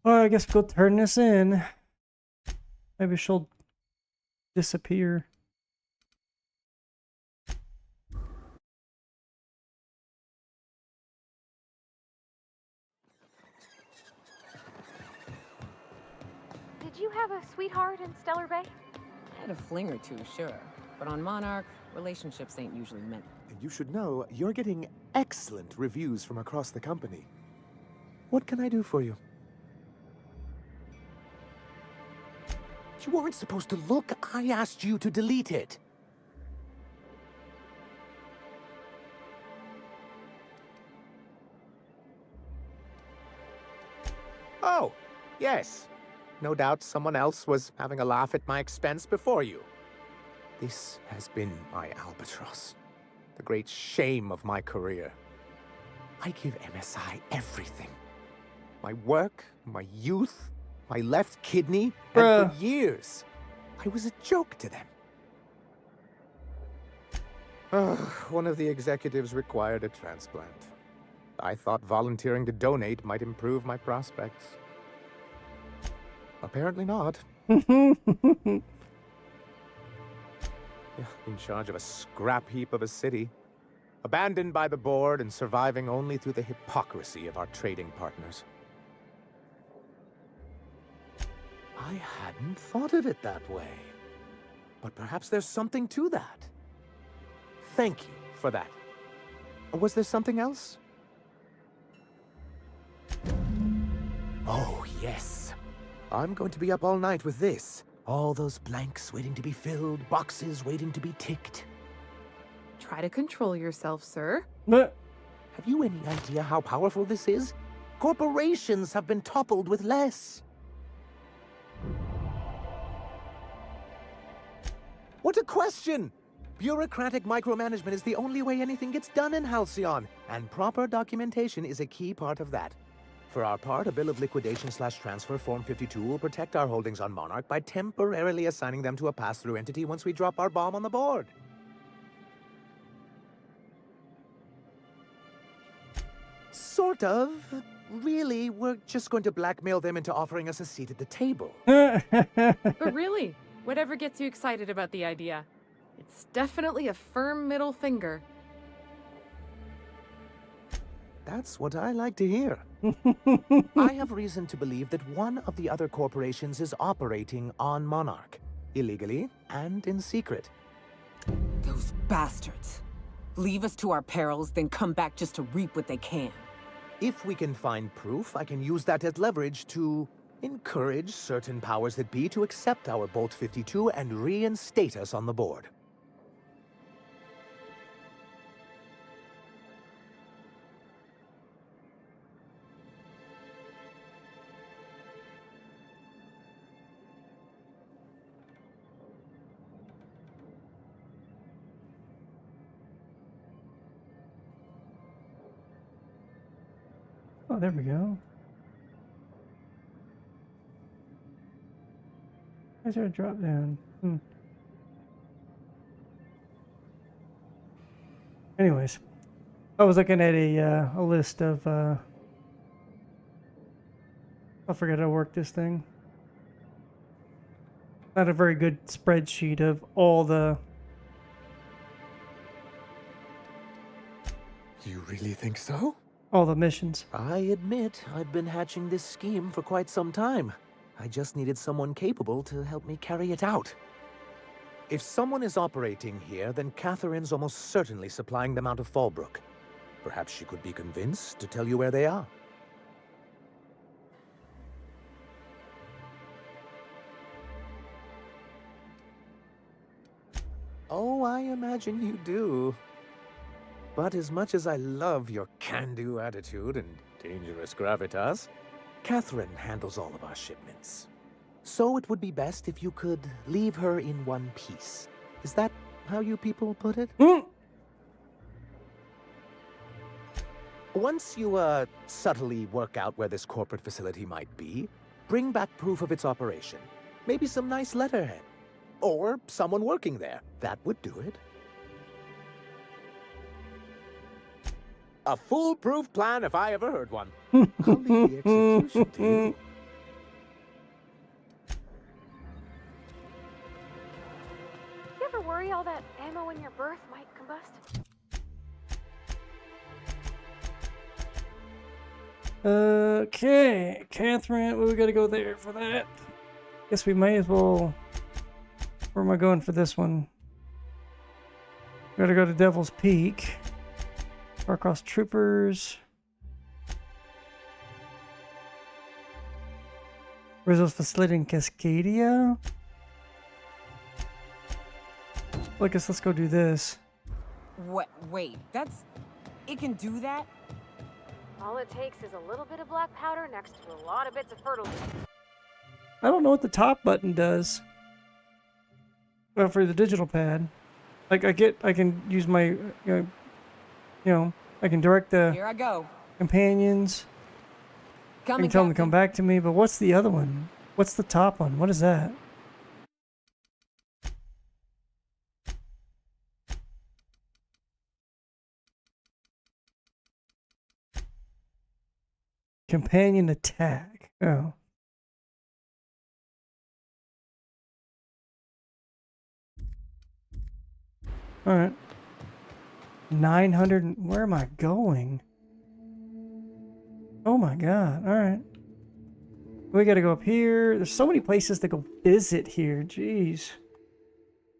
B: Well, I guess we'll turn this in. Maybe she'll disappear.
C: Did you have a sweetheart in Stellar Bay?
G: I had a fling or two, sure. But on Monarch, relationships ain't usually meant.
T: And you should know, you're getting excellent reviews from across the company. What can I do for you? You weren't supposed to look. I asked you to delete it. Oh, yes. No doubt someone else was having a laugh at my expense before you. This has been my albatross. The great shame of my career. I give MSI everything. My work, my youth, my left kidney, and for years, I was a joke to them. One of the executives required a transplant. I thought volunteering to donate might improve my prospects. Apparently not. In charge of a scrap heap of a city, abandoned by the board and surviving only through the hypocrisy of our trading partners. I hadn't thought of it that way. But perhaps there's something to that. Thank you for that. Was there something else? Oh, yes. I'm going to be up all night with this. All those blanks waiting to be filled, boxes waiting to be ticked.
Q: Try to control yourself, sir.
T: Have you any idea how powerful this is? Corporations have been toppled with less. What a question! Bureaucratic micromanagement is the only way anything gets done in Halcyon, and proper documentation is a key part of that. For our part, a bill of liquidation/transfer Form 52 will protect our holdings on Monarch by temporarily assigning them to a pass-through entity once we drop our bomb on the board. Sort of. Really, we're just going to blackmail them into offering us a seat at the table.
Q: But really, whatever gets you excited about the idea? It's definitely a firm middle finger.
T: That's what I like to hear. I have reason to believe that one of the other corporations is operating on Monarch, illegally and in secret.
M: Those bastards. Leave us to our perils, then come back just to reap what they can.
T: If we can find proof, I can use that as leverage to encourage certain powers that be to accept our Bolt 52 and reinstate us on the board.
B: Oh, there we go. Why is there a drop down? Anyways, I was looking at a list of I forget how to work this thing. Not a very good spreadsheet of all the.
T: You really think so?
B: All the missions.
T: I admit, I've been hatching this scheme for quite some time. I just needed someone capable to help me carry it out. If someone is operating here, then Catherine's almost certainly supplying them out of Fallbrook. Perhaps she could be convinced to tell you where they are. Oh, I imagine you do. But as much as I love your can-do attitude and dangerous gravitas, Catherine handles all of our shipments. So it would be best if you could leave her in one piece. Is that how you people put it? Once you, subtly work out where this corporate facility might be, bring back proof of its operation. Maybe some nice letterhead. Or someone working there. That would do it. A foolproof plan if I ever heard one. I'll leave the execution to you.
C: You ever worry all that ammo in your berth might combust?
B: Okay, Catherine, we gotta go there for that. Guess we may as well. Where am I going for this one? Gotta go to Devil's Peak. Farcross Troopers. Rizzo's facility in Cascadia. Well, I guess let's go do this.
M: What? Wait, that's... It can do that?
C: All it takes is a little bit of black powder next to a lot of bits of fertilizer.
B: I don't know what the top button does. Well, for the digital pad. Like, I can use my, I can direct the
M: Here I go.
B: companions. I can tell them to come back to me, but what's the other one? What's the top one? What is that? Companion attack. Oh. Alright. 900. Where am I going? Oh my god. Alright. We gotta go up here. There's so many places to go visit here. Jeez.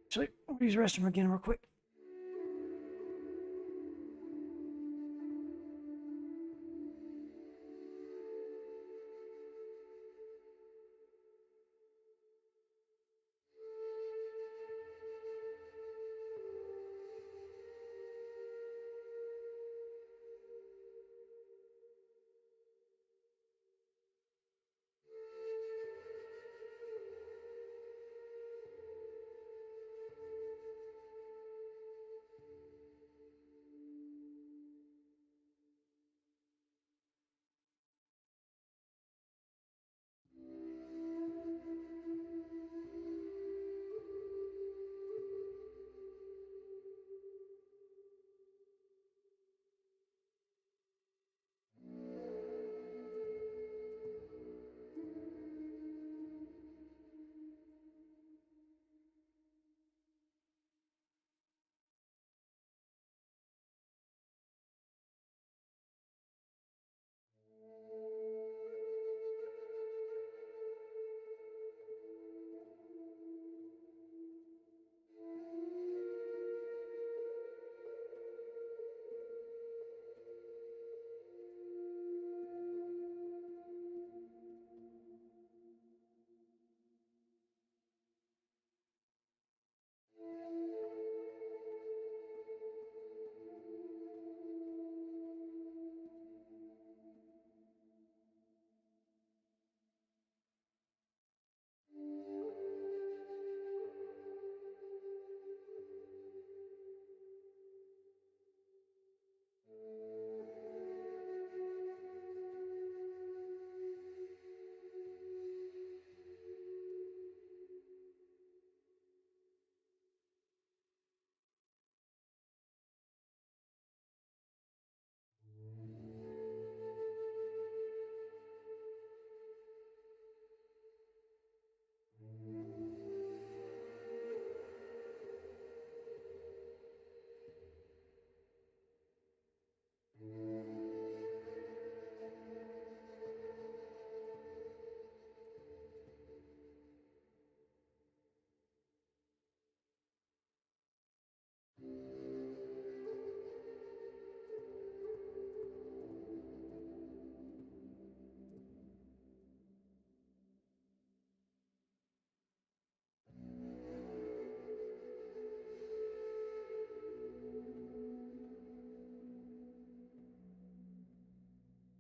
B: Actually, I'll use the restroom again real quick.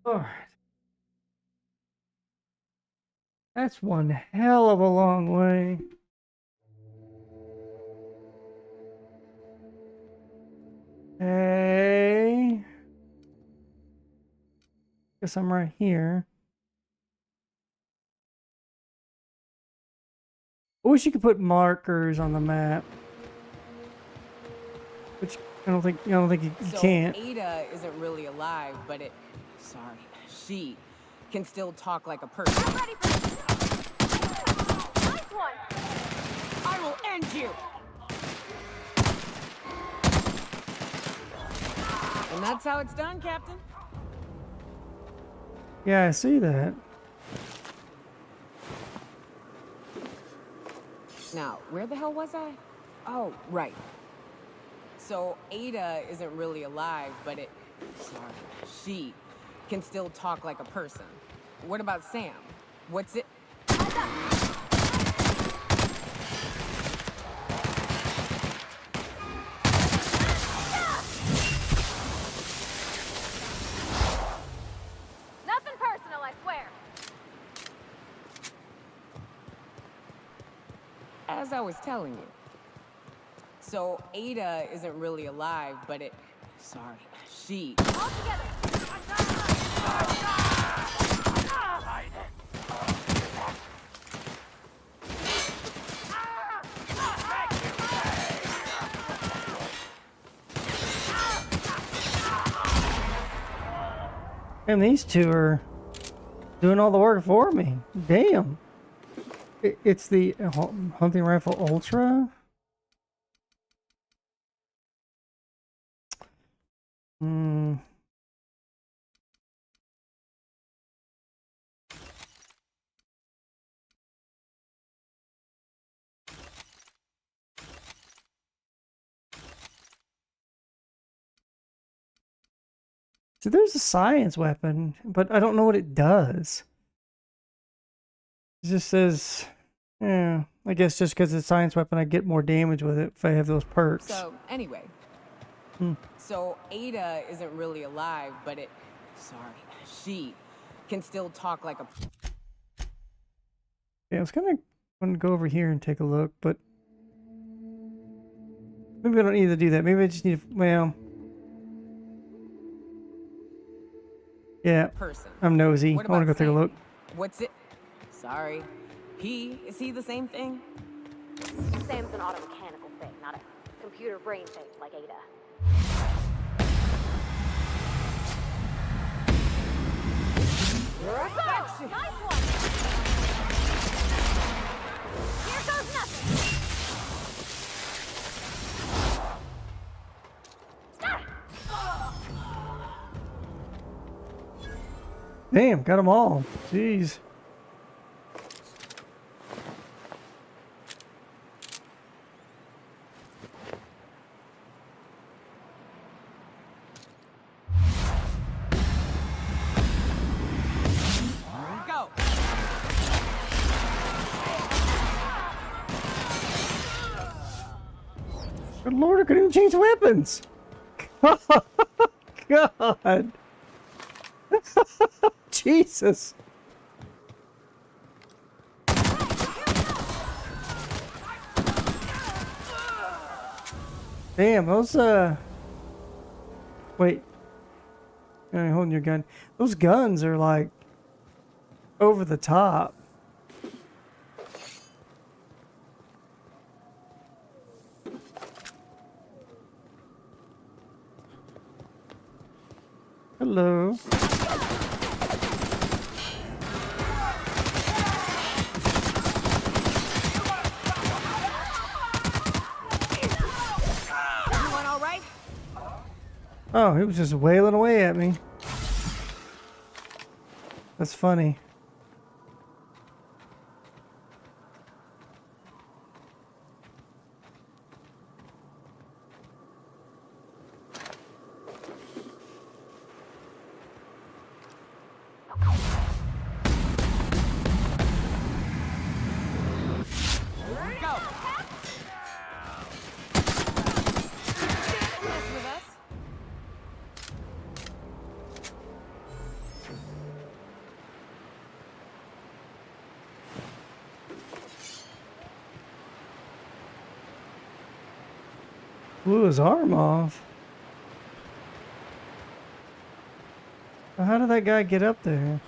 B: Alright. That's one hell of a long way. Hey. Guess I'm right here. I wish you could put markers on the map. Which I don't think you can't.
M: Ada isn't really alive, but she can still talk like a person.
C: I'm ready for this. Nice one.
M: I will end you. And that's how it's done, Captain.
B: Yeah, I see that.
M: Now, where the hell was I? Oh, right. So Ada isn't really alive, but she can still talk like a person. What about Sam? What's it?
C: Nothing personal, I swear.
M: As I was telling you. So Ada isn't really alive, but she.
C: All together.
B: And these two are doing all the work for me. Damn. It's the hunting rifle ultra. So there's a science weapon, but I don't know what it does. It just says, yeah, I guess just because it's a science weapon, I get more damage with it if I have those perks.
M: So anyway. So Ada isn't really alive, but she can still talk like a.
B: Yeah, I was kind of going to go over here and take a look, but maybe I don't need to do that. Maybe I just need to, well, yeah, I'm nosy. I want to go take a look.
M: What's it? Sorry. Is he the same thing?
C: Sam's an automechanical thing, not a computer brain thing like Ada.
M: Perfection!
C: Nice one! Here goes nothing!
B: Damn, got them all. Jeez.
M: Go!
B: Good lord, I couldn't even change weapons. God. Jesus. Damn, those, wait. You're holding your gun. Those guns are, like, over the top. Hello.
M: Everyone all right?
B: Oh, he was just wailing away at me. That's funny. Blew his arm off. How did that guy get up there?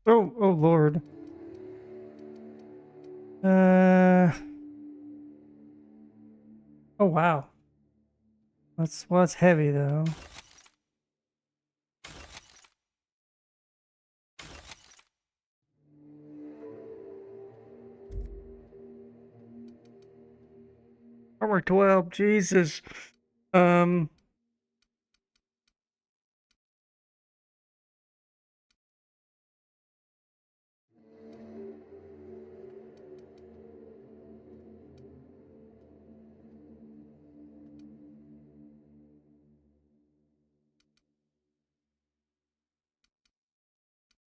B: Oh, oh Lord. Oh wow. That's heavy though. Armor 12, Jesus.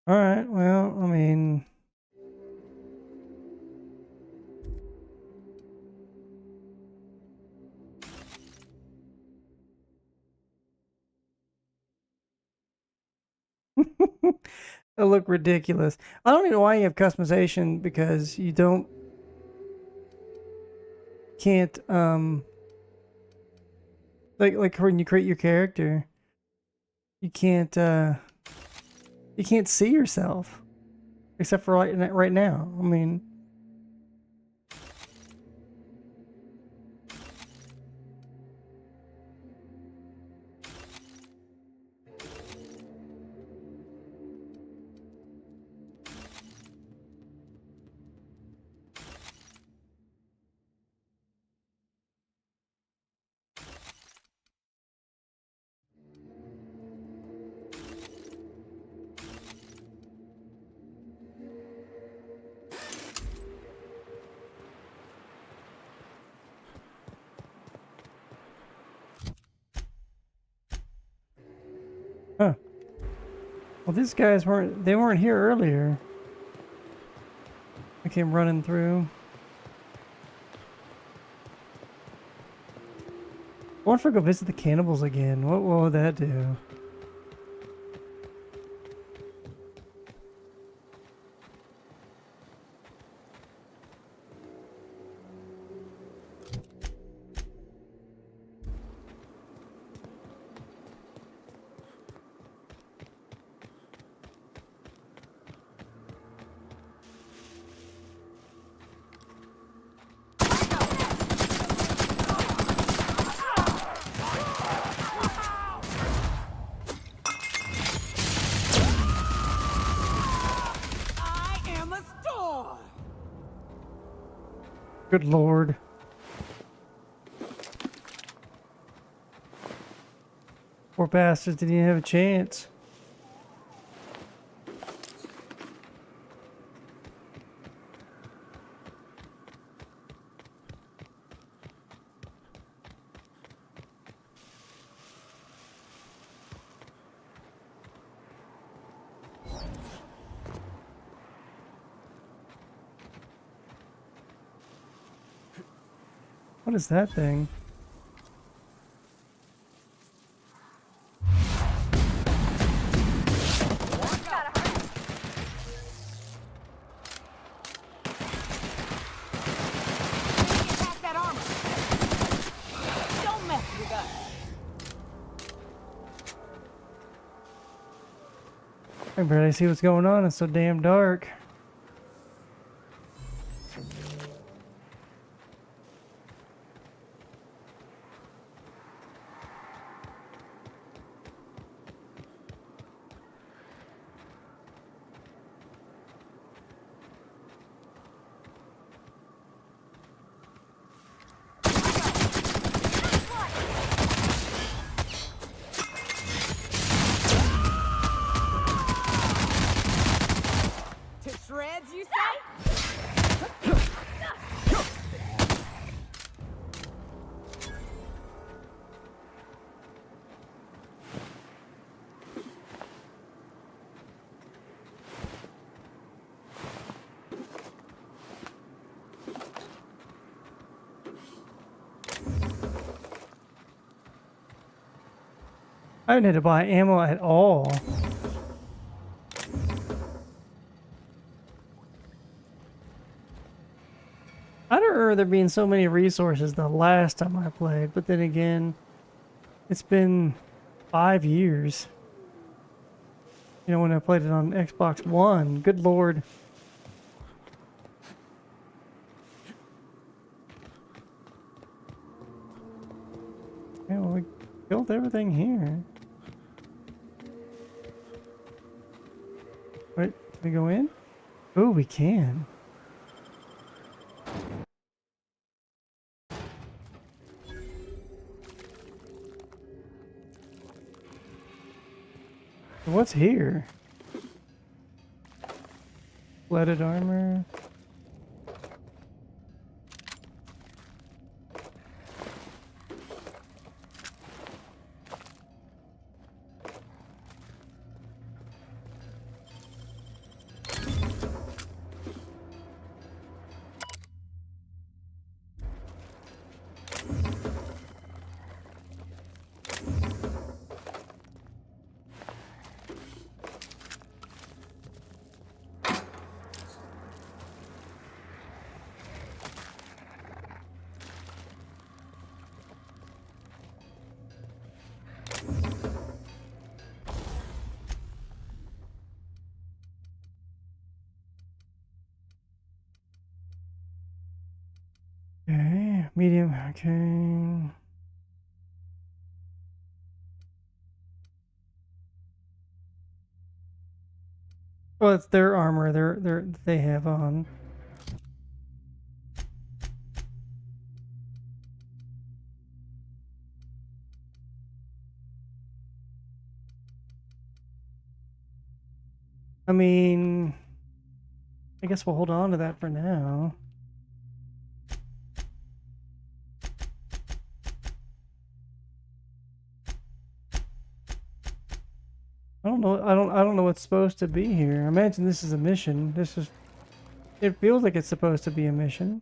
B: All right, well, I mean, it'll look ridiculous. I don't even know why you have customization, because you can't like when you create your character, you can't see yourself except for right now. I mean, huh. Well, these guys weren't here earlier. I came running through. I wonder if I go visit the cannibals again. What would that do? Good Lord. Poor bastards didn't even have a chance. What is that thing? I barely see what's going on. It's so damn dark.
M: To shreds, you say?
B: I didn't have to buy ammo at all. I don't remember there being so many resources the last time I played, but then again, it's been 5 years. You know, when I played it on Xbox One. Good lord. Yeah, well, we killed everything here. Wait, can we go in? Oh, we can. What's here? Leaded armor. Okay, medium, okay. Well, it's their armor they have on. I mean, I guess we'll hold on to that for now. I don't know what's supposed to be here. I imagine this is a mission. It feels like it's supposed to be a mission.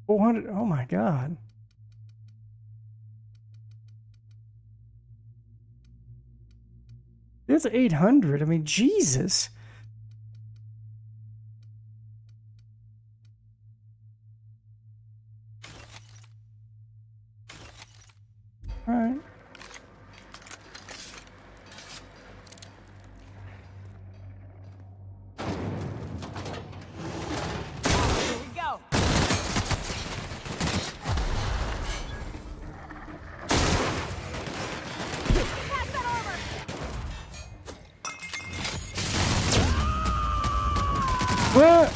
B: $400, oh my god. It's 800. I mean, Jesus. All right.
M: Here we go. Pass that armor.
B: What?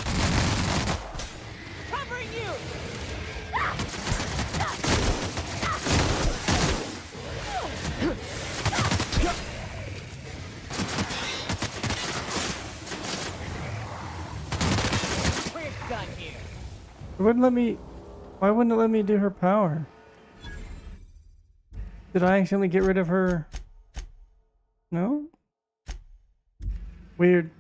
M: Covering you. We're done here.
B: It wouldn't let me. Why wouldn't it let me do her power? Did I accidentally get rid of her? No? Weird.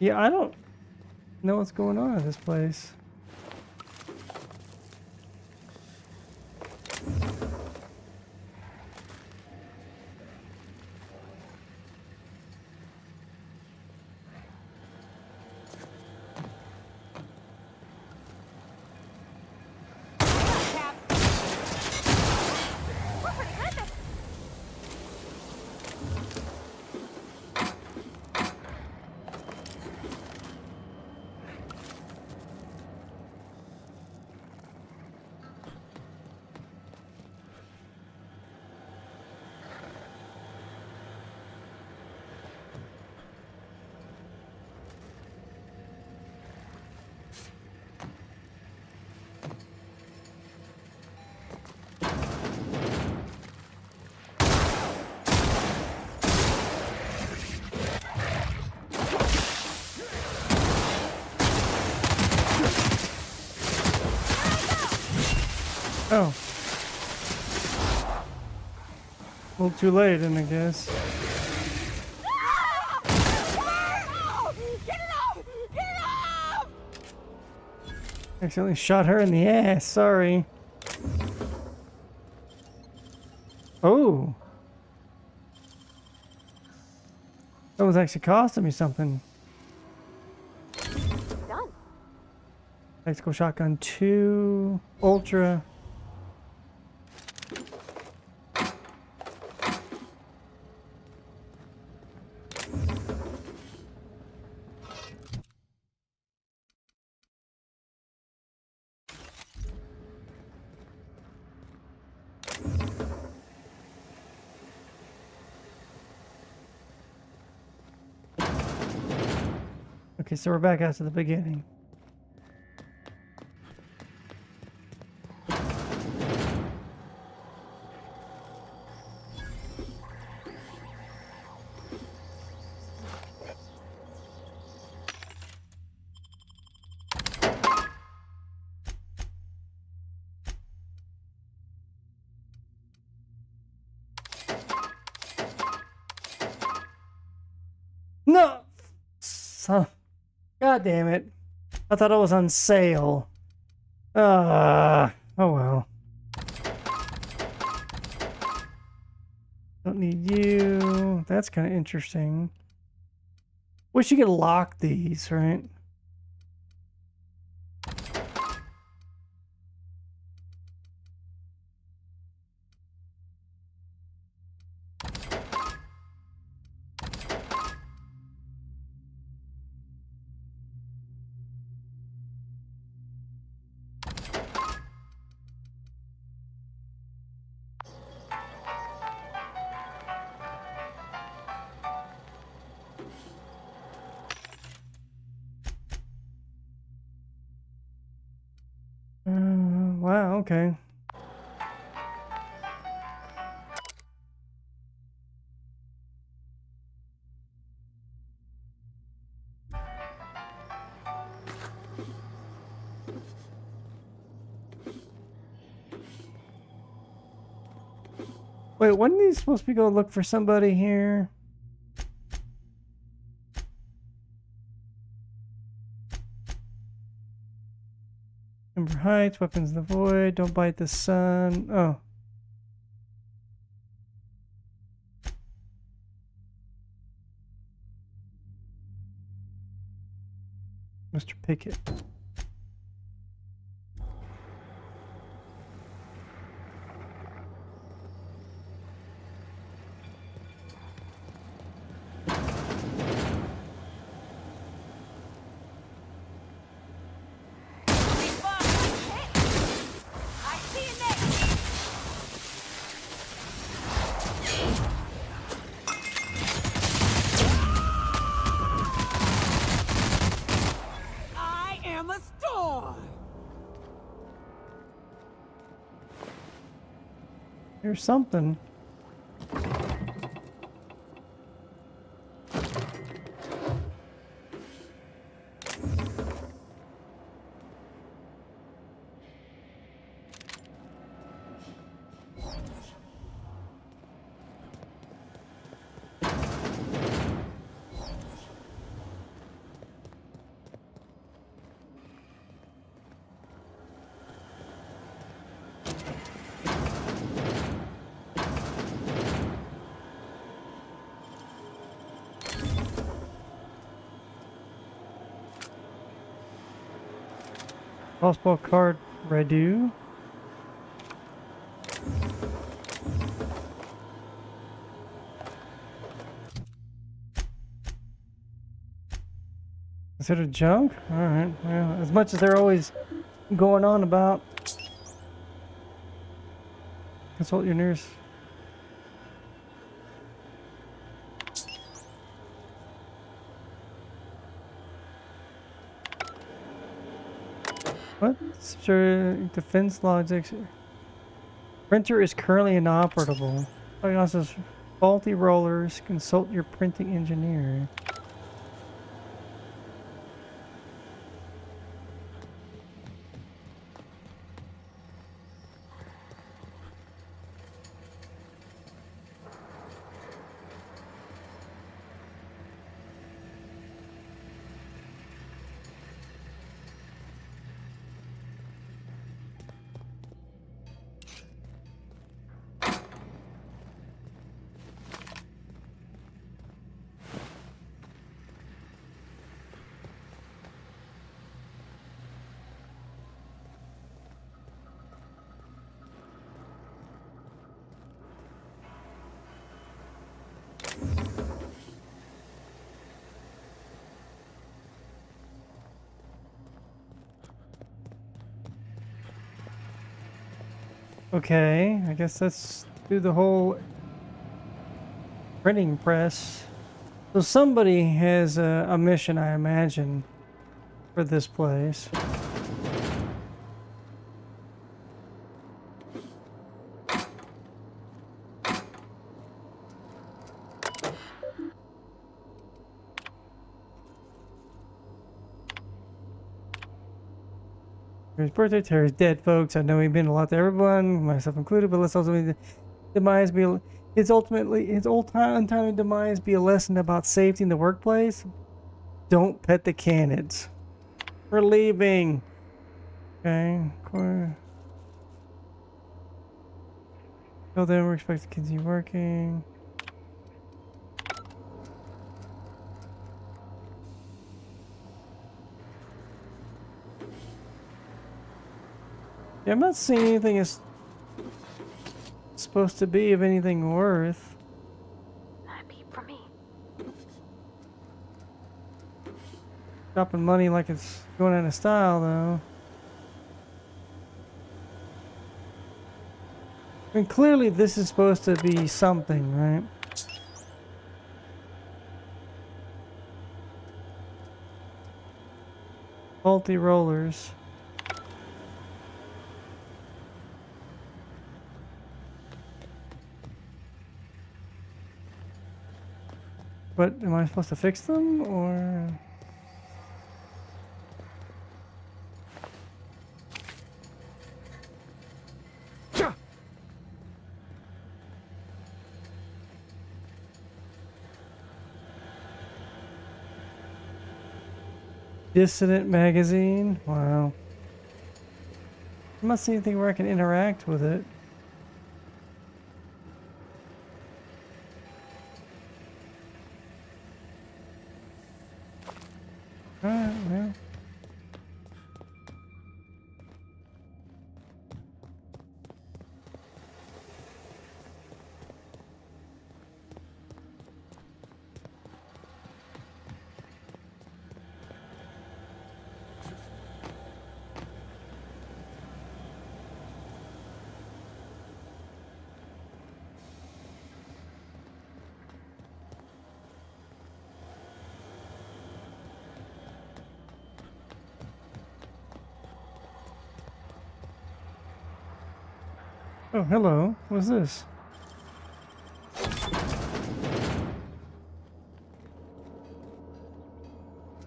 B: Yeah, I don't know what's going on at this place. Oh. A little too late, then, I guess. Accidentally shot her in the ass. Sorry. Oh. That was actually costing me something.
C: Done.
B: Tactical shotgun 2, ultra. Okay, so we're back out to the beginning. No! So, God damn it. I thought it was on sale. Oh well. Don't need you. That's kind of interesting. Wish you could lock these, right? Wow, okay. Wait, wasn't he supposed to be going to look for somebody here? Ember Heights, Weapons of the Void, Don't Bite the Sun. Oh. Mr. Pickett.
M: I am a storm.
B: Here's something. Crossbow card redo. Considered junk? Alright, well, as much as they're always going on about. Consult your nearest. What? Sure, defense logic. Printer is currently inoperable. Diagnosis faulty rollers. Consult your printing engineer. Okay, I guess let's do the whole printing press. So somebody has a mission, I imagine, for this place. His birthday, Terry's dead, folks. I know he's been a lot to everyone, myself included, but let's also the demise be his untimely demise be a lesson about safety in the workplace. Don't pet the canids. We're leaving. Okay. Till then, we're expected to continue working. Yeah, I'm not seeing anything as supposed to be of anything worth.
C: Not a peep from me.
B: Dropping money like it's going out of style, though. I mean, clearly this is supposed to be something, right? Faulty rollers. But am I supposed to fix them, or...? Dissident magazine? Wow. I must see anything where I can interact with it. Alright, well. Oh, hello. What's this?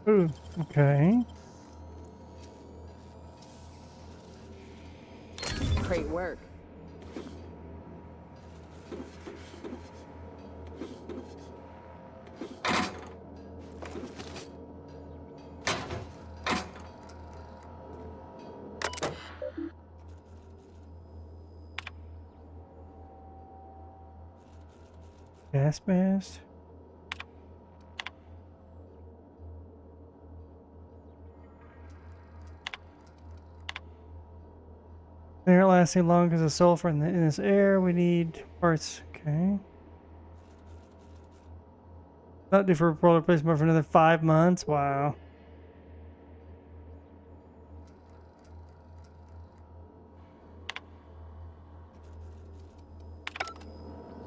B: Ooh, okay.
M: Great work.
B: Gas mask. They're not lasting long because of sulfur in this air. We need parts. Okay. Not due for roller replacement for another 5 months. Wow.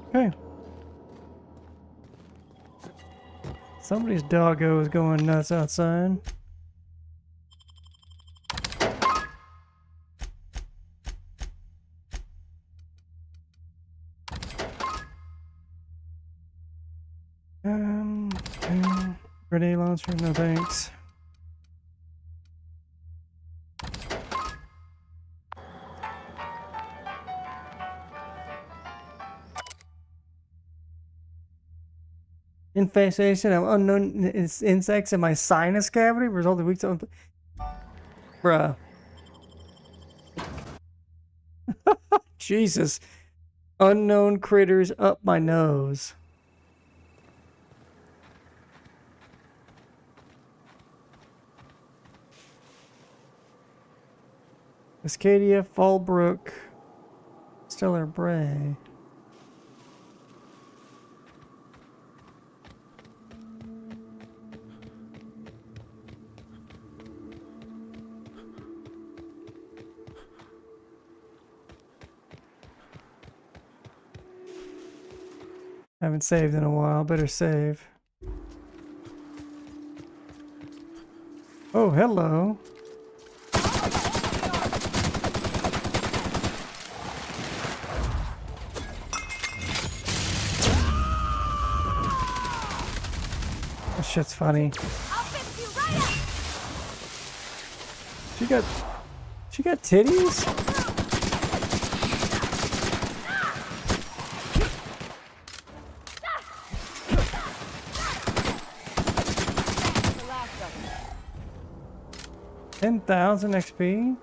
B: Okay. Somebody's doggo is going nuts outside. Okay. Grenade launcher, no thanks. Infestation of unknown insects in my sinus cavity resulting weeks of... Bruh. Jesus. Unknown critters up my nose. Cascadia, Fallbrook, Stellar Bray. Haven't saved in a while. Better save. Oh, hello. That shit's funny. She got titties? $10,000 XP?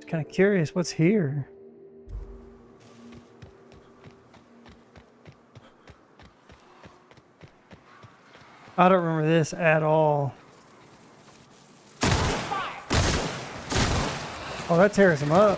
B: Kind of curious what's here. I don't remember this at all. Oh, that tears him up.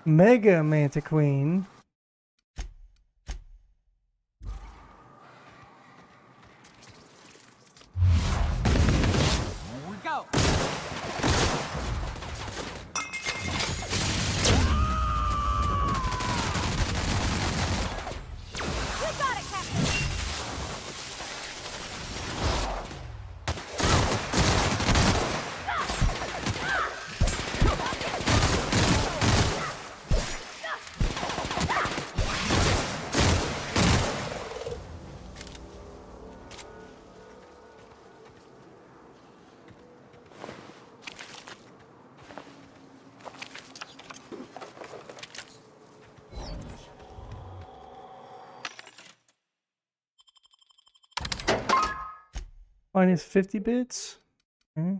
B: Mega Manta Queen.
M: Here we go.
B: Minus 50 bits. Okay.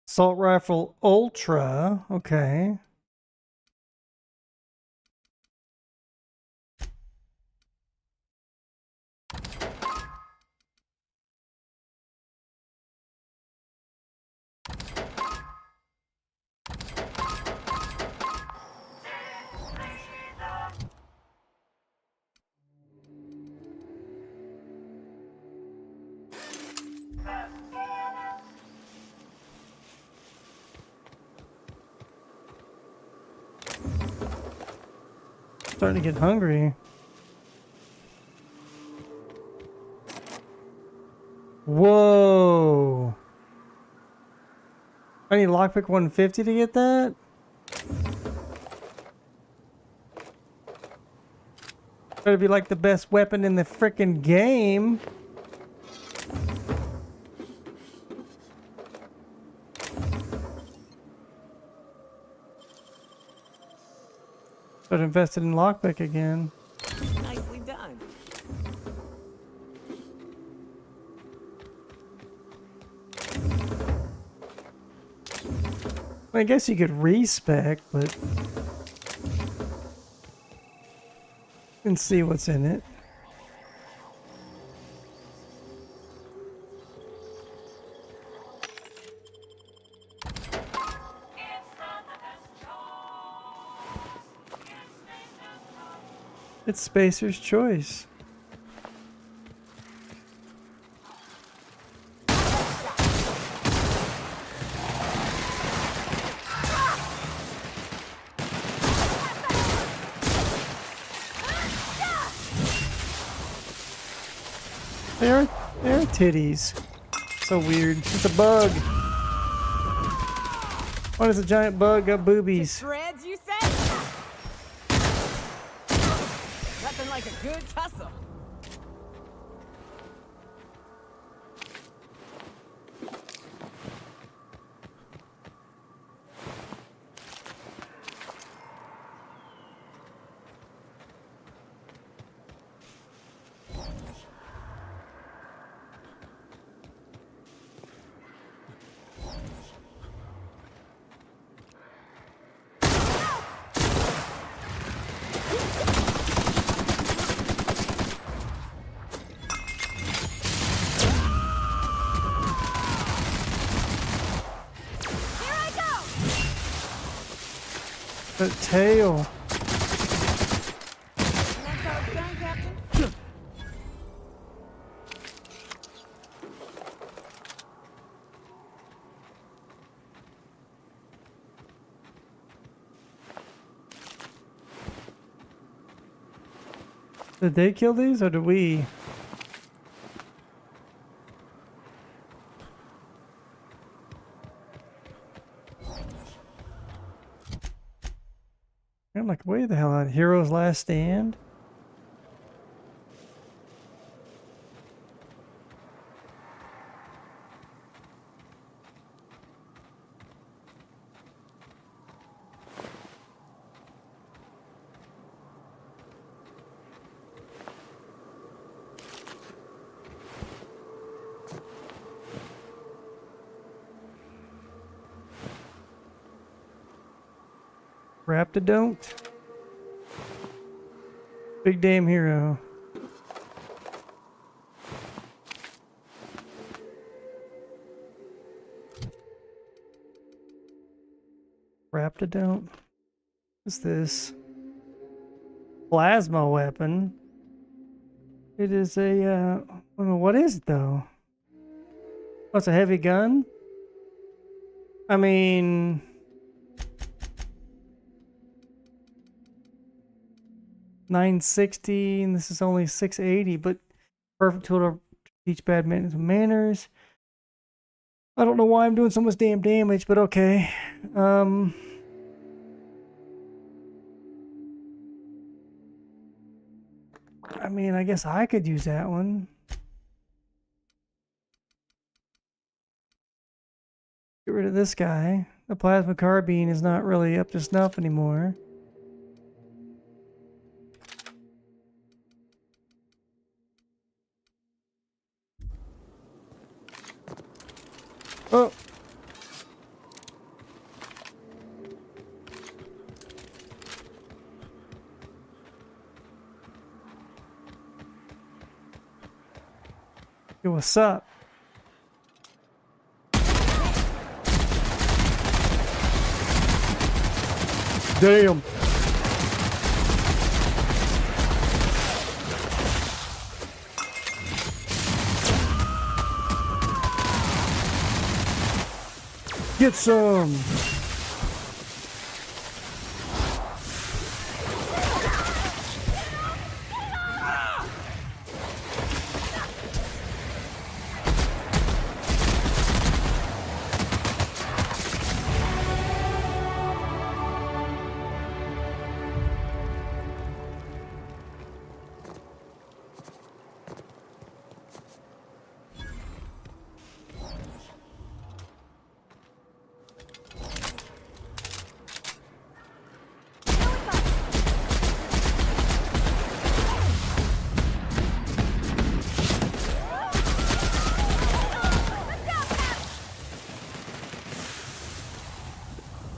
B: Assault Rifle Ultra. Okay. Starting to get hungry. Whoa. I need lockpick 150 to get that? Better be like the best weapon in the frickin' game. Start invested in lockpick again.
M: Nicely done.
B: I guess you could respec, but and see what's in it. It's Spacer's choice. They're titties. So weird. It's a bug. What is a giant bug got boobies?
M: Shreds, you say? Nothing like a good tussle.
B: The tail. Did they kill these or did we? I'm like, wait the hell out. Hero's Last Stand? Raptidont? Big damn hero. Raptidont? What's this? Plasma weapon? It is a, I don't know, what is it though? Oh, it's a heavy gun? I mean... $960 and this is only $680, but perfect tool to teach bad manners. I don't know why I'm doing so much damn damage, but okay. I mean, I guess I could use that one. Get rid of this guy. The plasma carbine is not really up to snuff anymore. Oh! Yo, what's up? Damn! Get some!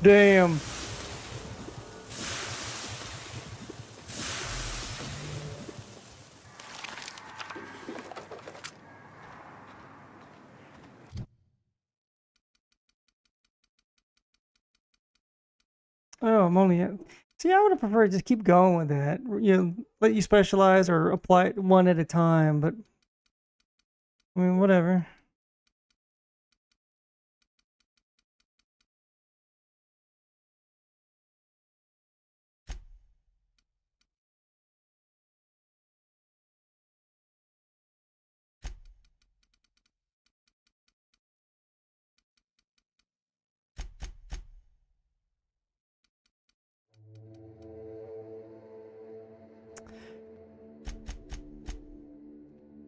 B: Damn. Oh, I'm only at See, I would have preferred just keep going with that. You know, let you specialize or apply it one at a time, but I mean, whatever.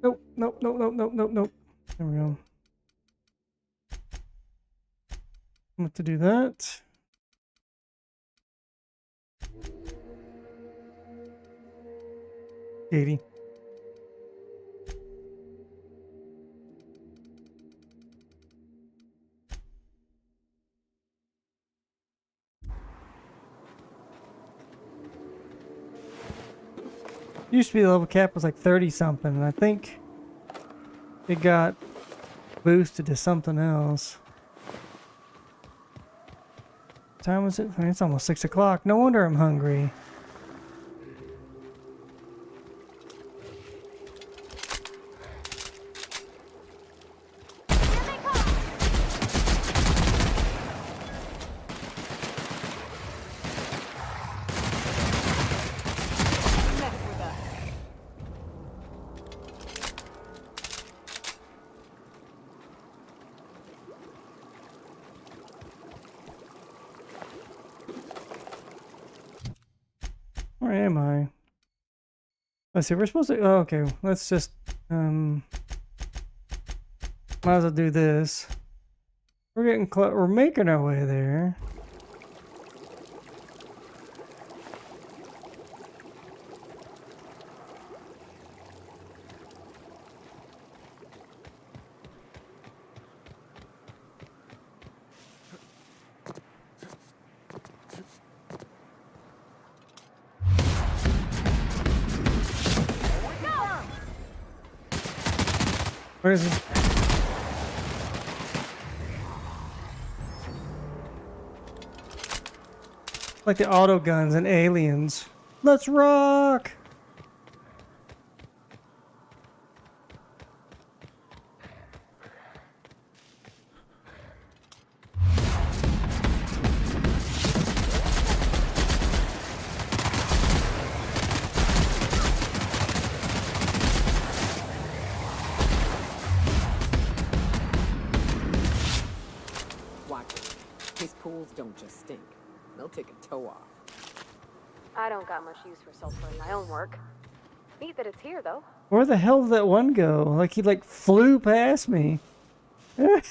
B: Nope, nope, nope, nope, nope, nope, nope. There we go. I'm about to do that. Katie. Used to be the level cap was like 30 something, and I think it got boosted to something else. What time was it? I mean, it's almost 6 o'clock. No wonder I'm hungry. Where am I? Let's see, we're supposed to... Oh, okay, let's just... Might as well do this. We're getting close. We're making our way there. Where is it? Like the auto guns and aliens. Let's rock!
G: Watch it. His pools don't just stink. They'll take a toe off.
C: I don't got much use for sulfur in my own work. Neat that it's here, though.
B: Where the hell did that one go? Like he like flew past me.
G: We're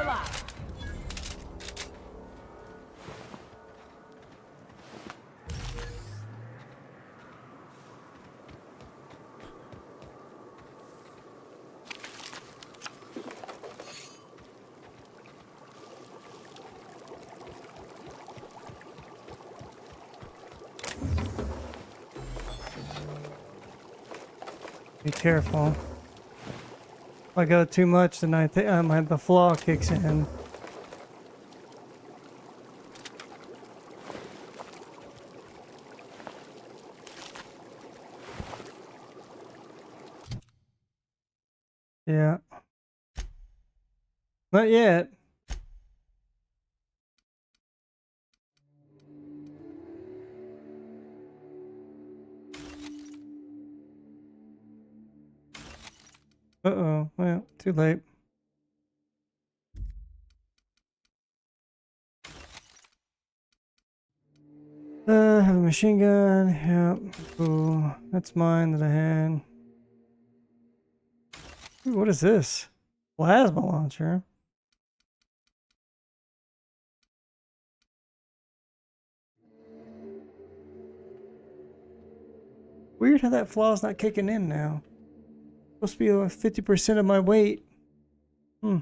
G: alive.
B: Be careful. If I go too much, then I think the flaw kicks in. Yeah. Not yet. Uh-oh. Well, too late. I have a machine gun. Yep. Cool. That's mine that I had. Ooh, what is this? Plasma launcher. Weird how that flaw's not kicking in now. Supposed to be like 50% of my weight. Hmm.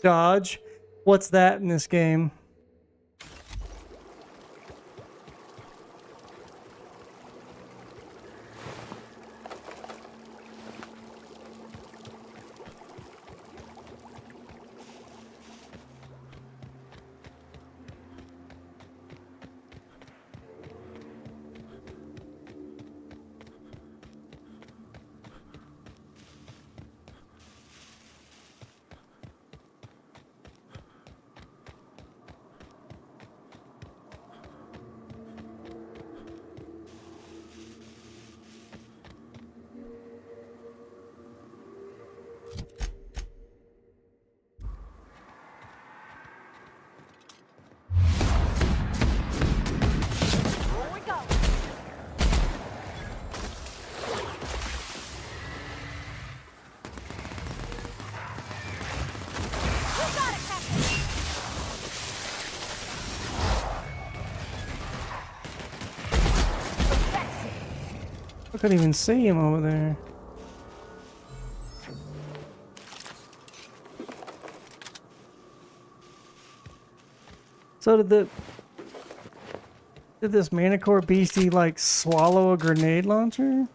B: Dodge. What's that in this game? I couldn't even see him over there. So did this Manicore beastie like swallow a grenade launcher?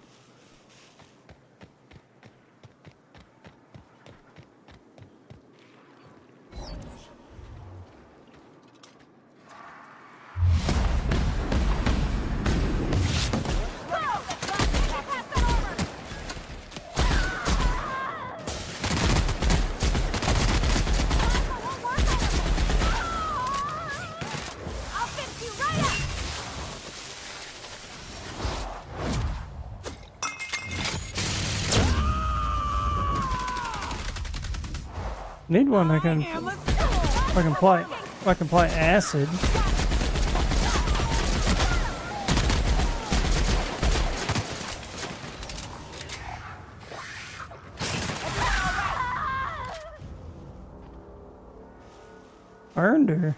B: Need one I can apply acid. Earned her.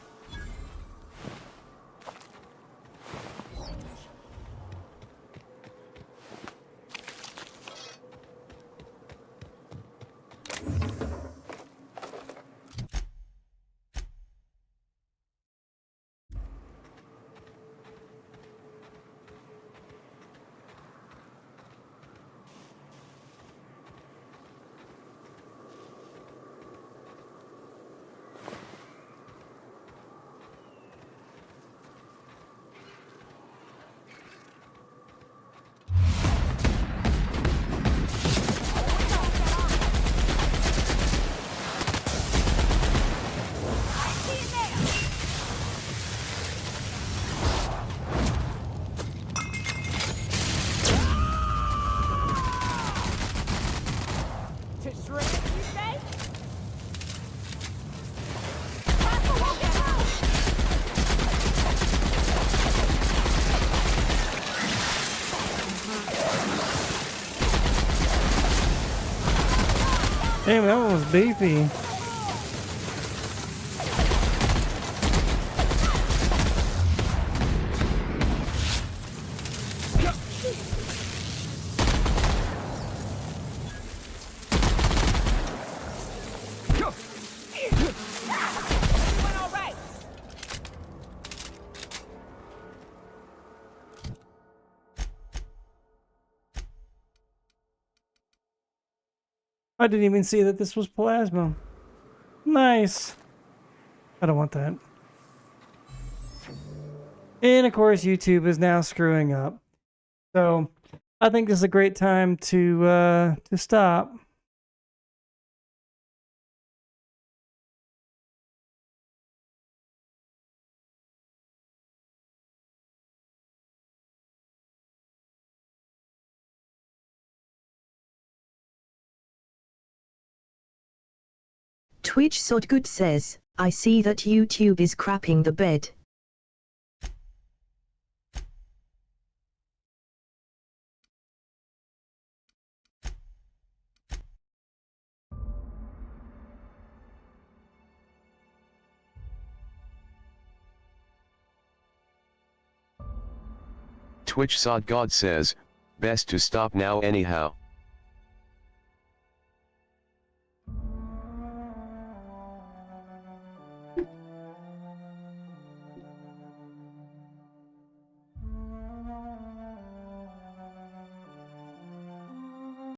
B: Damn, that one was beefy. I didn't even see that this was plasma. Nice. I don't want that. And of course, YouTube is now screwing up. So I think this is a great time to stop.
E: Twitch Sodgood says, I see that YouTube is crapping the bed.
S: Twitch Sod God says, best to stop now anyhow.